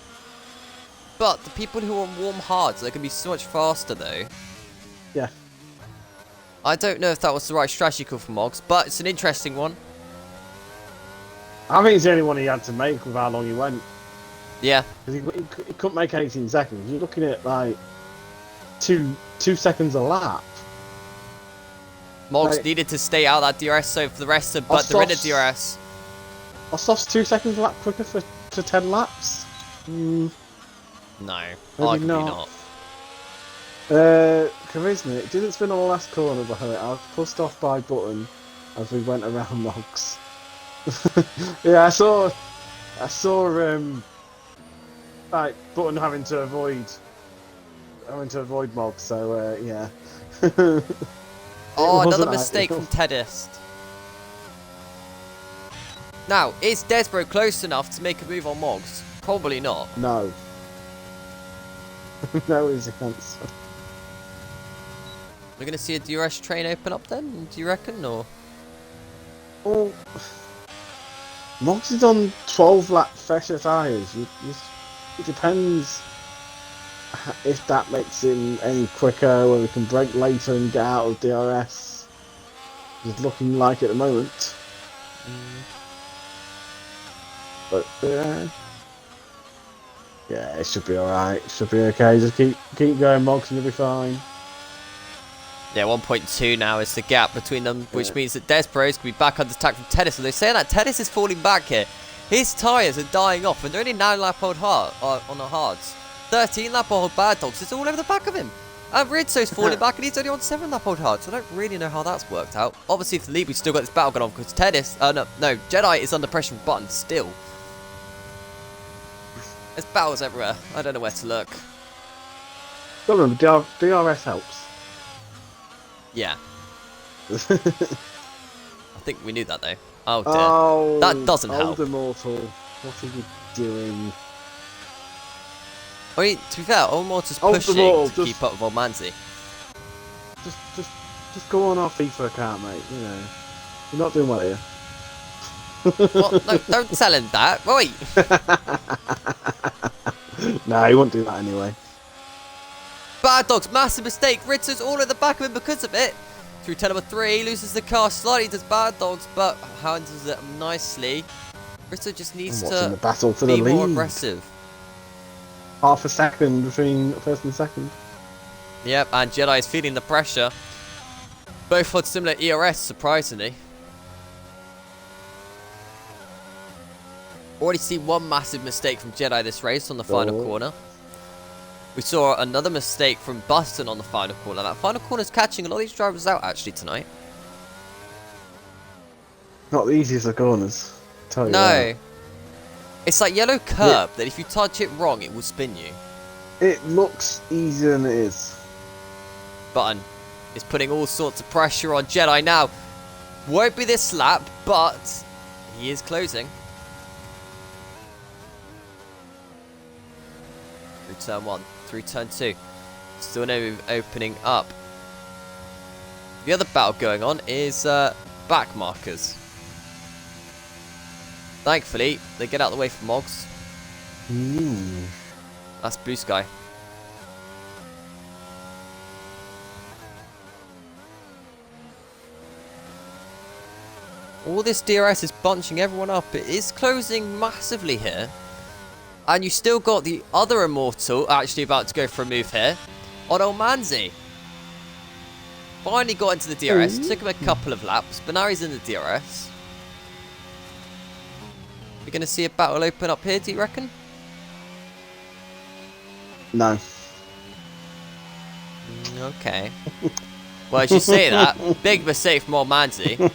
Speaker 1: But the people who are on warm hards, they can be so much faster though.
Speaker 2: Yeah.
Speaker 1: I don't know if that was the right strategy call for Mogs, but it's an interesting one.
Speaker 2: I think it's the only one he had to make with how long he went.
Speaker 1: Yeah.
Speaker 2: Because he couldn't make 18 seconds. You're looking at like two seconds a lap.
Speaker 1: Mogs
Speaker 2: Like,
Speaker 1: needed to stay out of that DRS, so for the rest of, but they're in a DRS.
Speaker 2: Are softs 2 seconds a lap quicker for 10 laps?
Speaker 1: No, arguably not.
Speaker 2: Charisma, didn't spin on the last corner, but I was pushed off by Button as we went around Mogs. Yeah, I saw like Button having to avoid Mogs, so yeah.
Speaker 1: Oh, another
Speaker 2: wasn't
Speaker 1: mistake
Speaker 2: ideal.
Speaker 1: from Tedist. Now, is Desbro close enough to make a move on Mogs? Probably not.
Speaker 2: No. No is the answer.
Speaker 1: We're going to see a DRS train open up then, do you reckon, or?
Speaker 2: Well, Mogs is on 12 lap fresher tyres. It depends if that makes him any quicker, whether he can brake later and get out of DRS. It's looking like at the moment. But yeah, it should be alright. It should be okay. Just keep going, Mogs, and you'll be fine.
Speaker 1: Yeah, 1.2 now is the gap between them, which means that Desbro is going to be back under attack from Tedis. And they're saying that Tedis is falling back here. His tyres are dying off, and they're only 9 lap old on the hards. 13 lap old bad dogs. It's all over the back of him. And Rizzo's falling back, and he's only on 7 lap old hards. So I don't really know how that's worked out. Obviously, for the lead, we've still got this battle going on because Tedis, no, Jedi is under pressure from Button still. There's battles everywhere. I don't know where to look.
Speaker 2: Got remember, DRS helps.
Speaker 1: Yeah. I think we knew that though. Oh dear.
Speaker 2: Oh,
Speaker 1: that doesn't help.
Speaker 2: Old Immortal, what are you doing?
Speaker 1: I mean, to be fair, Olmorta's
Speaker 2: Old
Speaker 1: pushing
Speaker 2: Immortal,
Speaker 1: to keep up with Olmanzi.
Speaker 2: Just go on our FIFA account, mate. You know, you're not doing well here.
Speaker 1: Well, no, don't tell him that. Wait.
Speaker 2: No, he won't do that anyway.
Speaker 1: Bad Dogs, massive mistake. Rizzo's all at the back of him because of it. Through turn number 3, loses the car slightly, does Bad Dogs, but handles it nicely. Rizzo just needs
Speaker 2: And what's in the
Speaker 1: to
Speaker 2: battle for
Speaker 1: be
Speaker 2: the lead?
Speaker 1: more aggressive.
Speaker 2: Half a second between first and second.
Speaker 1: Yep, and Jedi is feeling the pressure. Both had similar ERS, surprisingly. Already seen one massive mistake from Jedi this race on the final corner. We saw another mistake from Button on the final corner. That final corner is catching a lot of these drivers out actually tonight.
Speaker 2: Not the easiest of corners. Tell you
Speaker 1: No.
Speaker 2: that.
Speaker 1: It's like yellow curb that if you touch it wrong, it will spin you.
Speaker 2: It looks easier than it is.
Speaker 1: Button is putting all sorts of pressure on Jedi now. Won't be this lap, but he is closing. Through turn 1, through turn 2. Still no move opening up. The other battle going on is back markers. Thankfully, they get out of the way from Mogs. That's Blue Sky. All this DRS is bunching everyone up. It is closing massively here. And you still got the other Immortal actually about to go for a move here on Almanzi. Finally got into the DRS. Took him a couple of laps, but now he's in the DRS. We're going to see a battle open up here, do you reckon?
Speaker 2: No.
Speaker 1: Okay. Well, as you say that, big mistake from Almanzi.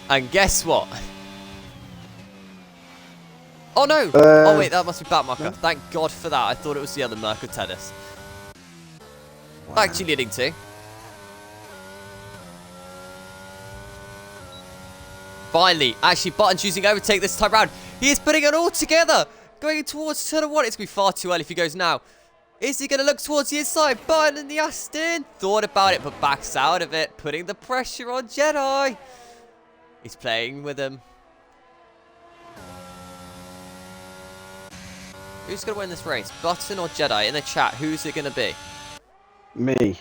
Speaker 1: And guess what? Oh no! Oh wait, that must be back marker. No? Thank God for that. I thought it was the other Merkel tennis. Wow. Actually leading to. Finally, actually Button choosing overtake this time round. He is putting it all together. Going towards turn 1. It's going to be far too early if he goes now. Is he going to look towards the inside? Button in the Aston. Thought about it, but backs out of it. Putting the pressure on Jedi. He's playing with him. Who's going to win this race? Button or Jedi? In the chat, who's it going to be?
Speaker 2: Me.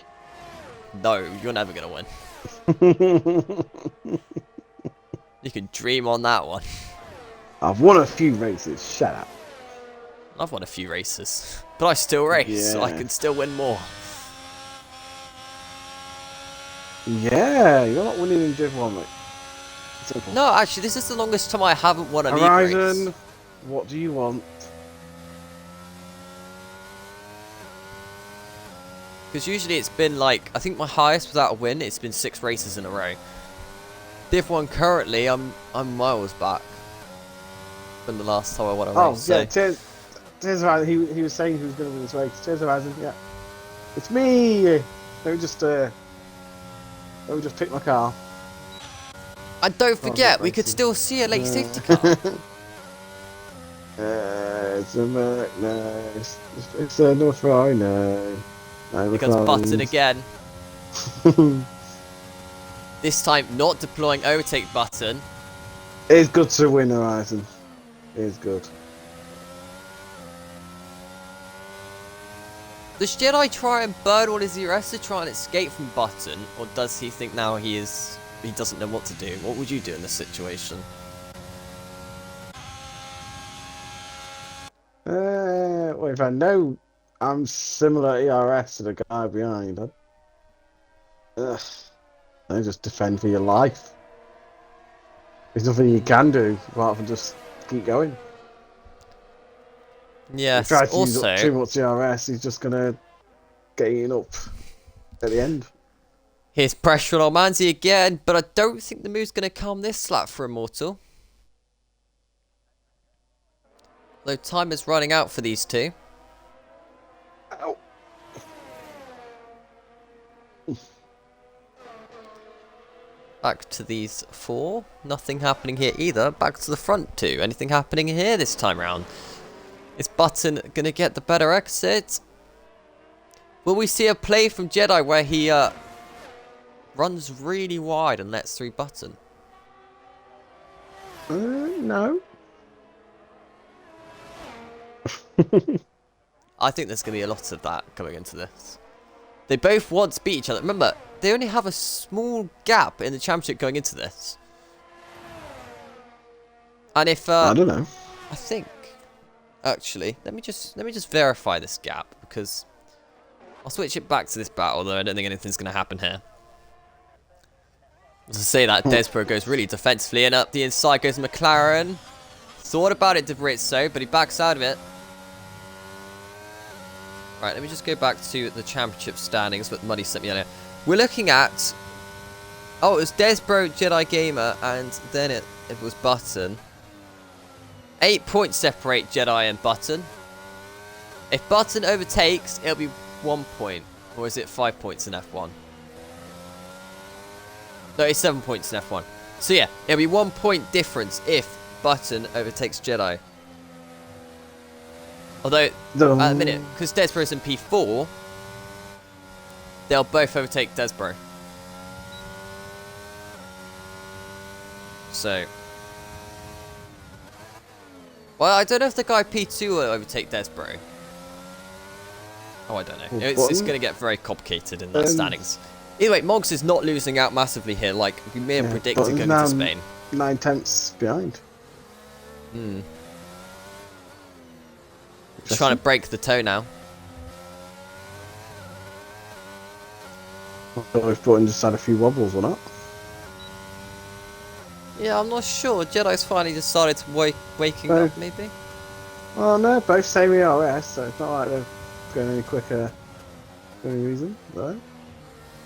Speaker 1: No, you're never going to win. You can dream on that one.
Speaker 2: I've won a few races. Shut up.
Speaker 1: I've won a few races. But I still race, so I can still win more.
Speaker 2: Yeah, you're not winning in Div 1, mate. Simple.
Speaker 1: No, actually, this is the longest time I haven't won a league
Speaker 2: Horizon,
Speaker 1: race.
Speaker 2: What do you want?
Speaker 1: Because usually it's been like, I think my highest without a win, it's been 6 races in a row. Div 1 currently, I'm miles back from the last time I won a race.
Speaker 2: Oh, yeah, Tears Horizon, he was saying he was going to win this race. Tears Horizon, yeah. It's me! Let me just pick my car.
Speaker 1: And don't forget, we could still see a late safety car.
Speaker 2: It's a Merc, no. It's a North Ferrari, no.
Speaker 1: Here comes Button again. This time, not deploying overtake Button.
Speaker 2: It's good to win Horizon. It is good.
Speaker 1: Does Jedi try and burn all his DRS to try and escape from Button? Or does he think now he doesn't know what to do? What would you do in this situation?
Speaker 2: Well, if I know I'm similar ERS to the guy behind, I just defend for your life. There's nothing you can do apart from just keep going.
Speaker 1: Yes,
Speaker 2: if you try to use
Speaker 1: also
Speaker 2: up too much ERS, he's just gonna get eaten up at the end.
Speaker 1: Here's pressure on Almanzi again, but I don't think the move's gonna come this lap for Immortal. Though time is running out for these two.
Speaker 2: Ow.
Speaker 1: Back to these 4. Nothing happening here either. Back to the front 2. Anything happening here this time round? Is Button going to get the better exit? Will we see a play from Jedi where he runs really wide and lets through Button?
Speaker 2: No.
Speaker 1: I think there's going to be a lot of that coming into this. They both want to beat each other. Remember, they only have a small gap in the championship going into this. And if
Speaker 2: I don't know.
Speaker 1: I think actually, let me just verify this gap, because I'll switch it back to this battle, though I don't think anything's going to happen here. As I say that, Desborough goes really defensively, and up the inside goes McLaren. Thought about it, Debrizzo, but he backs out of it. Right, let me just go back to the championship standings that Muddy sent me earlier. We're looking at... Oh, it was Desborough, Jedi Gamer, and then it was Button. 8 points separate Jedi and Button. If Button overtakes, it'll be 1 point. Or is it 5 points in F1? No, it's 7 points in F1. So yeah, it'll be 1 point difference if Button overtakes Jedi. Although, at the minute, because Desborough's in P4, They'll both overtake Desbro. So. Well, I don't know if the guy P2 will overtake Desbro. Oh, I don't know. It's going to get very complicated in that standings. Either way, Moggs is not losing out massively here, like we may have predicted going into Spain.
Speaker 2: 9/10 behind.
Speaker 1: Just trying to break the toe now.
Speaker 2: I thought if Button just had a few wobbles or not.
Speaker 1: Yeah, I'm not sure. Jedi's finally decided to waking up, maybe?
Speaker 2: Well, no, both same ERS, so it's not like they're going any quicker for any reason, right?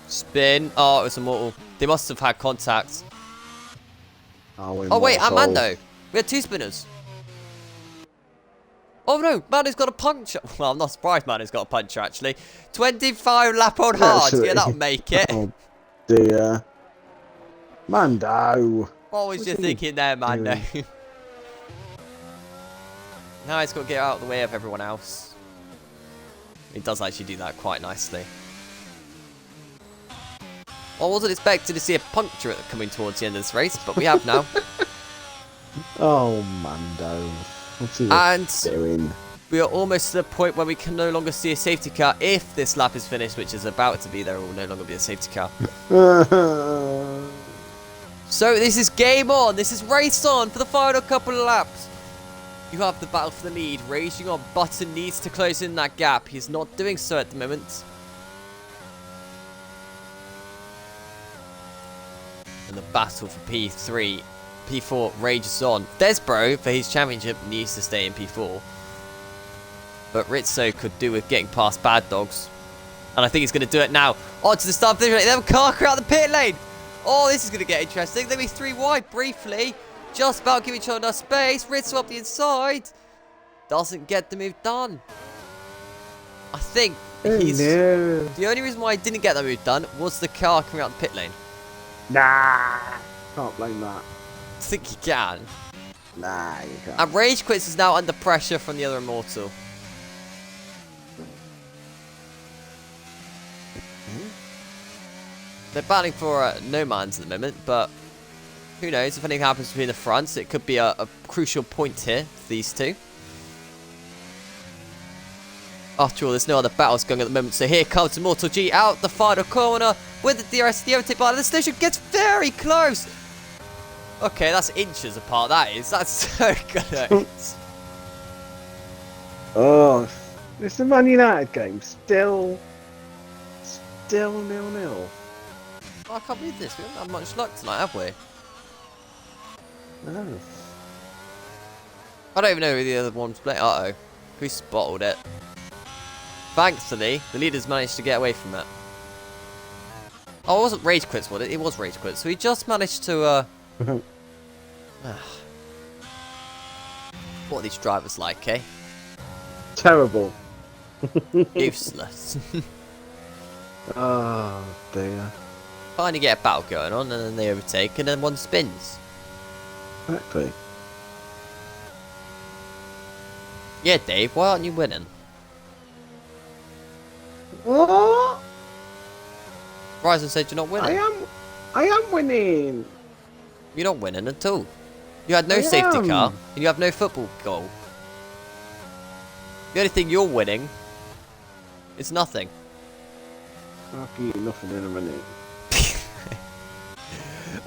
Speaker 1: Spin. Oh, it was Immortal. They must have had contact.
Speaker 2: Oh,
Speaker 1: wait, and Mando. We had 2 spinners. Oh no, Mando's got a puncture. Well, I'm not surprised Mando's got a puncture, actually. 25 lap on hard. Yeah, that'll make it.
Speaker 2: Oh dear. Mando.
Speaker 1: What was you thinking there, Mando? Now he's got to get out of the way of everyone else. He does actually do that quite nicely. I wasn't expecting to see a puncture coming towards the end of this race, but we have now.
Speaker 2: Oh, Mando. What's he doing?
Speaker 1: We are almost to the point where we can no longer see a safety car if this lap is finished, which is about to be. There will no longer be a safety car. So this is game on. This is race on for the final couple of laps. You have the battle for the lead. Raging on. Button needs to close in that gap. He's not doing so at the moment. And the battle for P3. P4 rages on. Desbro, for his championship, needs to stay in P4. But Rizzo could do with getting past Bad Dogs. And I think he's going to do it now. On to the start of the race. They have a car out the pit lane. Oh, this is going to get interesting. They'll be 3 wide briefly. Just about give each other enough space. Rizzo up the inside. Doesn't get the move done. I think he's...
Speaker 2: No.
Speaker 1: The only reason why he didn't get that move done was the car coming out the pit lane.
Speaker 2: Nah. Can't blame that.
Speaker 1: I think he can.
Speaker 2: Nah, you can't.
Speaker 1: And Rage Quits is now under pressure from the other Immortal. They're battling for no man's at the moment, but who knows? If anything happens between the fronts, it could be a crucial point here for these two. After all, there's no other battles going at the moment, so here comes Immortal G out the final corner with the DRS, the overtake bar. The station gets very close. Okay, that's inches apart, that is. That's so close.
Speaker 2: Oh, it's the Man United game. Still 0-0.
Speaker 1: Oh, I can't believe this. We haven't had much luck tonight, have we?
Speaker 2: No.
Speaker 1: I don't even know who the other one's playing. Uh-oh. Who spotted it? Thankfully, the leaders managed to get away from it. Oh, it wasn't Rage Quits, was it? It was Rage Quits. So he just managed to, What are these drivers like, eh?
Speaker 2: Terrible.
Speaker 1: Useless.
Speaker 2: Oh, dear.
Speaker 1: Finally get a battle going on, and then they overtake, and then one spins.
Speaker 2: Exactly.
Speaker 1: Yeah, Dave, why aren't you winning?
Speaker 2: What?
Speaker 1: Ryzen said you're not winning.
Speaker 2: I am winning.
Speaker 1: You're not winning at all. You had no safety car, and you have no football goal. The only thing you're winning is nothing.
Speaker 2: I'll give you nothing in a minute.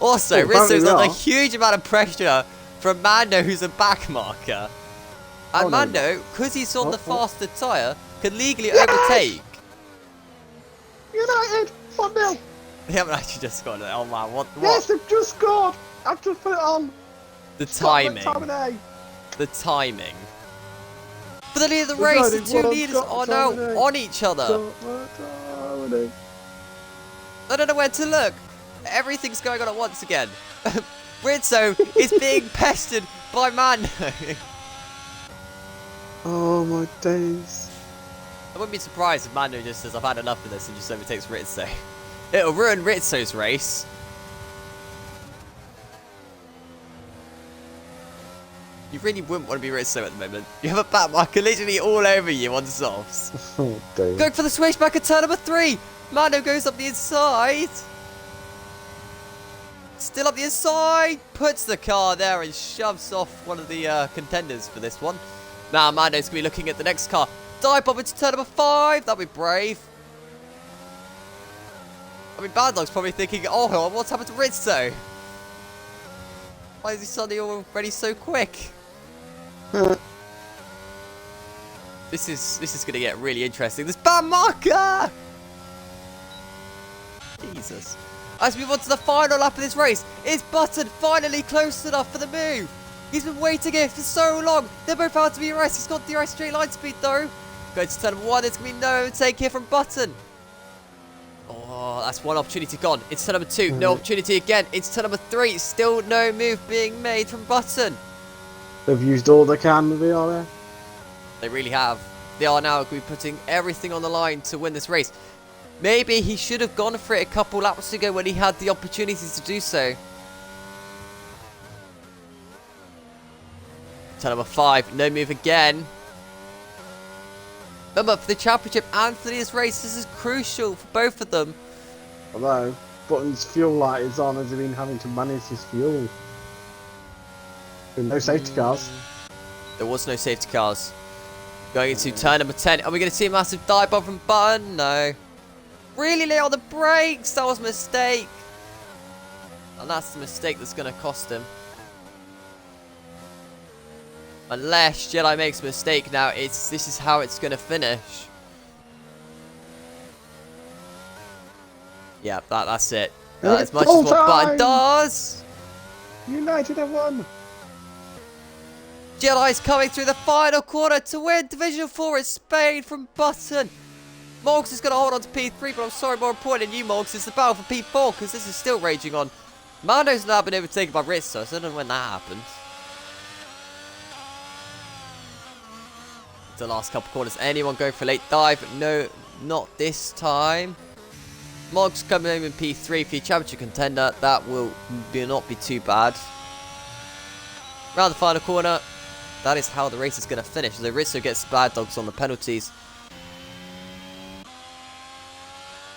Speaker 1: Also, Rizzo's under a huge amount of pressure from Mando, who's a back marker. And Mando, because he's on the faster tyre, can legally overtake.
Speaker 2: United! 1-0!
Speaker 1: They haven't actually just scored it. Oh man, what?
Speaker 2: Yes, they've just scored! I've just put it on!
Speaker 1: The timing. The timing. For the lead of the race, the two leaders are now on each other. I don't know where to look. Everything's going on at once again. Rizzo is being pestered by Mando.
Speaker 2: Oh my days.
Speaker 1: I wouldn't be surprised if Mando just says, I've had enough of this, and just overtakes Rizzo. It'll ruin Rizzo's race. You really wouldn't want to be Rizzo at the moment. You have a back marker literally all over you on softs.
Speaker 2: Oh, dear.
Speaker 1: Going for the switchback at turn number 3. Mando goes up the inside. Still up the inside. Puts the car there and shoves off one of the contenders for this one. Now Mando's going to be looking at the next car. Dive bomb into turn number 5. That'll be brave. I mean, Bad Dog's probably thinking, oh, what's happened to Rizzo? Why is he suddenly already so quick? This is going to get really interesting. This bad marker! Jesus. As we move on to the final lap of this race, is Button finally close enough for the move? He's been waiting here for so long. They're both out to be raced. He's got DRS straight line speed though. Going to turn number 1. There's going to be no overtake here from Button. Oh, that's one opportunity gone. It's turn number 2. No opportunity again. It's turn number 3. Still no move being made from Button.
Speaker 2: They've used all they can to be on there.
Speaker 1: They really have. They are now going to be putting everything on the line to win this race. Maybe he should have gone for it a couple laps ago when he had the opportunity to do so. Turn number 5. No move again. Remember, for the championship and for this race, this is crucial for both of them.
Speaker 2: Although, Button's fuel light is on as he's been having to manage his fuel. With no safety cars.
Speaker 1: There was no safety cars. Going into turn number 10. Are we going to see a massive dive bomb from Button? No. Really late on the brakes. That was a mistake. And that's the mistake that's going to cost him. Unless Jedi makes a mistake now, this is how it's going to finish. Yeah, that's it. As much as what Button does.
Speaker 2: United have won.
Speaker 1: Jedi's coming through the final corner to win Division 4 in Spain from Button. Morgs is going to hold on to P3, but I'm sorry, more important than you, Morgs, is the battle for P4, because this is still raging on. Mando's now been overtaken by Rizzo, so I don't know when that happened. The last couple corners. Anyone go for a late dive? No, not this time. Morgs coming home in P3 for your championship contender. That will not be too bad. Round the final corner. That is how the race is going to finish. So Rizzo gets Bad Dogs on the penalties.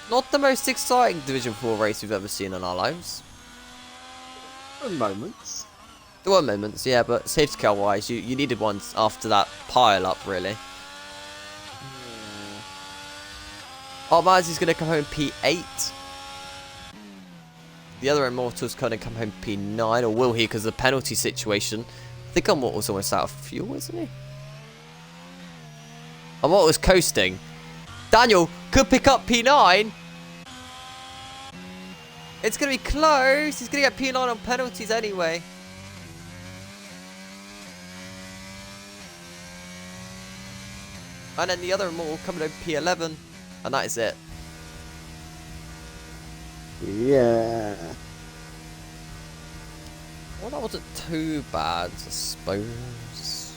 Speaker 1: Not the most exciting Division 4 race we've ever seen in our lives.
Speaker 2: Moments.
Speaker 1: There were moments, yeah, but safety car wise, you needed ones after that pile up, really. Oh, Mazzi's going to come home P8. The other Immortal's going to come home P9, or will he, because of the penalty situation. I think Immortal's almost out of fuel, isn't he? Immortal's coasting. Daniel could pick up P9. It's going to be close. He's going to get P9 on penalties anyway. And then the other Immortal coming home P11. And that is it.
Speaker 2: Yeah.
Speaker 1: Well, that wasn't too bad, I suppose.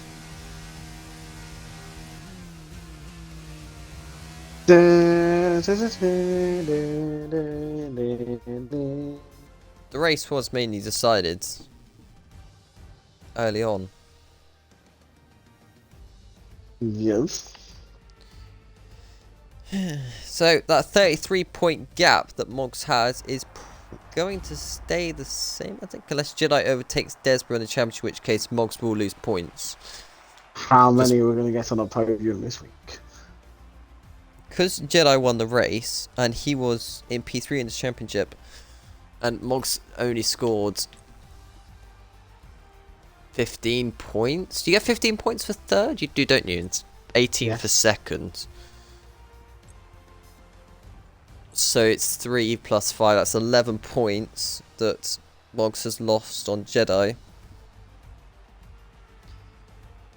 Speaker 1: The race was mainly decided early on.
Speaker 2: Yes.
Speaker 1: So that 33-point gap that Moggs has is going to stay the same, I think, unless Jedi overtakes Desborough in the championship, in which case Moggs will lose points.
Speaker 2: How many are we going to get on a podium this week?
Speaker 1: Because Jedi won the race, and he was in P3 in the championship, and Moggs only scored 15 points. Do you get 15 points for third? You do, don't you? It's 18 for second. So it's 3 plus 5, that's 11 points that Moggs has lost on Jedi.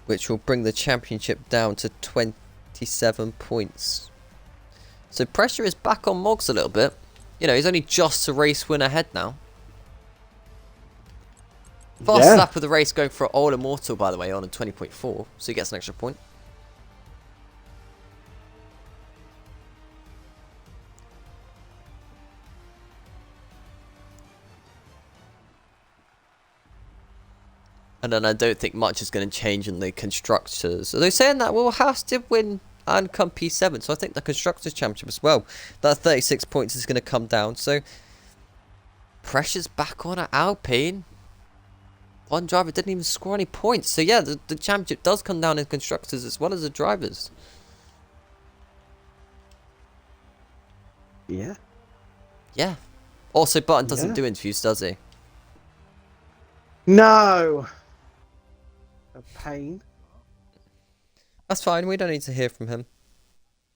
Speaker 1: Which will bring the championship down to 27 points. So pressure is back on Moggs a little bit. You know, he's only just a race win ahead now. Fastest lap of the race going for All Immortal, by the way, on a 20.4. So he gets an extra point. And then I don't think much is going to change in the constructors. Are they saying that we'll have to win and come P7. So I think the Constructors' Championship as well, that 36 points is going to come down. So pressure's back on at Alpine. One driver didn't even score any points. So yeah, the championship does come down in Constructors as well as the drivers.
Speaker 2: Yeah.
Speaker 1: Yeah. Also, Button doesn't do interviews, does he?
Speaker 2: No. A pain.
Speaker 1: That's fine. We don't need to hear from him.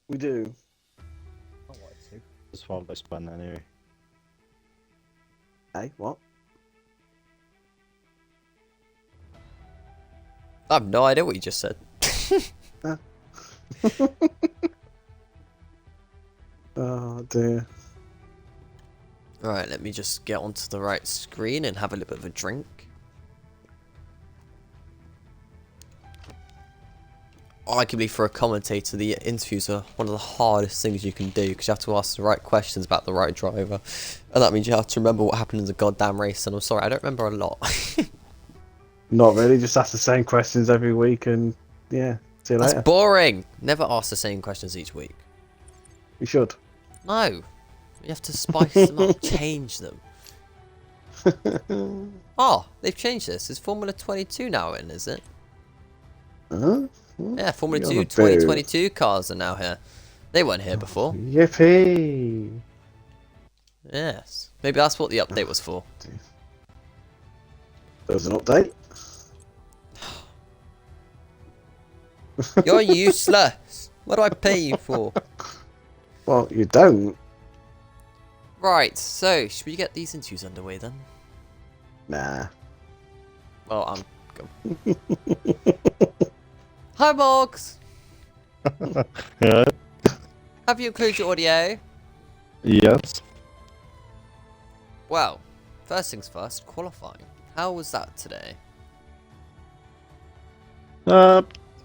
Speaker 2: We do.
Speaker 3: I want to. Just while I spun anyway.
Speaker 2: Hey, what?
Speaker 1: I have no idea what you just said.
Speaker 2: Oh dear.
Speaker 1: Right, let me just get onto the right screen and have a little bit of a drink. Arguably, for a commentator, the interviews are one of the hardest things you can do because you have to ask the right questions about the right driver. And that means you have to remember what happened in the goddamn race. And I'm sorry, I don't remember a lot.
Speaker 2: Not really. Just ask the same questions every week, and yeah, see you
Speaker 1: That's
Speaker 2: later.
Speaker 1: boring. Never ask the same questions each week.
Speaker 2: You should.
Speaker 1: No. You have to spice them up, change them. Oh, they've changed this. It's Formula 22 now in, is it?
Speaker 2: Huh?
Speaker 1: Yeah, Formula
Speaker 2: You're
Speaker 1: 2
Speaker 2: on a boat.
Speaker 1: 2022 cars are now here. They weren't here before.
Speaker 2: Yippee!
Speaker 1: Yes. Maybe that's what the update was for.
Speaker 2: There's an update.
Speaker 1: You're useless. What do I pay you for?
Speaker 2: Well, you don't.
Speaker 1: Right, so should we get these interviews underway then?
Speaker 2: Nah.
Speaker 1: Well, I'm... Hi, Morgs!
Speaker 3: Yeah.
Speaker 1: Have you included your audio?
Speaker 3: Yes.
Speaker 1: Well, first things first, qualifying. How was that today?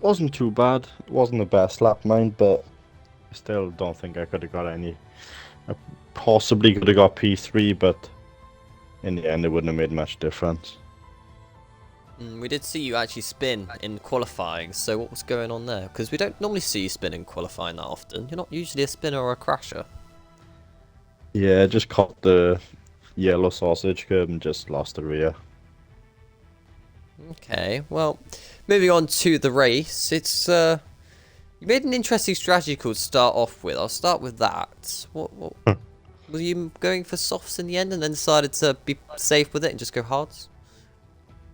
Speaker 3: Wasn't too bad. It wasn't the best lap mind, but I still don't think I could have got any. I possibly could have got P3, but in the end, it wouldn't have made much difference.
Speaker 1: We did see you actually spin in qualifying, so what was going on there? Because we don't normally see you spin in qualifying that often. You're not usually a spinner or a crasher.
Speaker 3: Yeah, just caught the yellow sausage curb and just lost the rear.
Speaker 1: Okay, well, moving on to the race, it's you made an interesting strategy call to start off with. I'll start with that. What were you going for softs in the end and then decided to be safe with it and just go hards?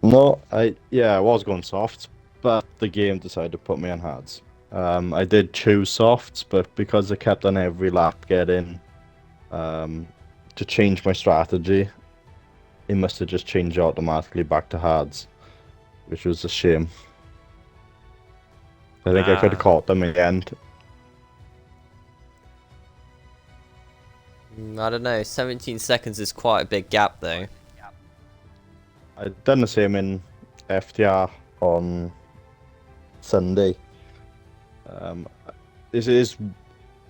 Speaker 3: No, I was going softs, but the game decided to put me on hards. I did choose softs, but because I kept on every lap getting to change my strategy, it must have just changed automatically back to hards, which was a shame. I think I could have caught them in the end.
Speaker 1: I don't know, 17 seconds is quite a big gap though.
Speaker 3: I done the same in FTR on Sunday. This is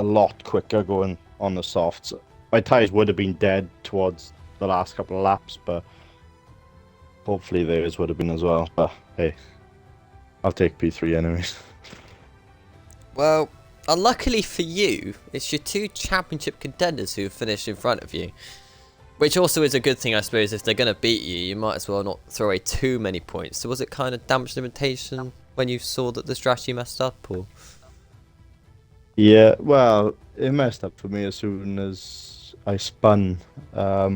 Speaker 3: a lot quicker going on the softs. My tyres would have been dead towards the last couple of laps, but hopefully theirs would have been as well. But hey, I'll take P3 anyways.
Speaker 1: Well, unluckily for you, it's your two championship contenders who have finished in front of you. Which also is a good thing, I suppose. If they're going to beat you, you might as well not throw away too many points. So was it kind of damage limitation when you saw that the strategy messed up, or?
Speaker 3: Yeah, well, it messed up for me as soon as I spun. I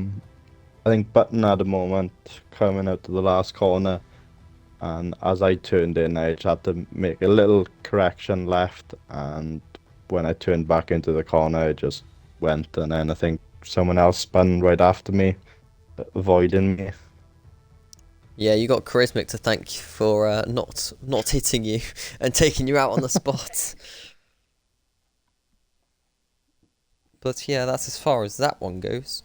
Speaker 3: think Button had a moment coming out to the last corner, and as I turned in, I just had to make a little correction left, and when I turned back into the corner, I just went, and then I think someone else spun right after me, avoiding me.
Speaker 1: Yeah, you got Charismatic to thank for not hitting you and taking you out on the spot. But yeah, that's as far as that one goes.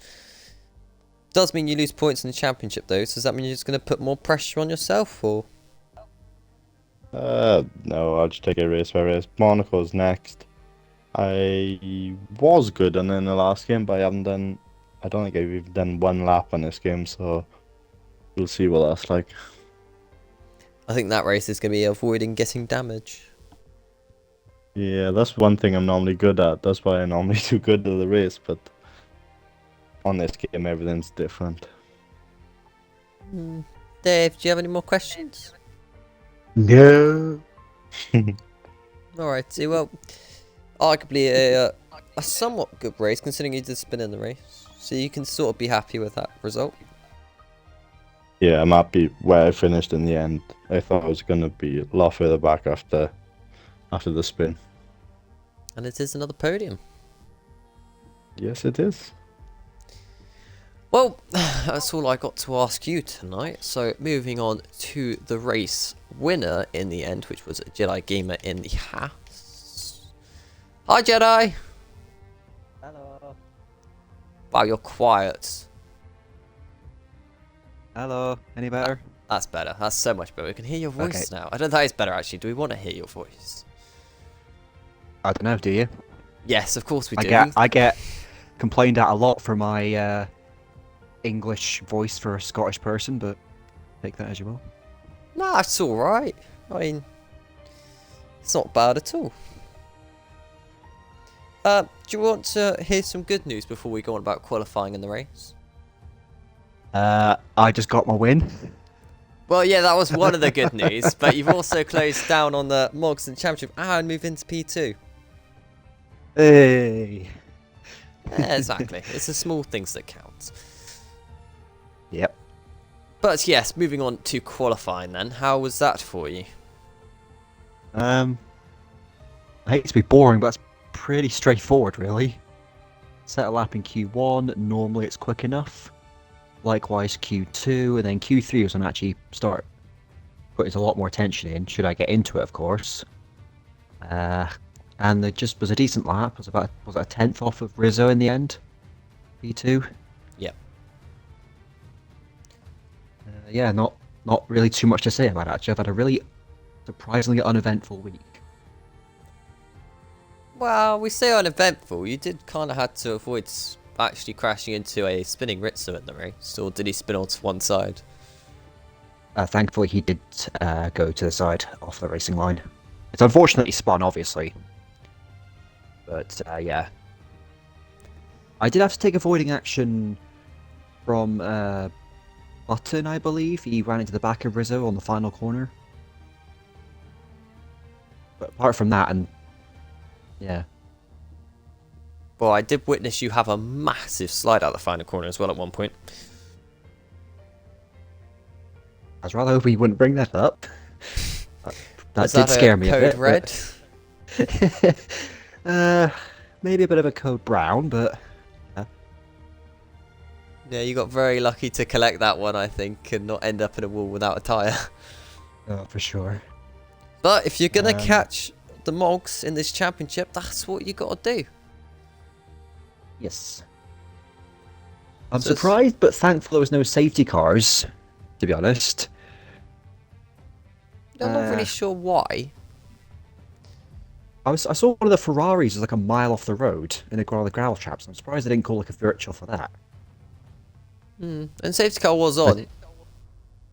Speaker 1: Does mean you lose points in the championship though, so does that mean you're just going to put more pressure on yourself, or?
Speaker 3: No, I'll just take it race by race. Monaco's next. I was good in the last game, but I don't think I've even done one lap on this game, so we'll see what that's like.
Speaker 1: I think that race is going to be avoiding getting damage.
Speaker 3: Yeah, that's one thing I'm normally good at. That's why I normally do good at the race, but on this game, everything's different.
Speaker 1: Dave, do you have any more questions?
Speaker 2: No.
Speaker 1: Alrighty, well, arguably a somewhat good race considering you did spin in the race. So you can sort of be happy with that result.
Speaker 3: Yeah, I'm happy where I finished in the end. I thought I was gonna be a lot further back after the spin.
Speaker 1: And it is another podium.
Speaker 3: Yes, it is.
Speaker 1: Well, that's all I got to ask you tonight. So moving on to the race winner in the end, which was Jedi Gamer in the house. Hi, Jedi.
Speaker 4: Hello.
Speaker 1: Wow, you're quiet.
Speaker 4: Hello. Any better?
Speaker 1: That's better. That's so much better. We can hear your voice now. I don't think it's better actually. Do we want to hear your voice?
Speaker 4: I don't know. Do you?
Speaker 1: Yes, of course we do.
Speaker 4: I get complained at a lot for my English voice for a Scottish person, but take that as you will.
Speaker 1: Nah, it's alright. I mean, it's not bad at all. Do you want to hear some good news before we go on about qualifying in the race?
Speaker 4: I just got my win.
Speaker 1: Well, yeah, that was one of the good news, but you've also closed down on the Mogston Championship and moved into P2.
Speaker 4: Hey.
Speaker 1: Yeah, exactly. It's the small things that count.
Speaker 4: Yep.
Speaker 1: But yes, moving on to qualifying then. How was that for you?
Speaker 4: I hate to be boring, but it's pretty straightforward, really. Set a lap in Q1. Normally, it's quick enough. Likewise, Q2, and then Q3 was when I actually start putting a lot more attention in. Should I get into it, of course. And it just was a decent lap. It was about a 10th off of Rizzo in the end. P2.
Speaker 1: Yep.
Speaker 4: Yeah, not really too much to say about it. Actually, I've had a really surprisingly uneventful week.
Speaker 1: Well, we say uneventful. You did kind of had to avoid actually crashing into a spinning Rizzo in the race, or did he spin onto one side?
Speaker 4: Thankfully, he did go to the side off the racing line. It's unfortunately spun, obviously. But, yeah. I did have to take avoiding action from Button, I believe. He ran into the back of Rizzo on the final corner. But apart from that, and yeah.
Speaker 1: Well, I did witness you have a massive slide out the final corner as well at one point.
Speaker 4: I was rather hoping he wouldn't bring that up. That
Speaker 1: Was
Speaker 4: did scare me a
Speaker 1: code
Speaker 4: bit.
Speaker 1: red?
Speaker 4: Maybe a bit of a code brown, but
Speaker 1: Yeah, you got very lucky to collect that one, I think, and not end up in a wall without a tyre.
Speaker 4: oh, for sure.
Speaker 1: But if you're going to catch the Mogs in this championship, that's what you got to do.
Speaker 4: Yes. I'm
Speaker 1: So it's-
Speaker 4: surprised, but thankful there was no safety cars, to be honest.
Speaker 1: I'm not really sure why.
Speaker 4: I saw one of the Ferraris was like a mile off the road in one of the gravel traps. I'm surprised they didn't call like a virtual for that.
Speaker 1: And safety car was on.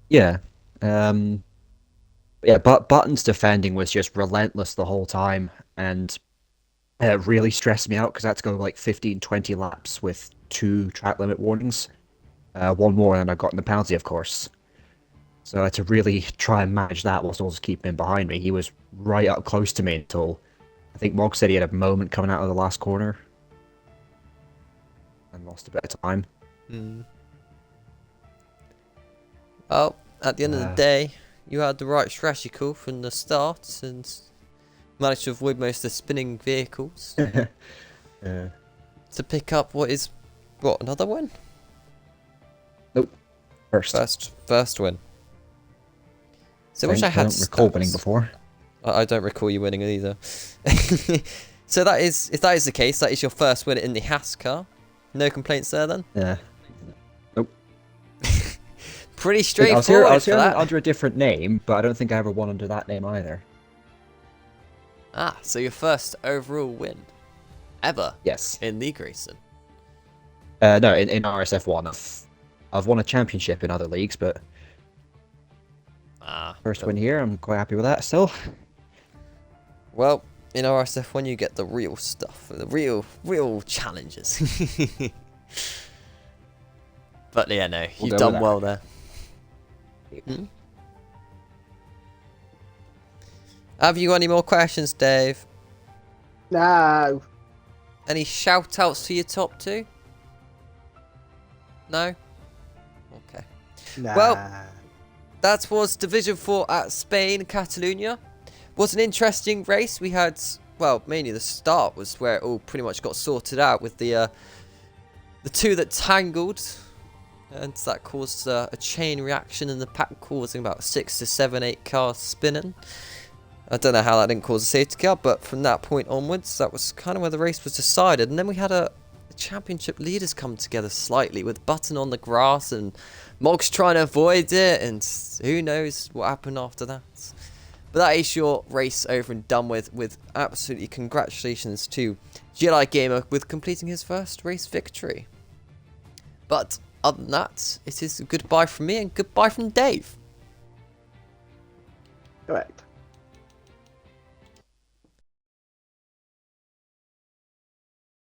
Speaker 4: Yeah. Yeah, but Button's defending was just relentless the whole time, and it really stressed me out because I had to go like 15, 20 laps with 2 track limit warnings. One more and I got in the penalty, of course. So I had to really try and manage that whilst also keeping him behind me. He was right up close to me until I think Mog said he had a moment coming out of the last corner and lost a bit of time.
Speaker 1: Well, at the end of the day, you had the right strategy call from the start and managed to avoid most of the spinning vehicles to pick up what is, another win?
Speaker 4: Nope.
Speaker 1: First win. So I wish I had
Speaker 4: don't recall
Speaker 1: stats.
Speaker 4: winning before.
Speaker 1: I don't recall you winning either. So if that is the case, that is your first win in the Haas car. No complaints there then?
Speaker 4: Yeah. Nope.
Speaker 1: Pretty
Speaker 4: I was
Speaker 1: straightforward
Speaker 4: here
Speaker 1: for that.
Speaker 4: under a different name, but I don't think I ever won under that name either.
Speaker 1: Ah, so your first overall win ever
Speaker 4: Yes.
Speaker 1: in league racing.
Speaker 4: No, in RSF1. I've won a championship in other leagues, but
Speaker 1: Ah,
Speaker 4: first win here, I'm quite happy with that still.
Speaker 1: well, In RSF1 you get the real stuff, the real challenges. But yeah, no,
Speaker 4: We'll
Speaker 1: you've
Speaker 4: go with
Speaker 1: done
Speaker 4: that.
Speaker 1: well there. Hmm? Have you got any more questions, Dave?
Speaker 2: No.
Speaker 1: Any shout outs for your top 2? No? Okay.
Speaker 2: Nah.
Speaker 1: Well, that was Division 4 at Spain, Catalonia. Was an interesting race. We had, well, mainly the start was where it all pretty much got sorted out with the 2 that tangled. And that caused a chain reaction in the pack, causing about 6 to 7, 8 cars spinning. I don't know how that didn't cause a safety car, but from that point onwards, that was kind of where the race was decided. And then we had the championship leaders come together slightly, with Button on the grass and Moggs trying to avoid it, and who knows what happened after that. But that is your race over and done with absolutely congratulations to Jedi Gamer with completing his first race victory. But other than that, it is goodbye from me and goodbye from Dave.
Speaker 2: Correct.